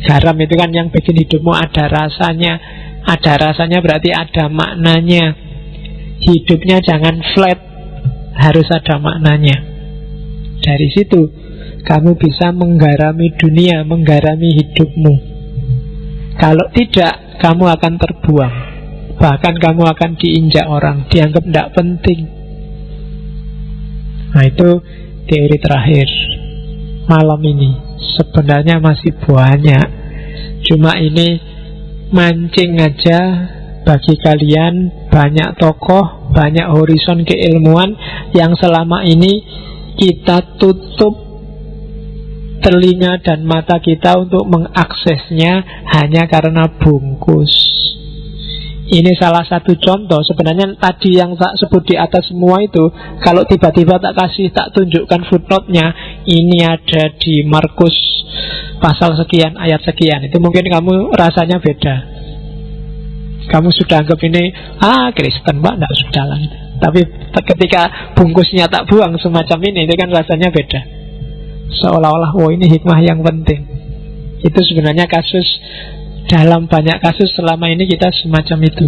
Garam itu kan yang bikin hidupmu ada rasanya. Ada rasanya berarti ada maknanya. Hidupnya jangan flat, harus ada maknanya. Dari situ kamu bisa menggarami dunia, menggarami hidupmu. Kalau tidak, kamu akan terbuang. Bahkan kamu akan diinjak orang, dianggap tidak penting. Nah, itu teori terakhir malam ini. Sebenarnya masih banyak, cuma ini mancing aja bagi kalian. Banyak tokoh, banyak horizon keilmuan yang selama ini kita tutup telinga dan mata kita untuk mengaksesnya hanya karena bungkus. Ini salah satu contoh. Sebenarnya tadi yang tak sebut di atas semua itu, kalau tiba-tiba tak tunjukkan footnote-nya, ini ada di Markus pasal sekian, ayat sekian, itu mungkin kamu rasanya beda. Kamu sudah anggap ini Kristen, Pak, tidak sudah lah. Tapi ketika bungkusnya tak buang semacam ini, itu kan rasanya beda. Seolah-olah, ini hikmah yang penting. Itu sebenarnya kasus. Dalam banyak kasus selama ini kita semacam itu.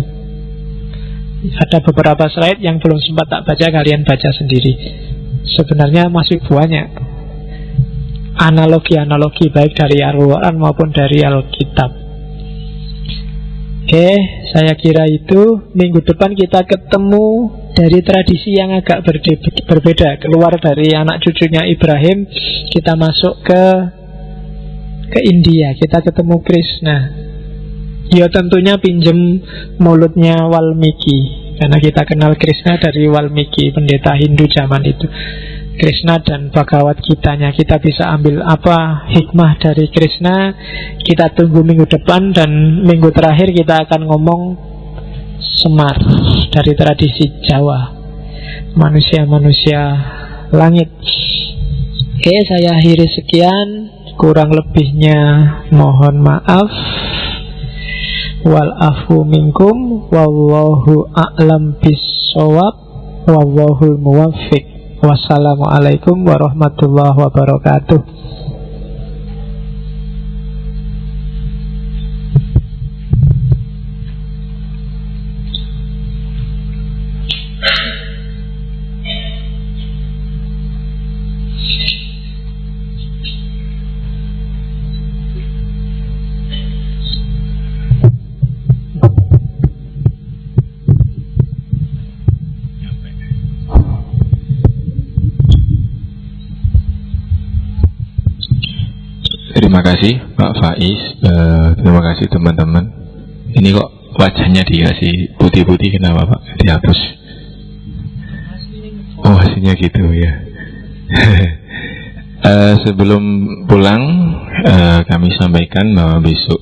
Ada beberapa slide yang belum sempat tak baca, kalian baca sendiri. Sebenarnya masih banyak analogi-analogi baik dari Al-Quran maupun dari Alkitab. Oke, saya kira itu. Minggu depan kita ketemu dari tradisi yang agak berbeda. Keluar dari anak cucunya Ibrahim, kita masuk ke India. Kita ketemu Krishna. Ya tentunya pinjem mulutnya Walmiki, karena kita kenal Krishna dari Walmiki, pendeta Hindu zaman itu. Krishna dan Bhagavad Gitanya, kita bisa ambil apa hikmah dari Krishna. Kita tunggu minggu depan, dan minggu terakhir kita akan ngomong Semar dari tradisi Jawa, manusia-manusia langit. Oke, saya akhiri sekian. Kurang lebihnya mohon maaf. Wal afu minkum wallahu a'lam bissawab wallahul muwaffiq. Wassalamualaikum warahmatullahi wabarakatuh. Terima kasih Pak Faiz, terima kasih teman-teman. Ini kok wajahnya dikasih putih-putih, kenapa Pak? Dihapus. Oh, hasilnya gitu ya. Sebelum pulang, kami sampaikan bahwa besok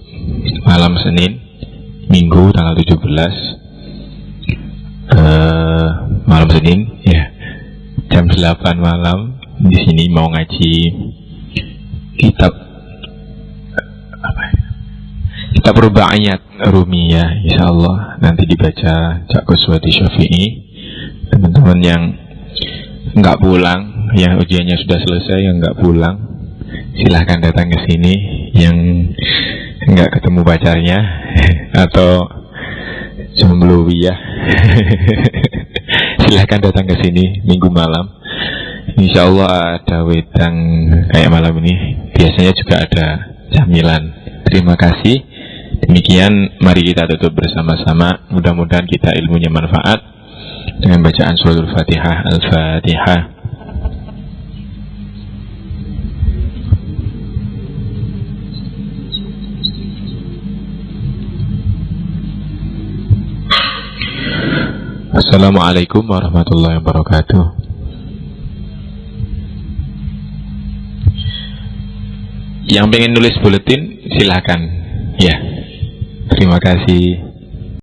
malam Senin, Minggu tanggal 17, malam Senin ya, jam 8 malam di sini mau ngaji kitab Rubaiyat Rumiyah, insyaallah nanti dibaca Cak Kuswati Syafi'i. Teman-teman yang nggak pulang, yang ujiannya sudah selesai, yang nggak pulang, silahkan datang ke sini. Yang nggak ketemu pacarnya atau jomblo ya, silahkan datang ke sini minggu malam. Insyaallah ada wedang kayak malam ini. Biasanya juga ada camilan. Terima kasih. Demikian, mari kita tutup bersama-sama. Mudah-mudahan kita ilmunya manfaat dengan bacaan suratul Fatihah. Al-Fatihah. Assalamualaikum warahmatullahi wabarakatuh. Yang pengen nulis buletin, silakan. Ya, terima kasih.